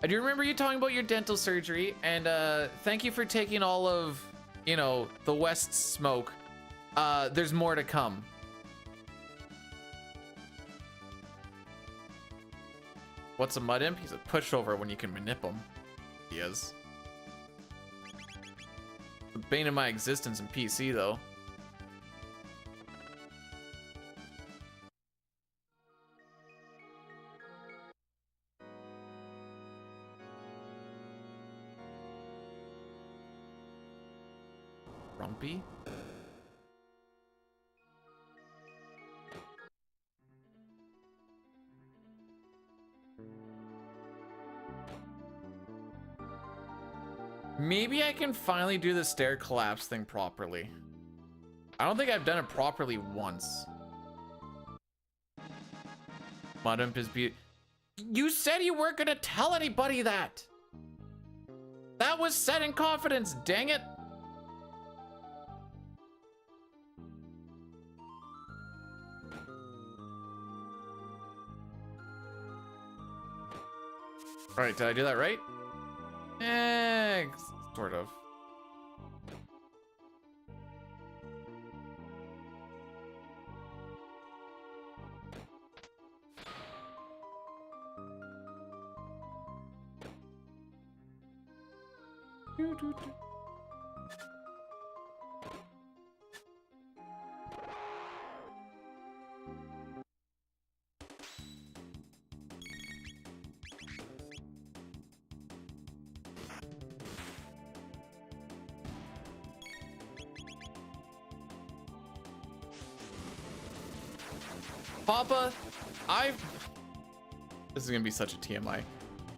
I do remember you talking about your dental surgery, and thank you for taking all of, you know, the West smoke. There's more to come. What's a mud imp? He's a pushover when you can manip him. He is. The bane of my existence in PC, though. Rumpy? Maybe I can finally do the stair collapse thing properly. I don't think I've done it properly once. Mud Imp is beautiful. You said you weren't gonna tell anybody that. That was said in confidence, dang it. All right, did I do that right? Sort of. Papa, this is gonna be such a TMI.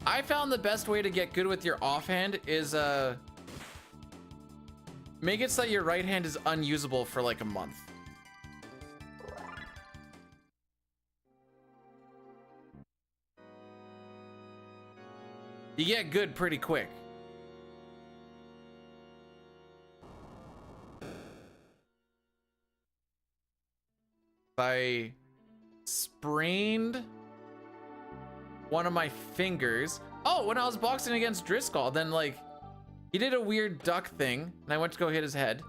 I found the best way to get good with your offhand is make it so that your right hand is unusable for like a month. You get good pretty quick. I sprained one of my fingers. Oh, when I was boxing against Driscoll, then like he did a weird duck thing and I went to go hit his head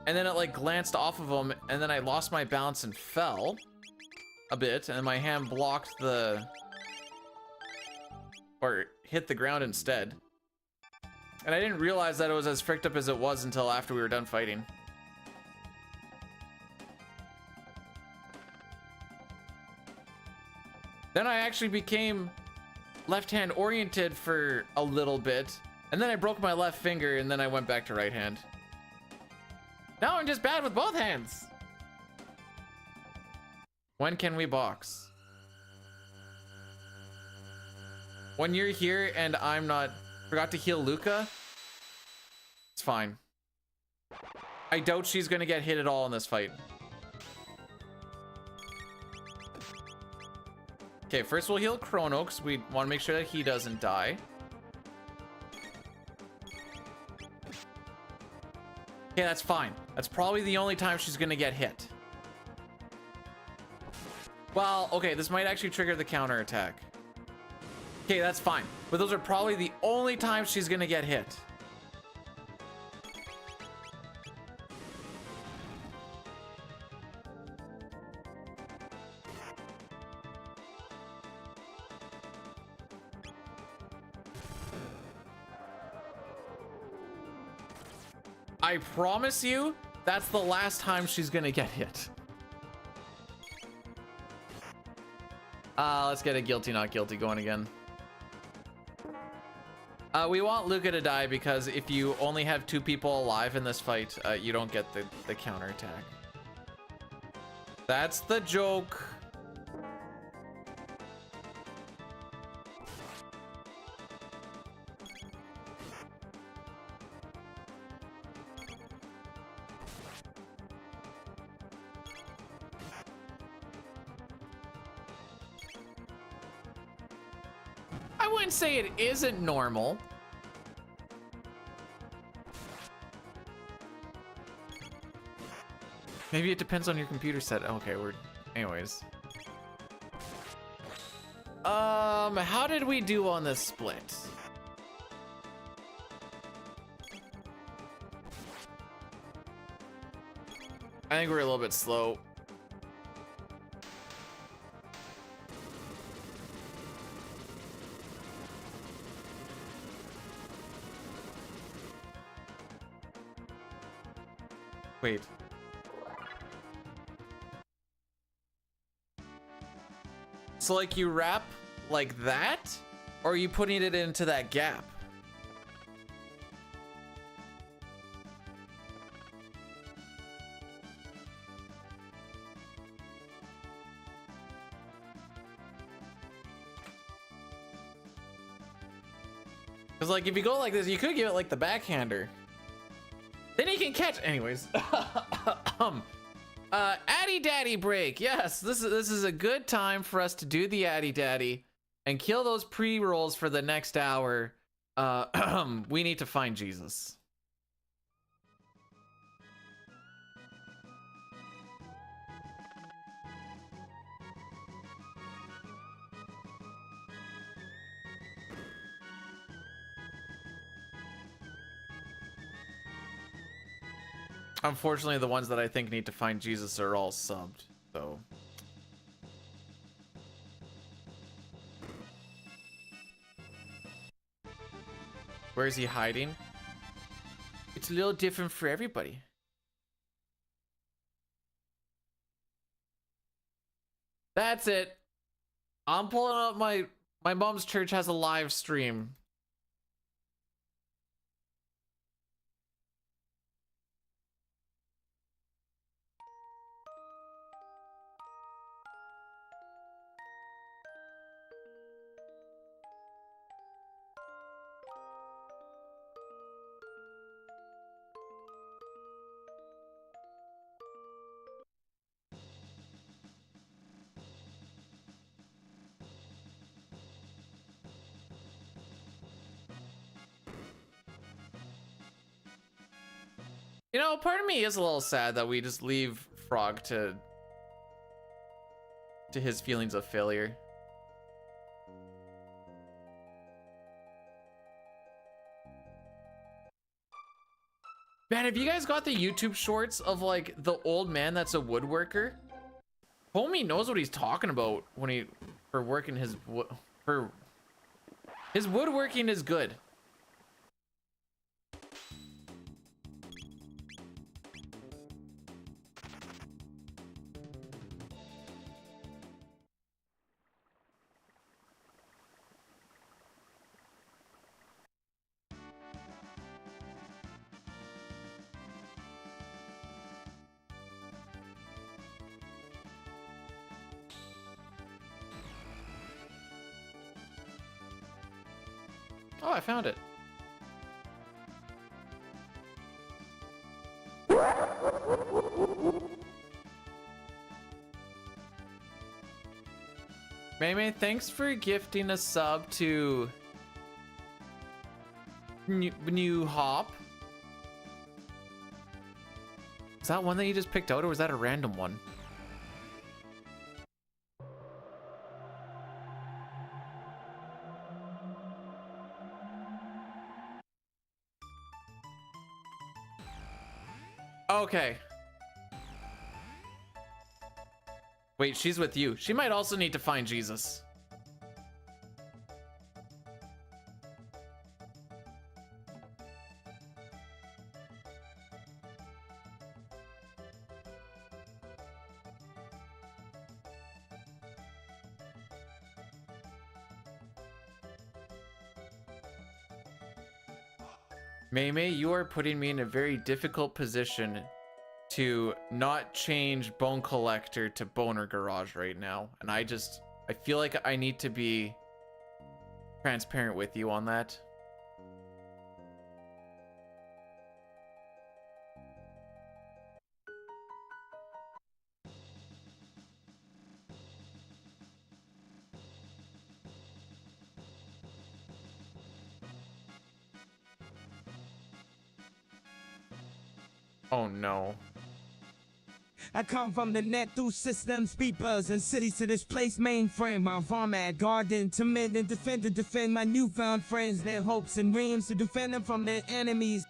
and then it like glanced off of him and then I lost my balance and fell a bit and my hand blocked the, or hit the ground instead. And I didn't realize that it was as fricked up as it was until after we were done fighting. Then I actually became left-hand oriented for a little bit, and then I broke my left finger, and then I went back to right hand. Now I'm just bad with both hands. When can we box? When you're here and I'm not... Forgot to heal Luca? It's fine. I doubt she's gonna get hit at all in this fight. Okay, first we'll heal Chrono because we want to make sure that he doesn't die. Okay, that's fine. That's probably the only time she's gonna get hit. Well, okay, this might actually trigger the counter attack. Okay, that's fine. But those are probably the only times she's gonna get hit. I promise you, that's the last time she's gonna get hit. Let's get a guilty, not guilty going again. We want Luca to die because if you only have 2 people alive in this fight, you don't get the counter attack. That's the joke. I wouldn't say it isn't normal. Maybe it depends on your computer set. Okay, anyways. How did we do on this split? I think we're a little bit slow. Wait. So like you wrap like that, or are you putting it into that gap? Because like if you go like this, you could give it like the backhander. Then he can catch. Anyways. Addy Daddy break. Yes, this is a good time for us to do the Addy Daddy and kill those pre-rolls for the next hour. We need to find Jesus. Unfortunately, the ones that I think need to find Jesus are all subbed, so. Where is he hiding? It's a little different for everybody. That's it. I'm pulling up my mom's church has a live stream. You know, part of me is a little sad that we just leave Frog to his feelings of failure. Man, have you guys got the YouTube shorts of like the old man that's a woodworker? Homie knows what he's talking about when for working his woodworking is good. Oh, I found it. Maymay, thanks for gifting a sub to New Hop. Is that one that you just picked out, or was that a random one? Okay. Wait, she's with you. She might also need to find Jesus. Maymay, you are putting me in a very difficult position to not change Bone Collector to Boner Garage right now. And I feel like I need to be transparent with you on that. Oh no. I come from the net through systems, beepers, and cities to this place mainframe. My format, garden, timid and defend my newfound friends, their hopes and dreams to defend them from their enemies.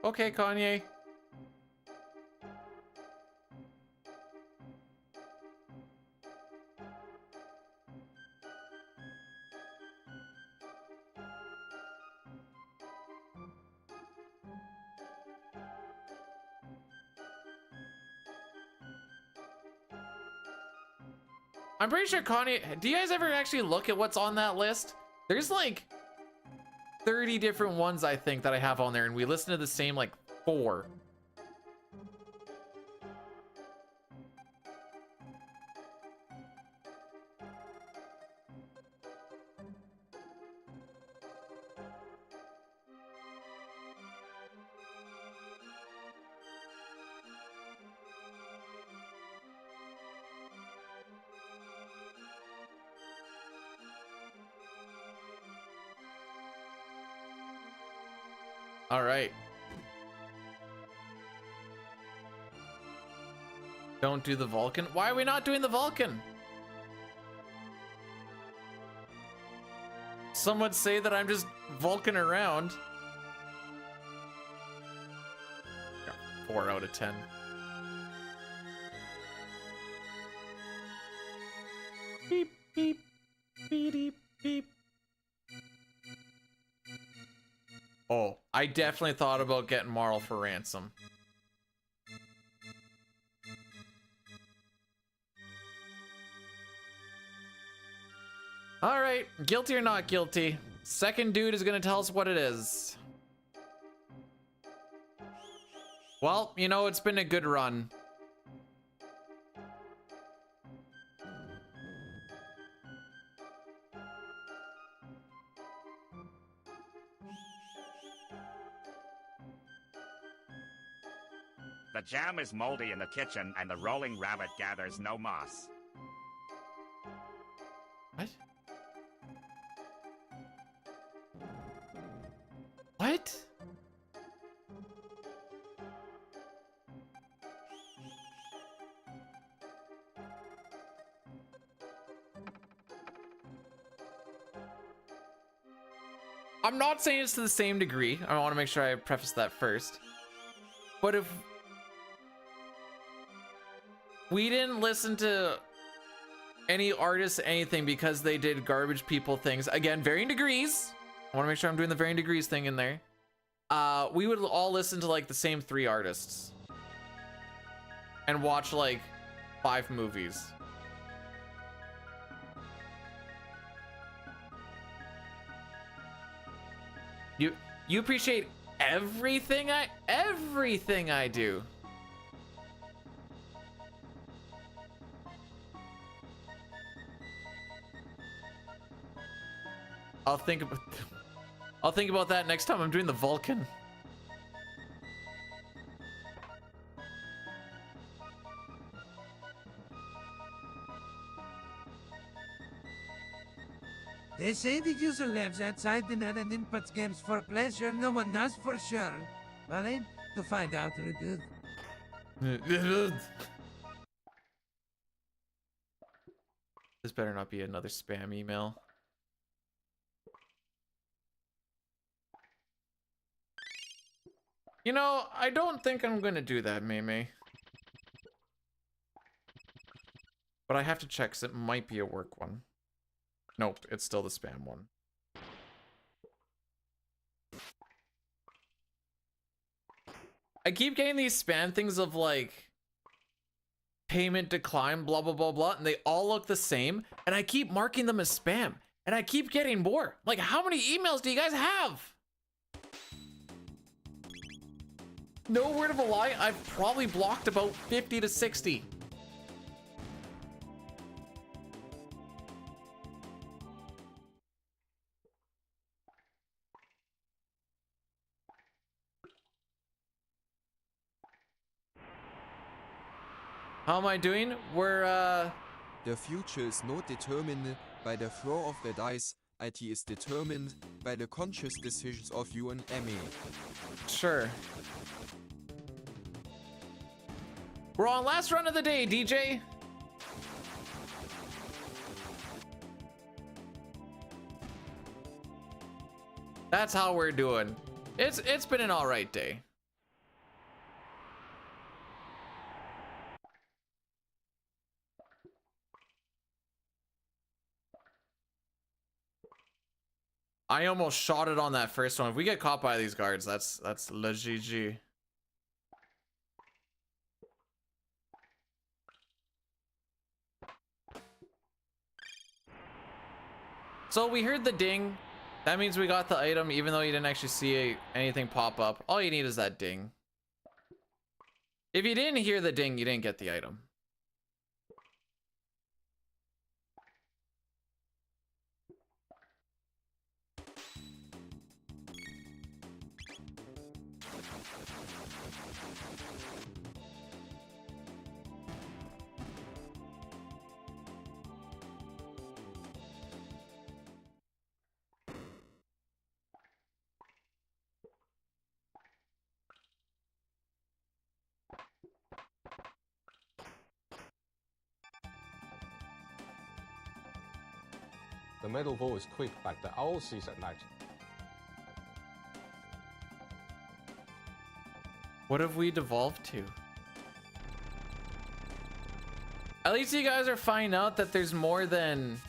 Okay, Kanye. I'm pretty sure Kanye, do you guys ever actually look at what's on that list? There's like 30 different ones I think that I have on there, and we listen to the same like 4. All right. Don't do the Vulcan. Why are we not doing the Vulcan? Some would say that I'm just Vulcan around. Got 4 out of 10. Beep, beep, beep, beep, beep. Oh, I definitely thought about getting Marl for ransom. All right, guilty or not guilty? Second dude is gonna tell us what it is. Well, you know, it's been a good run. The jam is moldy in the kitchen, and the rolling rabbit gathers no moss. What? What? I'm not saying it's to the same degree. I want to make sure I preface that first. But if we didn't listen to any artists, anything, because they did garbage people things, again, varying degrees. I want to make sure I'm doing the varying degrees thing in there. We would all listen to like the same 3 artists and watch like 5 movies. You appreciate everything I do. I'll think about that next time I'm doing the Vulcan. They say the user lives outside the net and inputs games for pleasure. No one knows for sure. Well, aim to find out real good. This better not be another spam email. You know, I don't think I'm gonna do that, Meme. But I have to check because it might be a work one. Nope, it's still the spam one. I keep getting these spam things of like payment decline, blah, blah, blah, blah, and they all look the same, and I keep marking them as spam, and I keep getting more. Like, how many emails do you guys have? No word of a lie, I've probably blocked about 50 to 60. How am I doing? We're, The future is not determined by the throw of the dice, IT is determined by the conscious decisions of you and Emmy. Sure. We're on last run of the day, DJ. That's how we're doing. It's been an all right day. I almost shot it on that first one. If we get caught by these guards, that's le GG. So we heard the ding. That means we got the item, even though you didn't actually see anything pop up. All you need is that ding. If you didn't hear the ding, you didn't get the item. The metal ball is quick, but the owl sees at night. What have we devolved to? At least you guys are finding out that there's more than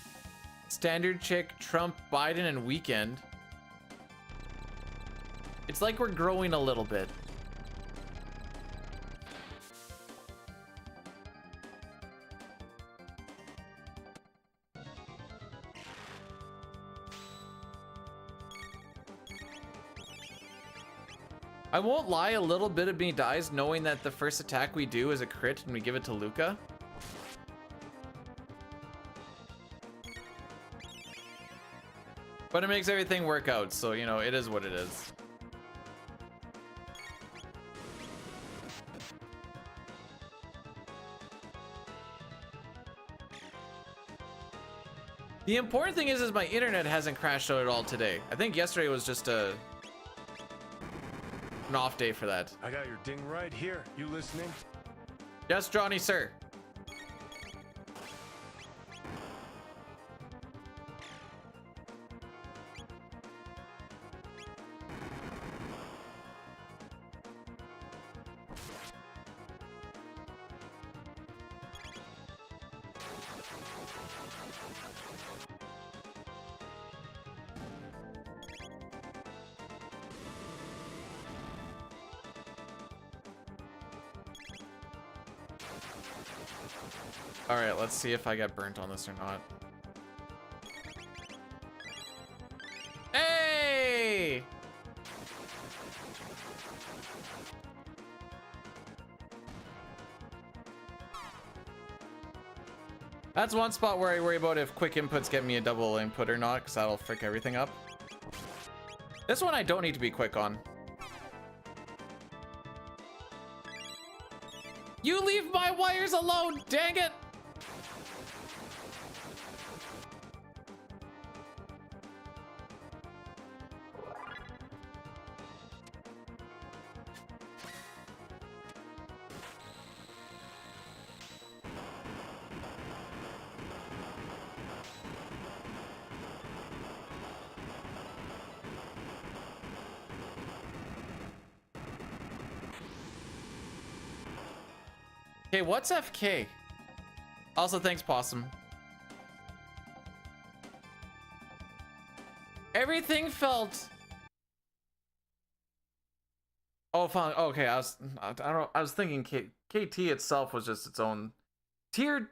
Standard Chick, Trump, Biden, and Weekend. It's like we're growing a little bit. I won't lie, a little bit of me dies knowing that the first attack we do is a crit and we give it to Luca. But it makes everything work out, so you know, it is what it is. The important thing is my internet hasn't crashed out at all today. I think yesterday was just an off day for that. I got your ding right here. You listening? Yes, Johnny, sir. All right, let's see if I get burnt on this or not. Hey! That's one spot where I worry about if quick inputs get me a double input or not, because that'll frick everything up. This one I don't need to be quick on. You leave my wires alone, dang it! Okay, what's FK? Also, thanks, Possum. Everything felt... Oh, fine. Okay, I don't know. I was thinking KT itself was just its own tier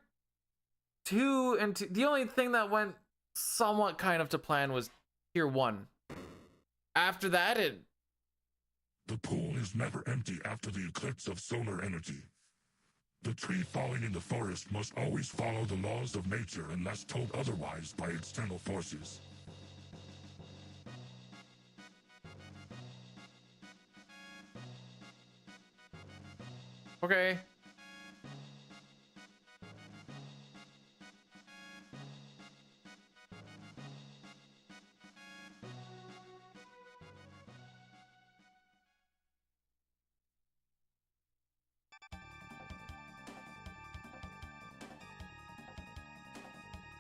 2, and the only thing that went somewhat kind of to plan was tier 1. After that, it... The pool is never empty after the eclipse of solar energy. The tree falling in the forest must always follow the laws of nature unless told otherwise by external forces. Okay.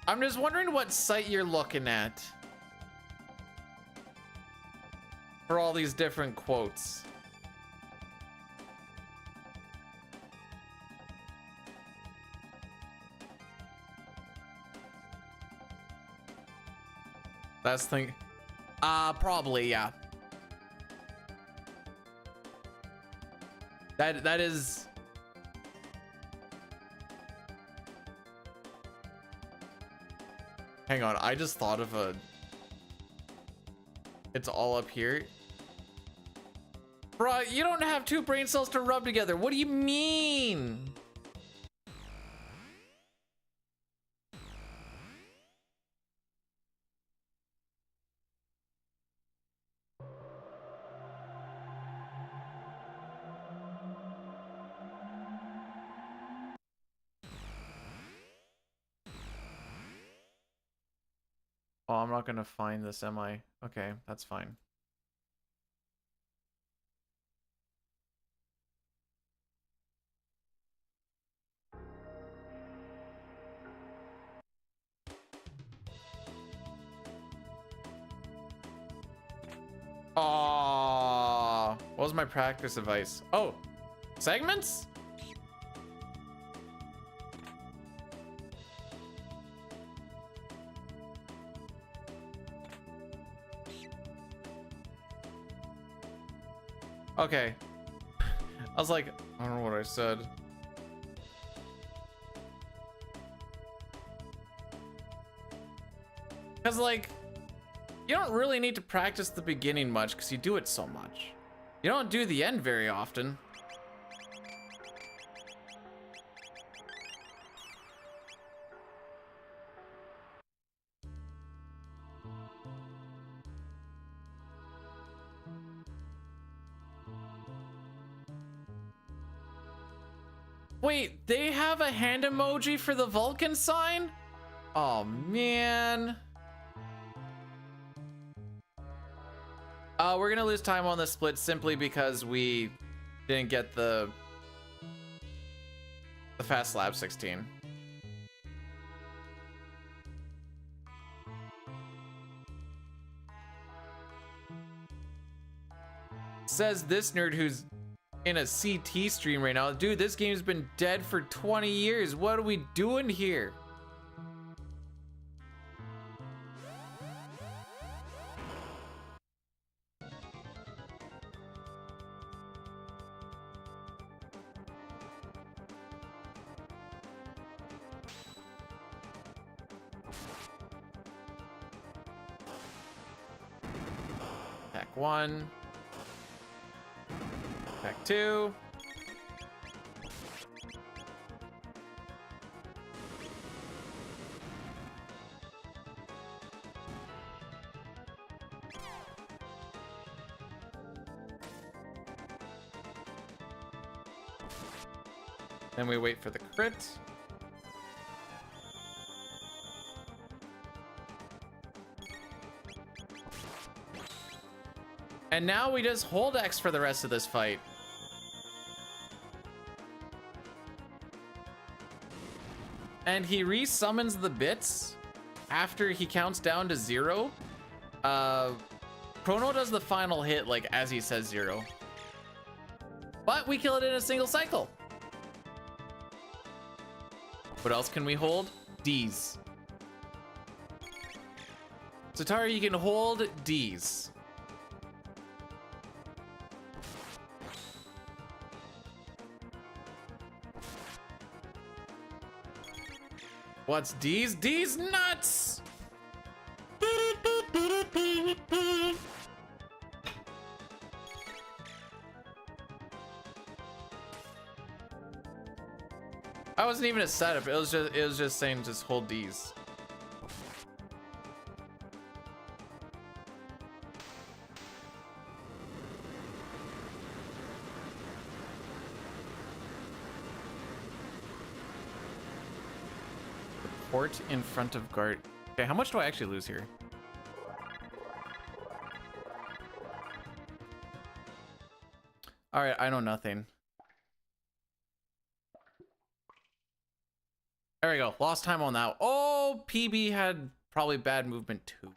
I'm just wondering what site you're looking at for all these different quotes. That's thing. Probably, yeah. That is. Hang on, I just thought of a... It's all up here. Bruh, you don't have 2 brain cells to rub together. What do you mean? Oh, I'm not gonna find this, am I? Okay, that's fine. Aww, what was my practice advice? Oh, segments? Okay. I was like, I don't know what I said. Because, like, you don't really need to practice the beginning much because you do it so much. You don't do the end very often. Wait, they have a hand emoji for the Vulcan sign? Oh, man. We're gonna lose time on the split simply because we didn't get the Fast Lab 16. Says this nerd who's in a CT stream right now. Dude, this game's been dead for 20 years. What are we doing here? Pack 1. Pack 2. Then we wait for the crit. And now we just hold X for the rest of this fight. And he resummons the bits after he counts down to 0. Chrono does the final hit like as he says 0. But we kill it in a single cycle. What else can we hold? D's. So Tara, you can hold D's. What's D's? D's nuts! I wasn't even a setup. It was just saying just hold D's. Port in front of guard. Okay, how much do I actually lose here? All right, I know nothing. There we go. Lost time on that. Oh, PB had probably bad movement too.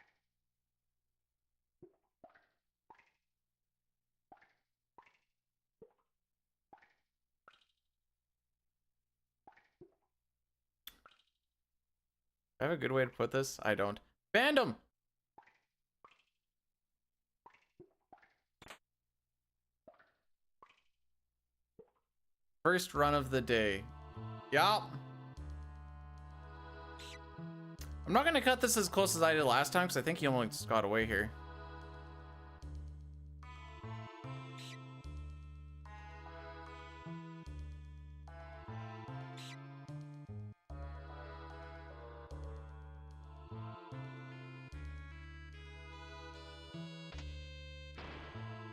I have a good way to put this. I don't. Fandom. First run of the day. Yup. I'm not gonna cut this as close as I did last time because I think he almost got away here.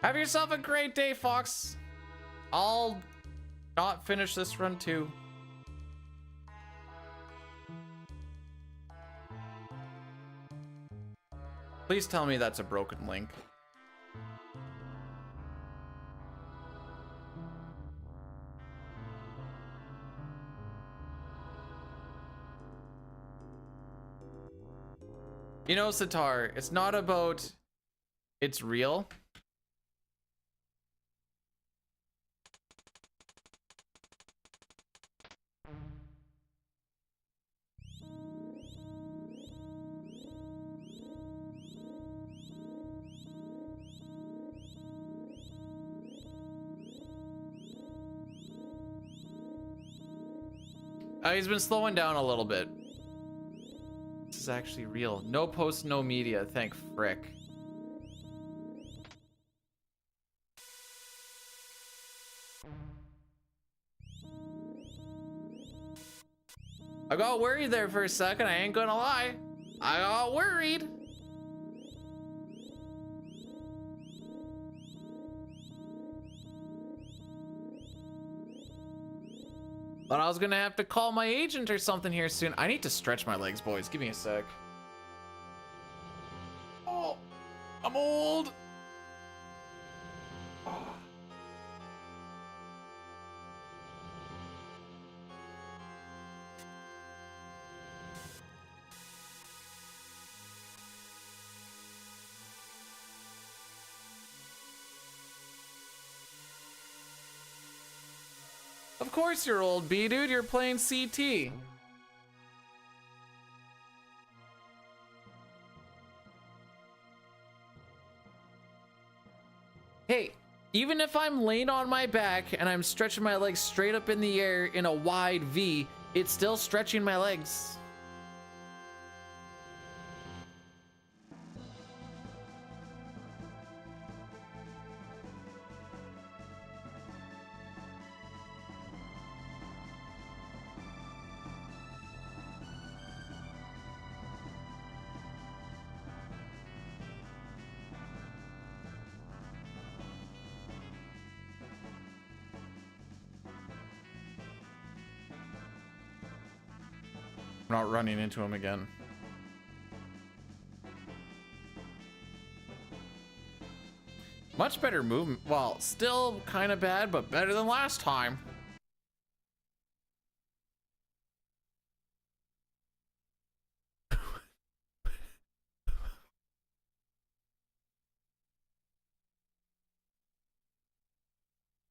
Have yourself a great day, Fox. I'll not finish this run too. Please tell me that's a broken link. You know, Sitar, it's not about it's real. He's been slowing down a little bit. This is actually real. No post, no media. Thank frick. I got worried there for a second. I ain't gonna lie. I got worried. Thought I was gonna have to call my agent or something here soon. I need to stretch my legs, boys. Give me a sec. Oh, I'm old. Oh. Of course you're old, B dude. You're playing CT. Hey, even if I'm laying on my back and I'm stretching my legs straight up in the air in a wide V, it's still stretching my legs. I'm not running into him again. Much better movement. Well, still kind of bad, but better than last time.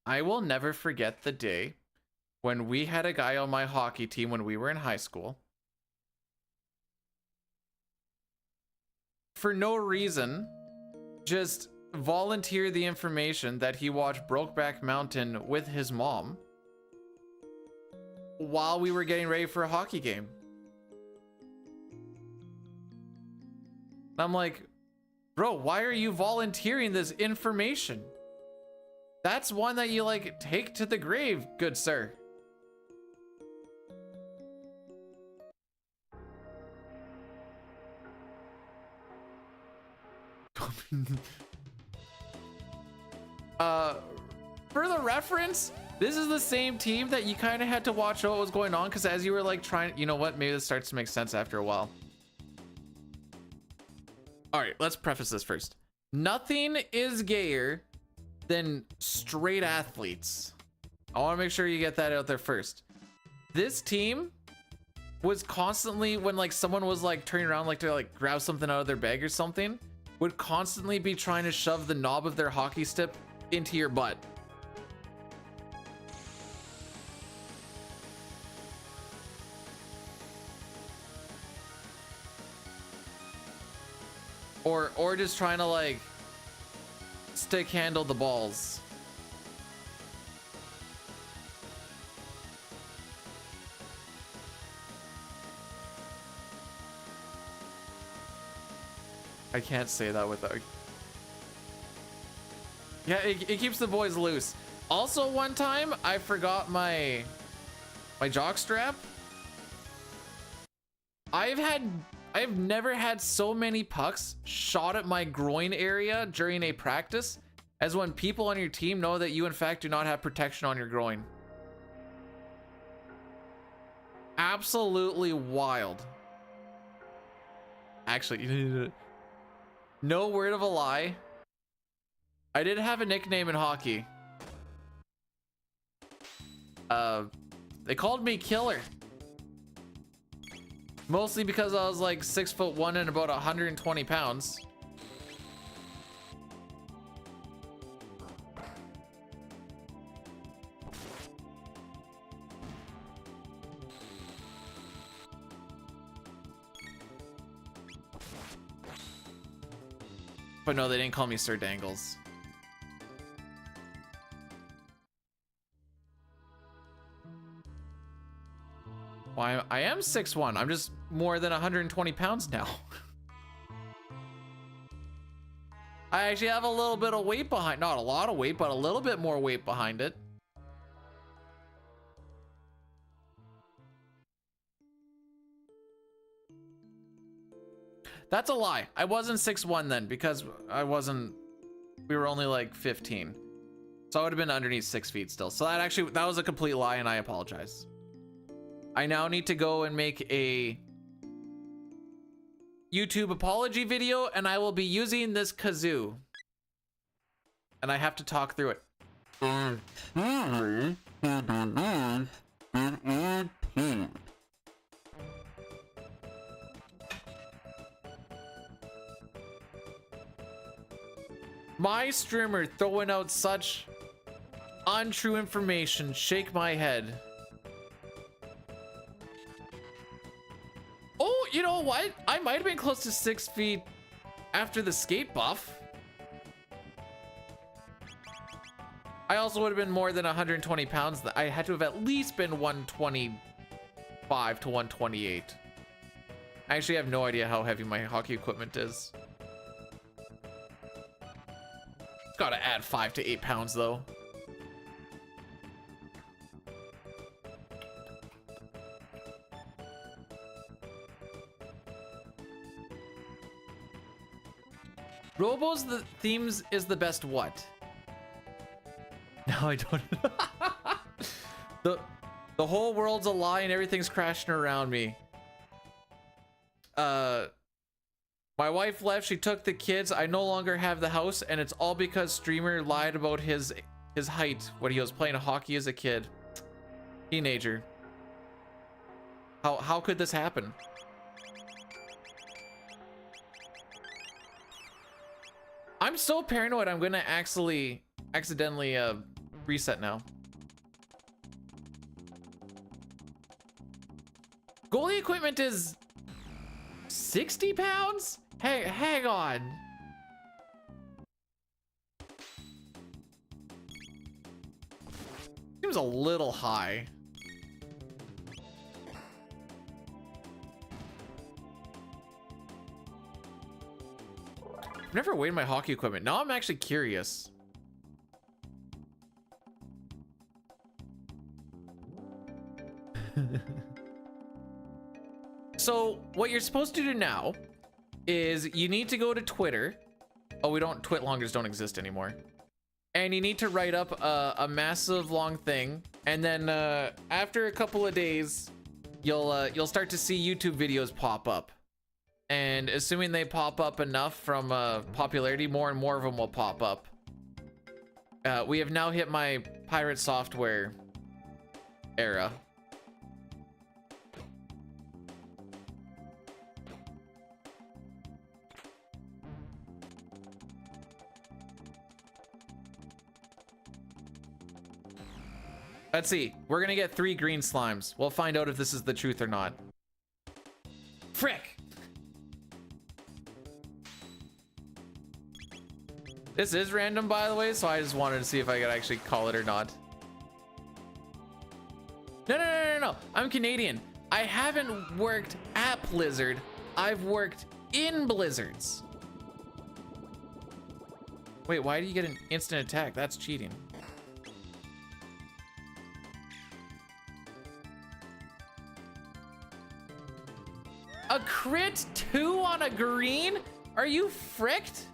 I will never forget the day when we had a guy on my hockey team when we were in high school. For no reason, just volunteer the information that he watched Brokeback Mountain with his mom while we were getting ready for a hockey game. I'm like, bro, why are you volunteering this information? That's one that you like take to the grave, good sir. For the reference, this is the same team that you kind of had to watch what was going on, because as you were like trying, you know what, maybe this starts to make sense after a while. All right, let's preface this first. Nothing is gayer than straight athletes. I want to make sure you get that out there first. This team was constantly, when like someone was like turning around like to like grab something out of their bag or something, would constantly be trying to shove the knob of their hockey stick into your butt. Or just trying to like stick handle the balls. I can't say that without. Yeah, it keeps the boys loose. Also, one time I forgot my jock strap. I've never had so many pucks shot at my groin area during a practice as when people on your team know that you in fact do not have protection on your groin. Absolutely wild. Actually, no word of a lie, I did have a nickname in hockey. They called me Killer. Mostly because I was like 6'1" and about 120 pounds. But no, they didn't call me Sir Dangles. Well, I am 6'1". I'm just more than 120 pounds now. I actually have a little bit of weight behind, not a lot of weight, but a little bit more weight behind it. That's a lie. I wasn't 6'1" then, because we were only like 15. So I would have been underneath 6 feet still. So that was a complete lie, and I apologize. I now need to go and make a YouTube apology video, and I will be using this kazoo. And I have to talk through it. My streamer throwing out such untrue information. Shake my head. Oh, you know what? I might have been close to 6 feet after the skate buff. I also would have been more than 120 pounds. I had to have at least been 125 to 128. I actually have no idea how heavy my hockey equipment is. Gotta add 5 to 8 pounds though. Robo's the themes is the best what? No, I don't. The whole world's a lie and everything's crashing around me. My wife left, she took the kids. I no longer have the house, and it's all because streamer lied about his height when he was playing hockey as a kid. Teenager. How could this happen? I'm so paranoid I'm gonna accidentally reset now. Goalie equipment is 60 pounds? Hey, hang on. Seems a little high. I've never weighed my hockey equipment. Now I'm actually curious. So what you're supposed to do now is you need to go to Twitter. Oh, Twitlongers don't exist anymore. And you need to write up a massive long thing. And then after a couple of days, you'll start to see YouTube videos pop up. And assuming they pop up enough from popularity, more and more of them will pop up. We have now hit my pirate software era. Let's see. We're gonna get 3 green slimes. We'll find out if this is the truth or not. Frick! This is random, by the way, so I just wanted to see if I could actually call it or not. No. I'm Canadian. I haven't worked at Blizzard. I've worked in Blizzards. Wait, why do you get an instant attack? That's cheating. A crit 2 on a green? Are you fricked?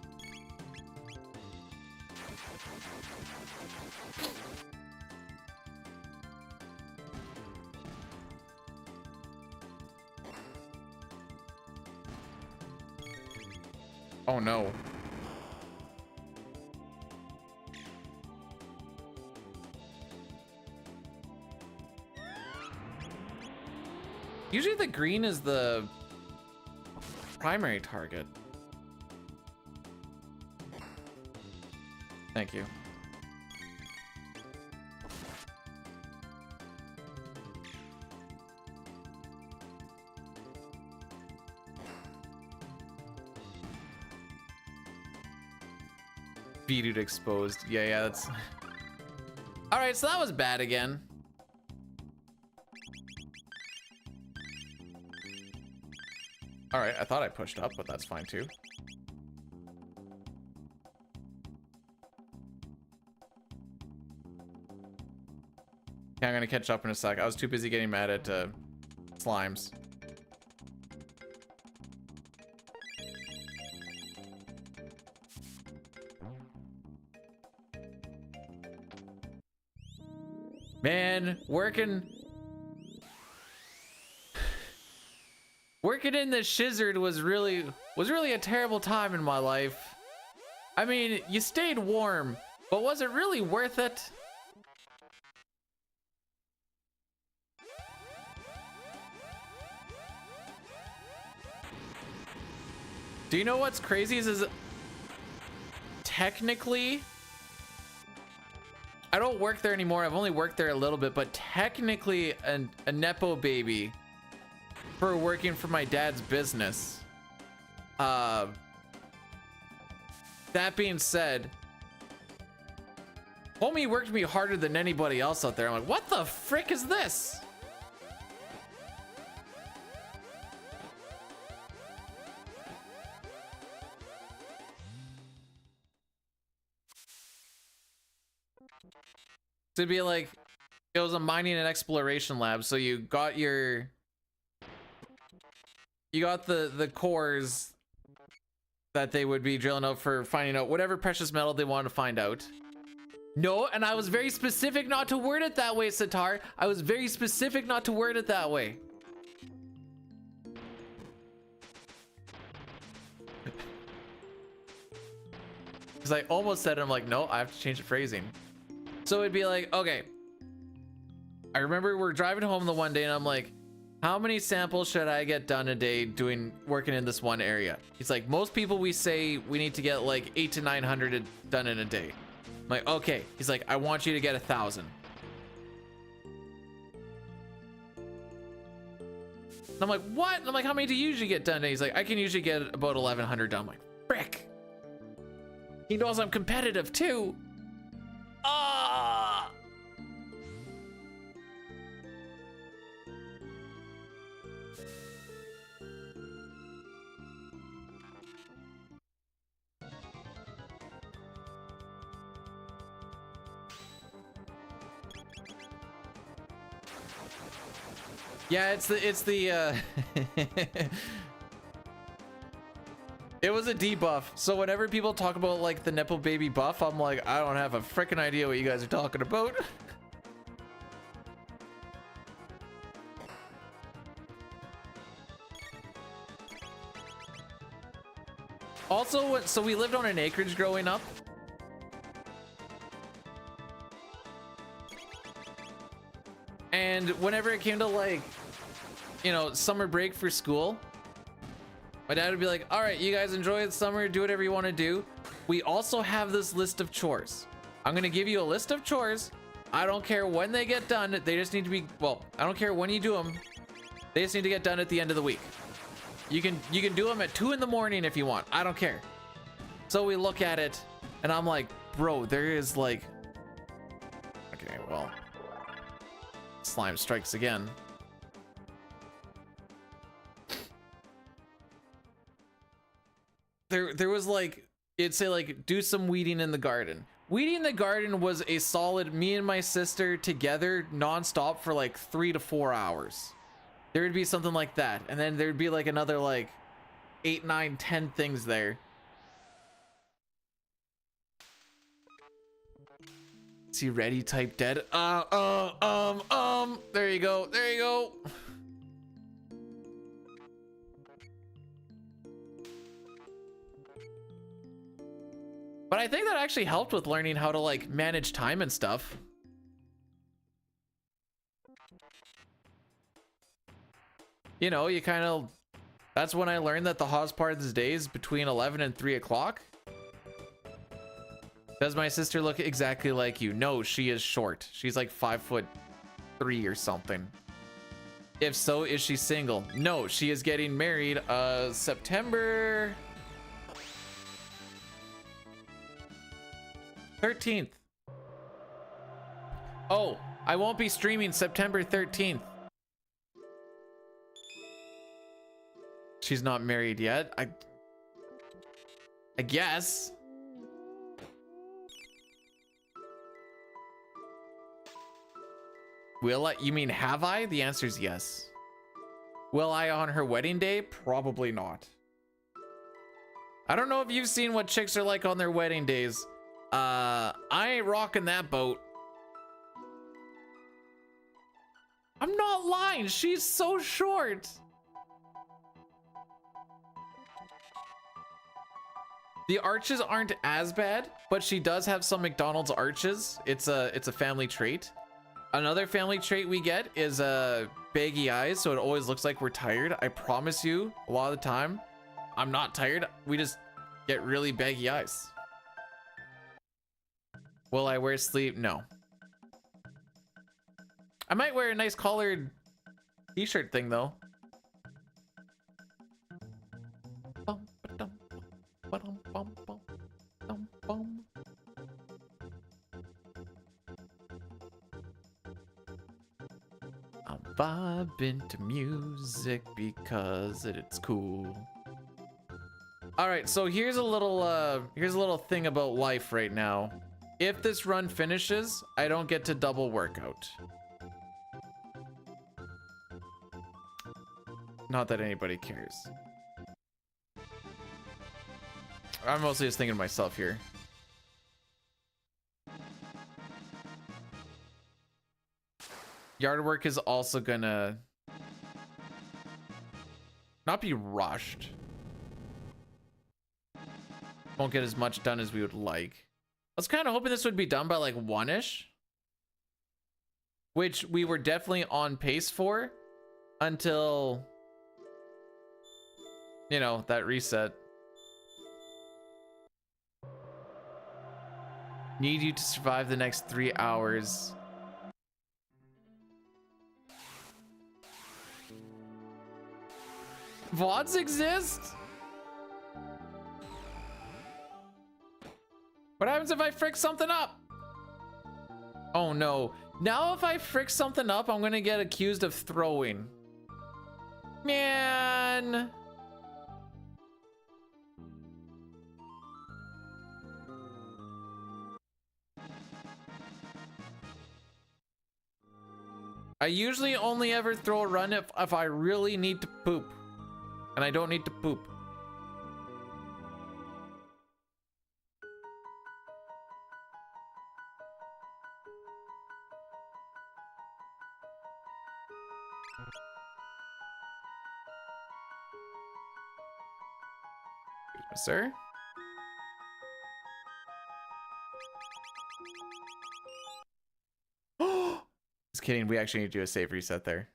Oh no. Usually the green is the primary target. Thank you. B-dude exposed. Yeah, that's... All right, so that was bad again. All right, I thought I pushed up, but that's fine too. Yeah, I'm gonna catch up in a sec. I was too busy getting mad at slimes. Man, working in the shizzard was really a terrible time in my life. I mean, you stayed warm, but was it really worth it? Do you know what's crazy is technically I don't work there anymore. I've only worked there a little bit, but technically a nepo baby for working for my dad's business. That being said, homie worked me harder than anybody else out there. I'm like, what the frick is this? To be like, it was a mining and exploration lab, so you got the cores that they would be drilling out for finding out whatever precious metal they wanted to find out. No, and I was very specific not to word it that way, Sitar. I was very specific not to word it that way. because I almost said it. I'm like, no, I have to change the phrasing. So it'd be like, okay. I remember we're driving home the one day and I'm like, how many samples should I get done a day working in this one area? He's like, most people we say we need to get like 800 to 900 done in a day. I'm like, okay. He's like, I want you to get 1,000. And I'm like, what? And I'm like, how many do you usually get done? And he's like, I can usually get about 1,100 done. I'm like, frick. He knows I'm competitive too. Ah. Yeah, it's the it was a debuff. So whenever people talk about like the Nepo baby buff, I'm like, I don't have a freaking idea what you guys are talking about. Also, so we lived on an acreage growing up. And whenever it came to like, you know, summer break for school, my dad would be like, all right, you guys enjoy the summer, do whatever you want to do. We also have this list of chores. I'm going to give you a list of chores. I don't care when they get done. They just need to be, well, I don't care when you do them. They just need to get done at the end of the week. You can do them at 2 in the morning if you want. I don't care. So we look at it and I'm like, bro, there is like, okay, well, slime strikes again. There was like, it'd say like, do some weeding in the garden. Weeding the garden was a solid, me and my sister together nonstop for like 3 to 4 hours. There would be something like that. And then there'd be like another like 8, 9, 10 things there. Is he ready? Type dead. There you go. There you go. But I think that actually helped with learning how to like manage time and stuff. You know, you kind of, that's when I learned that the hottest part of the day is between 11 and 3 o'clock. Does my sister look exactly like you? No, she is short. She's like 5'3" or something. If so, is she single? No, she is getting married September 13th. Oh, I won't be streaming September 13th. She's not married yet. I guess. Will I? You mean have I? The answer is yes. Will I on her wedding day? Probably not. I don't know if you've seen what chicks are like on their wedding days. I ain't rocking that boat. I'm not lying. She's so short. The arches aren't as bad, but she does have some McDonald's arches. It's a family trait. Another family trait we get is baggy eyes, so it always looks like we're tired. I promise you, a lot of the time, I'm not tired. We just get really baggy eyes. Will I wear sleep? No. I might wear a nice collared t-shirt thing though. I'm vibing to music because it's cool. All right, so here's a little thing about life right now. If this run finishes, I don't get to double workout. Not that anybody cares. I'm mostly just thinking to myself here. Yard work is also gonna not be rushed. won't get as much done as we would like. I was kind of hoping this would be done by like 1-ish, which we were definitely on pace for until, you know, that reset. Need you to survive the next 3 hours. VODs exist? What happens if I frick something up? Oh no. Now if I frick something up, I'm gonna get accused of throwing. Man. I usually only ever throw a run if I really need to poop. And I don't need to poop. Excuse me, sir. Just kidding, we actually need to do a save reset there.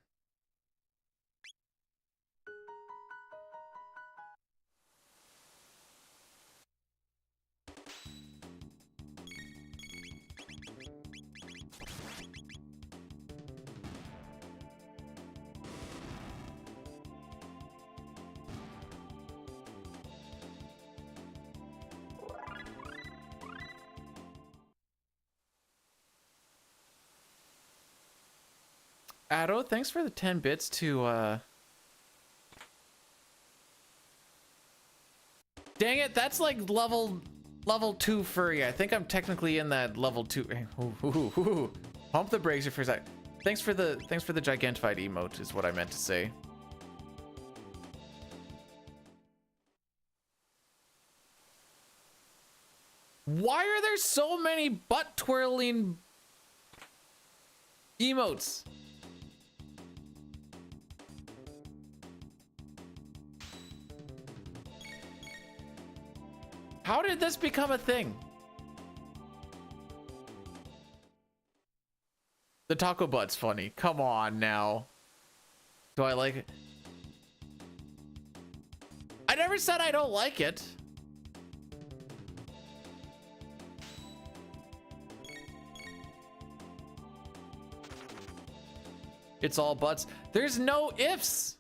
Addo, thanks for the 10 bits to dang it, that's like level 2 furry. I think I'm technically in that level 2. Pump the brakes here for a sec. Thanks for the gigantified emote is what I meant to say. Why are there so many butt twirling emotes? How did this become a thing? The taco butt's funny. Come on now. Do I like it? I never said I don't like it. It's all butts. There's no ifs.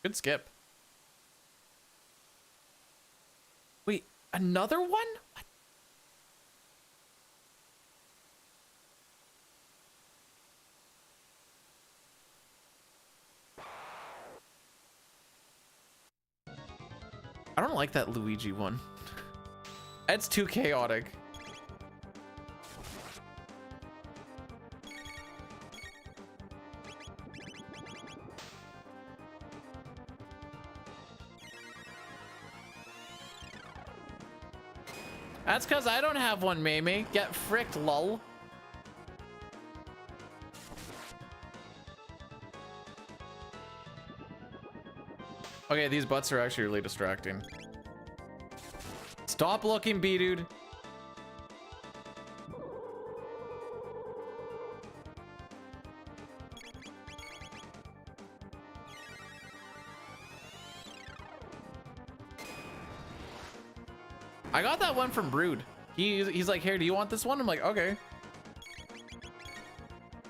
Good skip. Wait, another one? What? I don't like that Luigi one. It's too chaotic. That's because I don't have one, Mamie. Get fricked, lol. Okay, these butts are actually really distracting. Stop looking, B-dude. I got that one from Brood. He's like, here, do you want this one? I'm like, okay.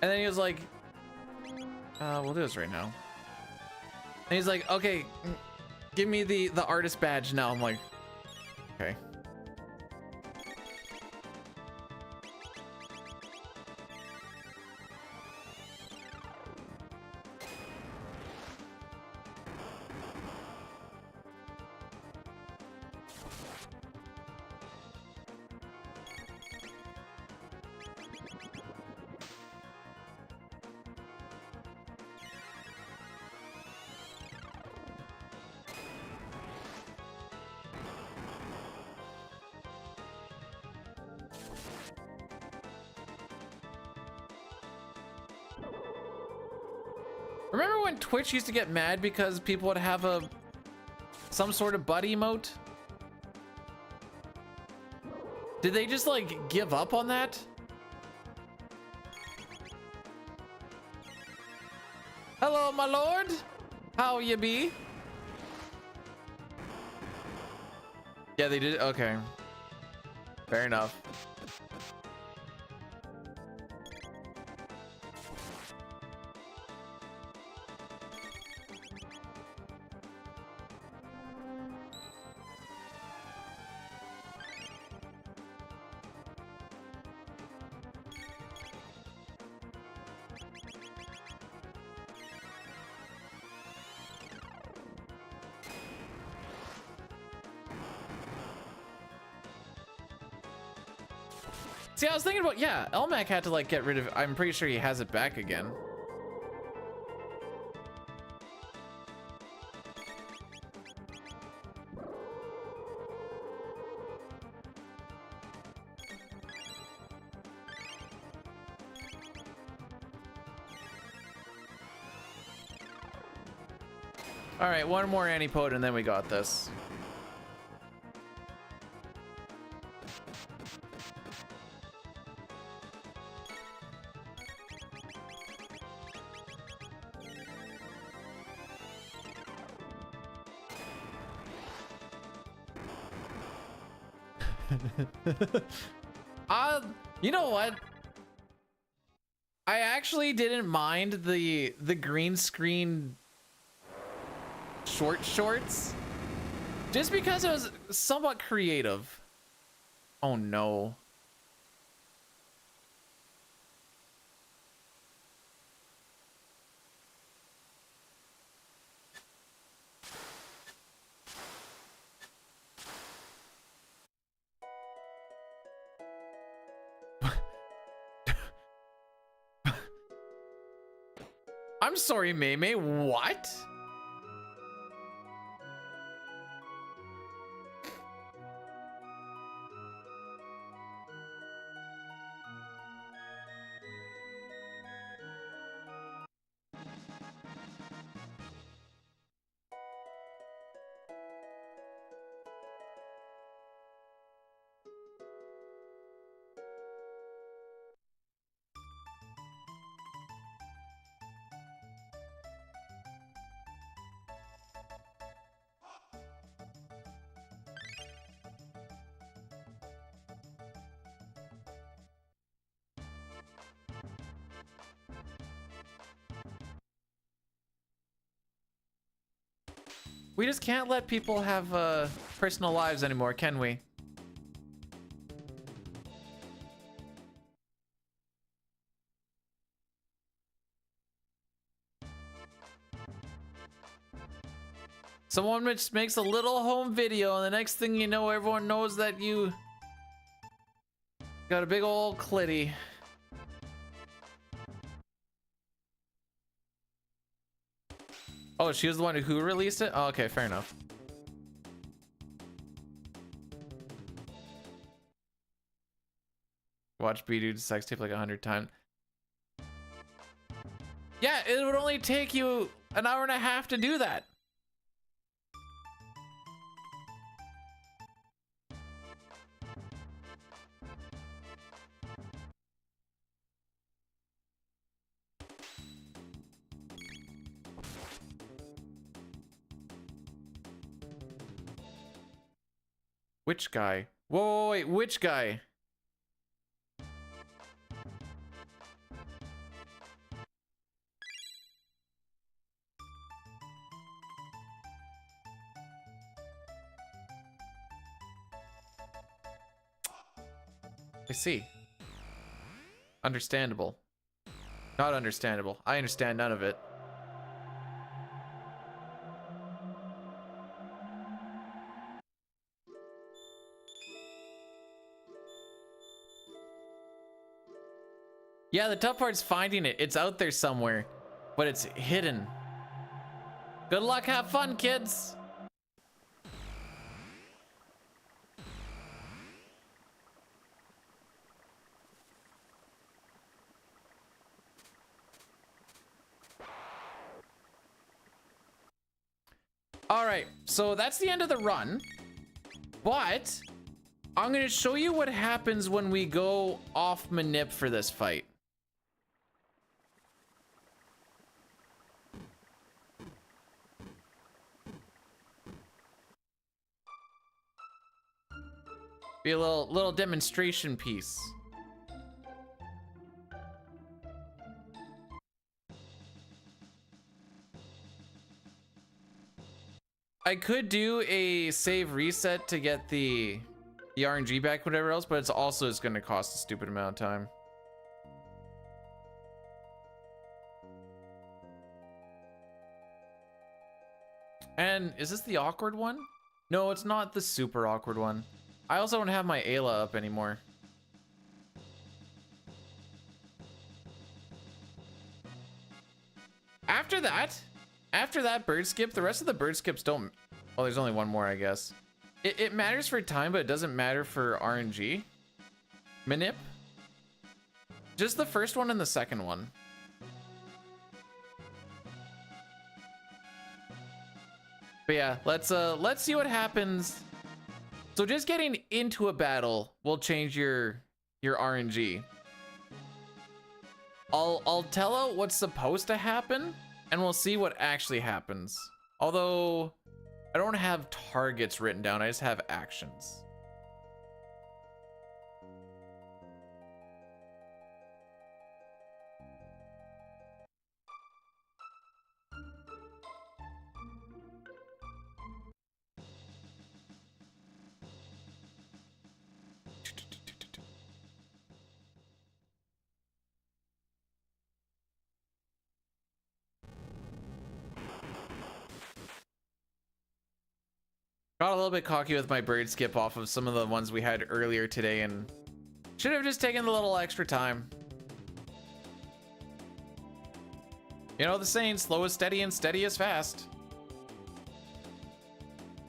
And then he was like, we'll do this right now. And he's like, okay, give me the artist badge now. I'm like, okay. Remember when Twitch used to get mad because people would have some sort of buddy emote? Did they just like give up on that? Hello, my lord. How you be? Yeah, they did. Okay. Fair enough. See, I was thinking about, yeah, Elmac had to like get rid of it. I'm pretty sure he has it back again. All right, one more antipode and then we got this. You know what? I actually didn't mind the green screen shorts just because it was somewhat creative. Oh no. I'm sorry, Mei. What? We just can't let people have personal lives anymore, can we? Someone just makes a little home video and the next thing you know, everyone knows that you got a big old clitty. Oh, she was the one who released it? Oh, okay, fair enough. Watch B-Dude's sex tape like 100 times. Yeah, it would only take you an hour and a half to do that. Which guy? Whoa, wait, which guy? I see. Understandable. Not understandable. I understand none of it. Yeah, the tough part's finding it. It's out there somewhere, but it's hidden. Good luck, have fun, kids. All right, so that's the end of the run, but I'm gonna show you what happens when we go off manip for this fight. Be a little demonstration piece. I could do a save reset to get the RNG back, whatever else, but it's also going to cost a stupid amount of time. And is this the awkward one? No, it's not the super awkward one. I also don't have my Ayla up anymore. After that bird skip, the rest of the bird skips don't. Well, there's only one more, I guess. It matters for time, but it doesn't matter for RNG. Manip. Just the first one and the second one. But yeah, let's see what happens. So just getting into a battle will change your RNG. I'll tell out what's supposed to happen, and we'll see what actually happens. Although I don't have targets written down, I just have actions. Got a little bit cocky with my bird skip off of some of the ones we had earlier today and should have just taken a little extra time. You know the saying, slow is steady and steady is fast.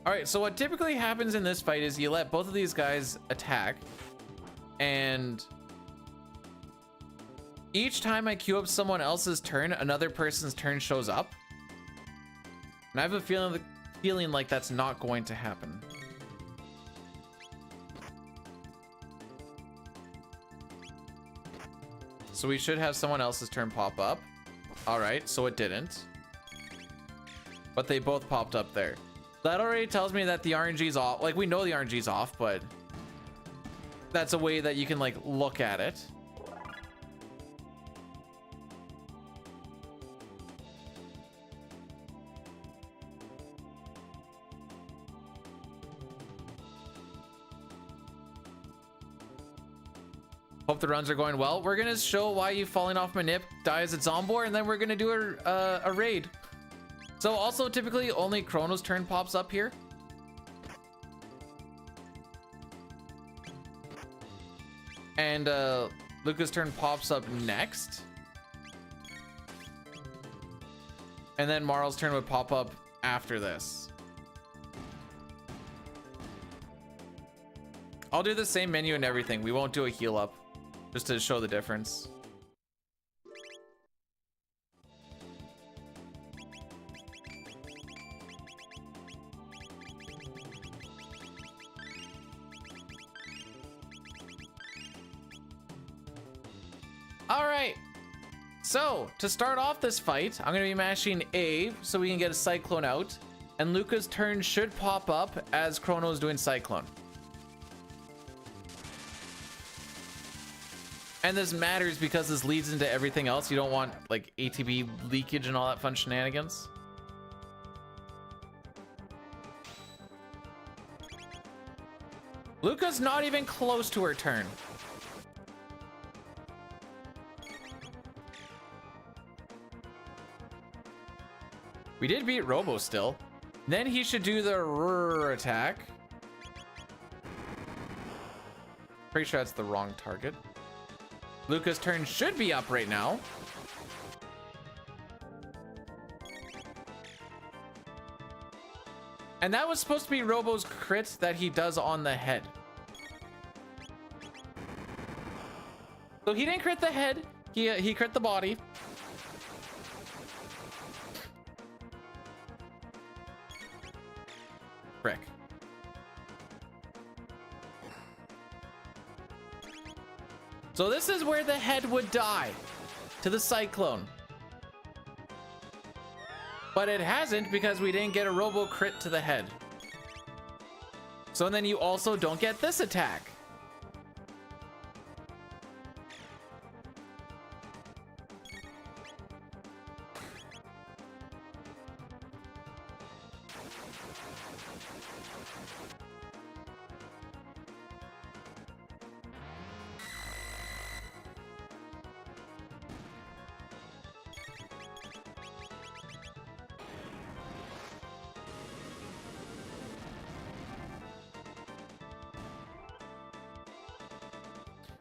All right, so what typically happens in this fight is you let both of these guys attack, and each time I queue up someone else's turn, another person's turn shows up. And I have a feeling like that's not going to happen. So we should have someone else's turn pop up. All right, so it didn't. But they both popped up there. That already tells me that the RNG's off. Like, we know the RNG's off, but that's a way that you can like look at it. Hope the runs are going well. We're gonna show why you falling off manip dies at Zombor, and then we're gonna do a raid. So also typically only Chrono's turn pops up here. And Luca's turn pops up next. And then Marl's turn would pop up after this. I'll do the same menu and everything. We won't do a heal up, just to show the difference. All right, so to start off this fight, I'm gonna be mashing A so we can get a Cyclone out, and Luca's turn should pop up as Chrono is doing Cyclone. And this matters because this leads into everything else. You don't want like ATB leakage and all that fun shenanigans. Luca's not even close to her turn. We did beat Robo still. Then he should do the R attack. Pretty sure that's the wrong target. Luca's turn should be up right now. And that was supposed to be Robo's crit that he does on the head. So he didn't crit the head, he crit the body. Frick. So this is where the head would die, to the cyclone. But it hasn't because we didn't get a robo crit to the head. So then you also don't get this attack.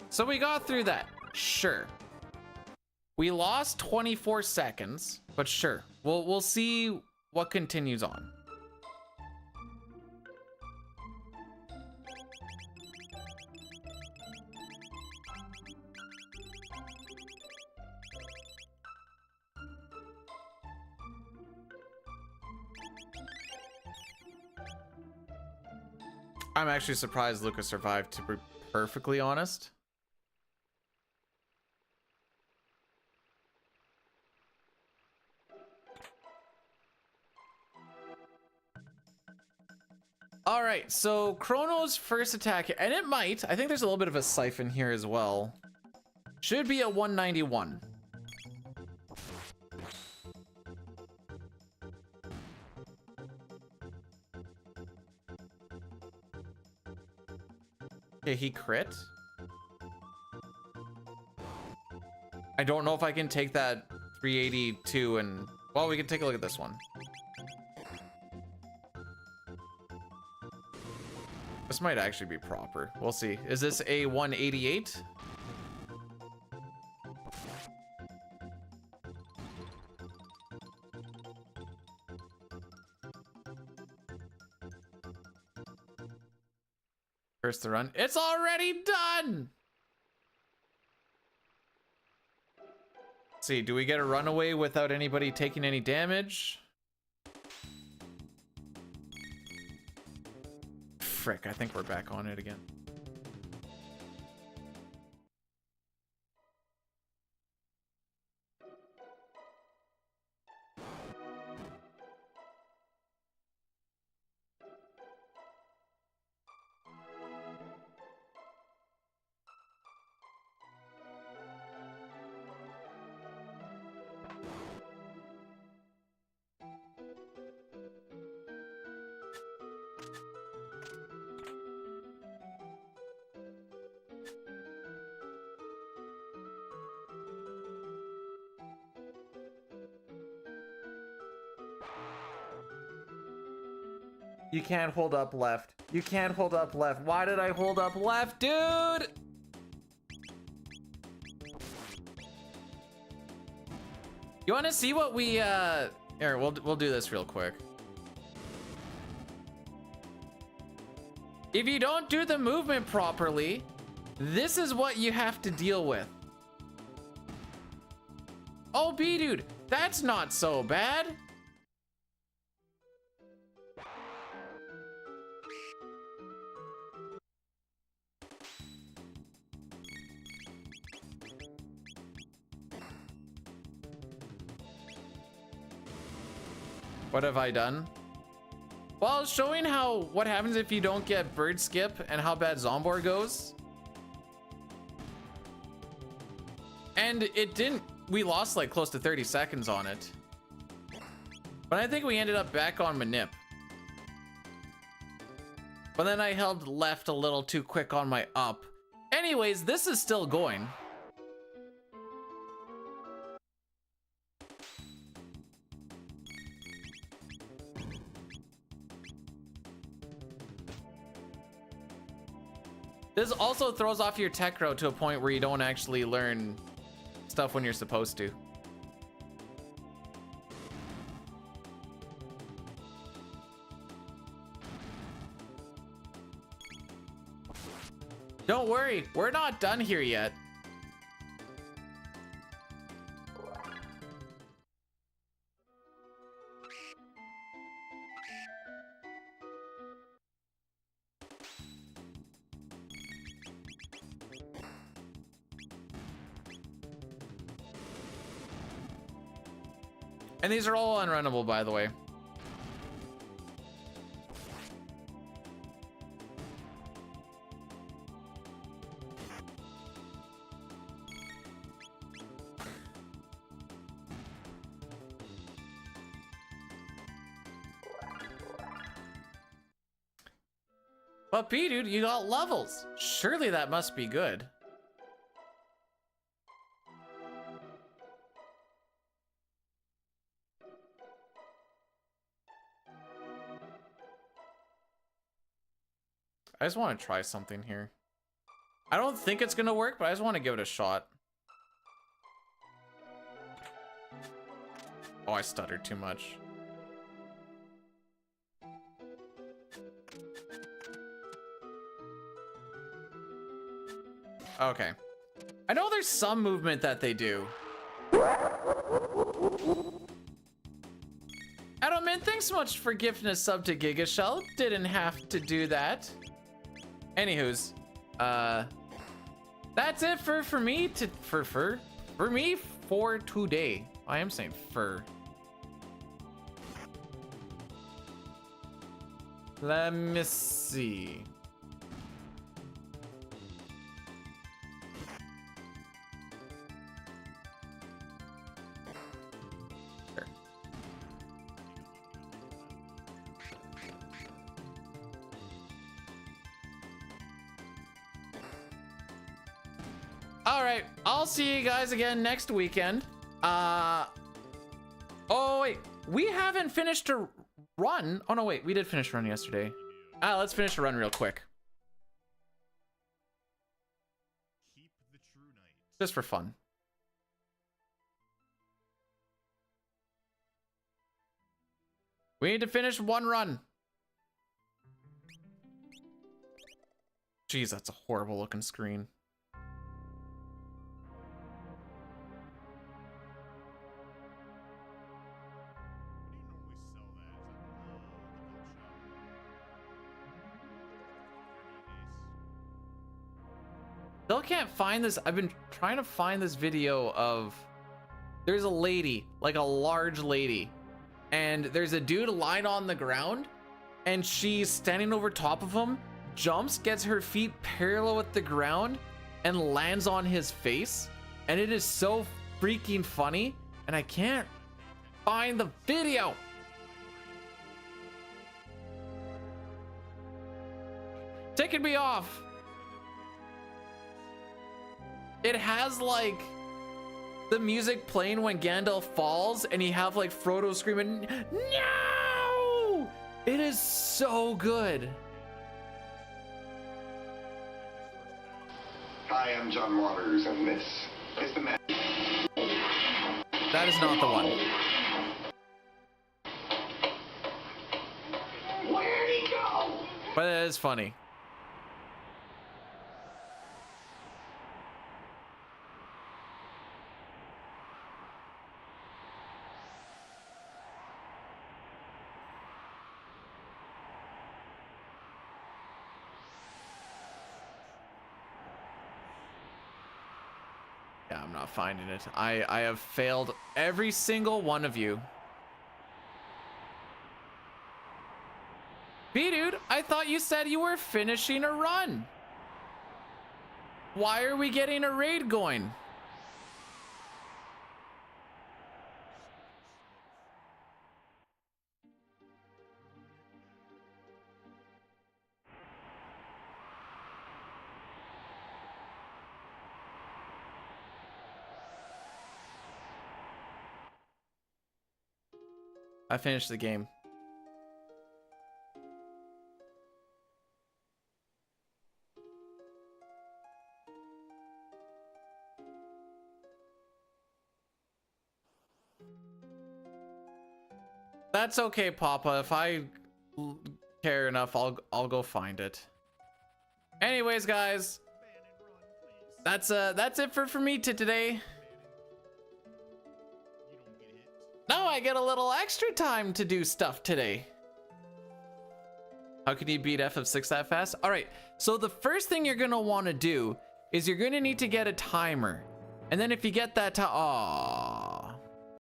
So we got through that, sure. We lost 24 seconds, but sure. We'll see what continues on. I'm actually surprised Lucas survived, to be perfectly honest. All right, so Chrono's first attack, and it might, I think there's a little bit of a siphon here as well. Should be a 191. Okay, he crit. I don't know if I can take that 382 and, well, we can take a look at this one. This might actually be proper. We'll see. Is this a 188? First the run. It's already done! Let's see, do we get a runaway without anybody taking any damage? Frick, I think we're back on it again. You can't hold up left. You can't hold up left. Why did I hold up left, dude? You want to see what we here, we'll do this real quick. If you don't do the movement properly, this is what you have to deal with. Oh, B dude, that's not so bad. What have I done? Well, showing what happens if you don't get bird skip and how bad Zombor goes. And it didn't, we lost like close to 30 seconds on it. But I think we ended up back on Manip. But then I held left a little too quick on my up. Anyways, this is still going. This also throws off your tech row to a point where you don't actually learn stuff when you're supposed to. Don't worry, we're not done here yet. And these are all unrunnable, by the way. But B, dude, you got levels. Surely that must be good. I just want to try something here. I don't think it's gonna work, but I just want to give it a shot. Oh, I stuttered too much. Okay. I know there's some movement that they do. Edelman, thanks so much for gifting a sub to Gigashell. Didn't have to do that. Anywho's, that's it for me for today. I am saying fur. Let me see. All right, I'll see you guys again next weekend. Oh wait, we haven't finished a run. Oh no, wait, we did finish a run yesterday. Let's finish a run real quick. Keep the true night. Just for fun. We need to finish one run. Jeez, that's a horrible looking screen. Still can't find this. I've been trying to find this video of, there's a lady, like a large lady, and there's a dude lying on the ground, and she's standing over top of him, jumps, gets her feet parallel with the ground, and lands on his face. And it is so freaking funny, and I can't find the video. Taking me off. It has like the music playing when Gandalf falls, and you have like Frodo screaming, "No!" It is so good. Hi, I'm John Waters, and this is the man. That is not the one. Where'd he go? But it is funny. Yeah, I'm not finding it. I have failed every single one of you. B-Dude, I thought you said you were finishing a run. Why are we getting a raid going? I finished the game. That's okay, Papa. If I care enough, I'll go find it. Anyways, guys, that's it for me today. Now I get a little extra time to do stuff today. How can you beat FF6 that fast? All right, so the first thing you're gonna want to do is you're gonna need to get a timer, and then if you get that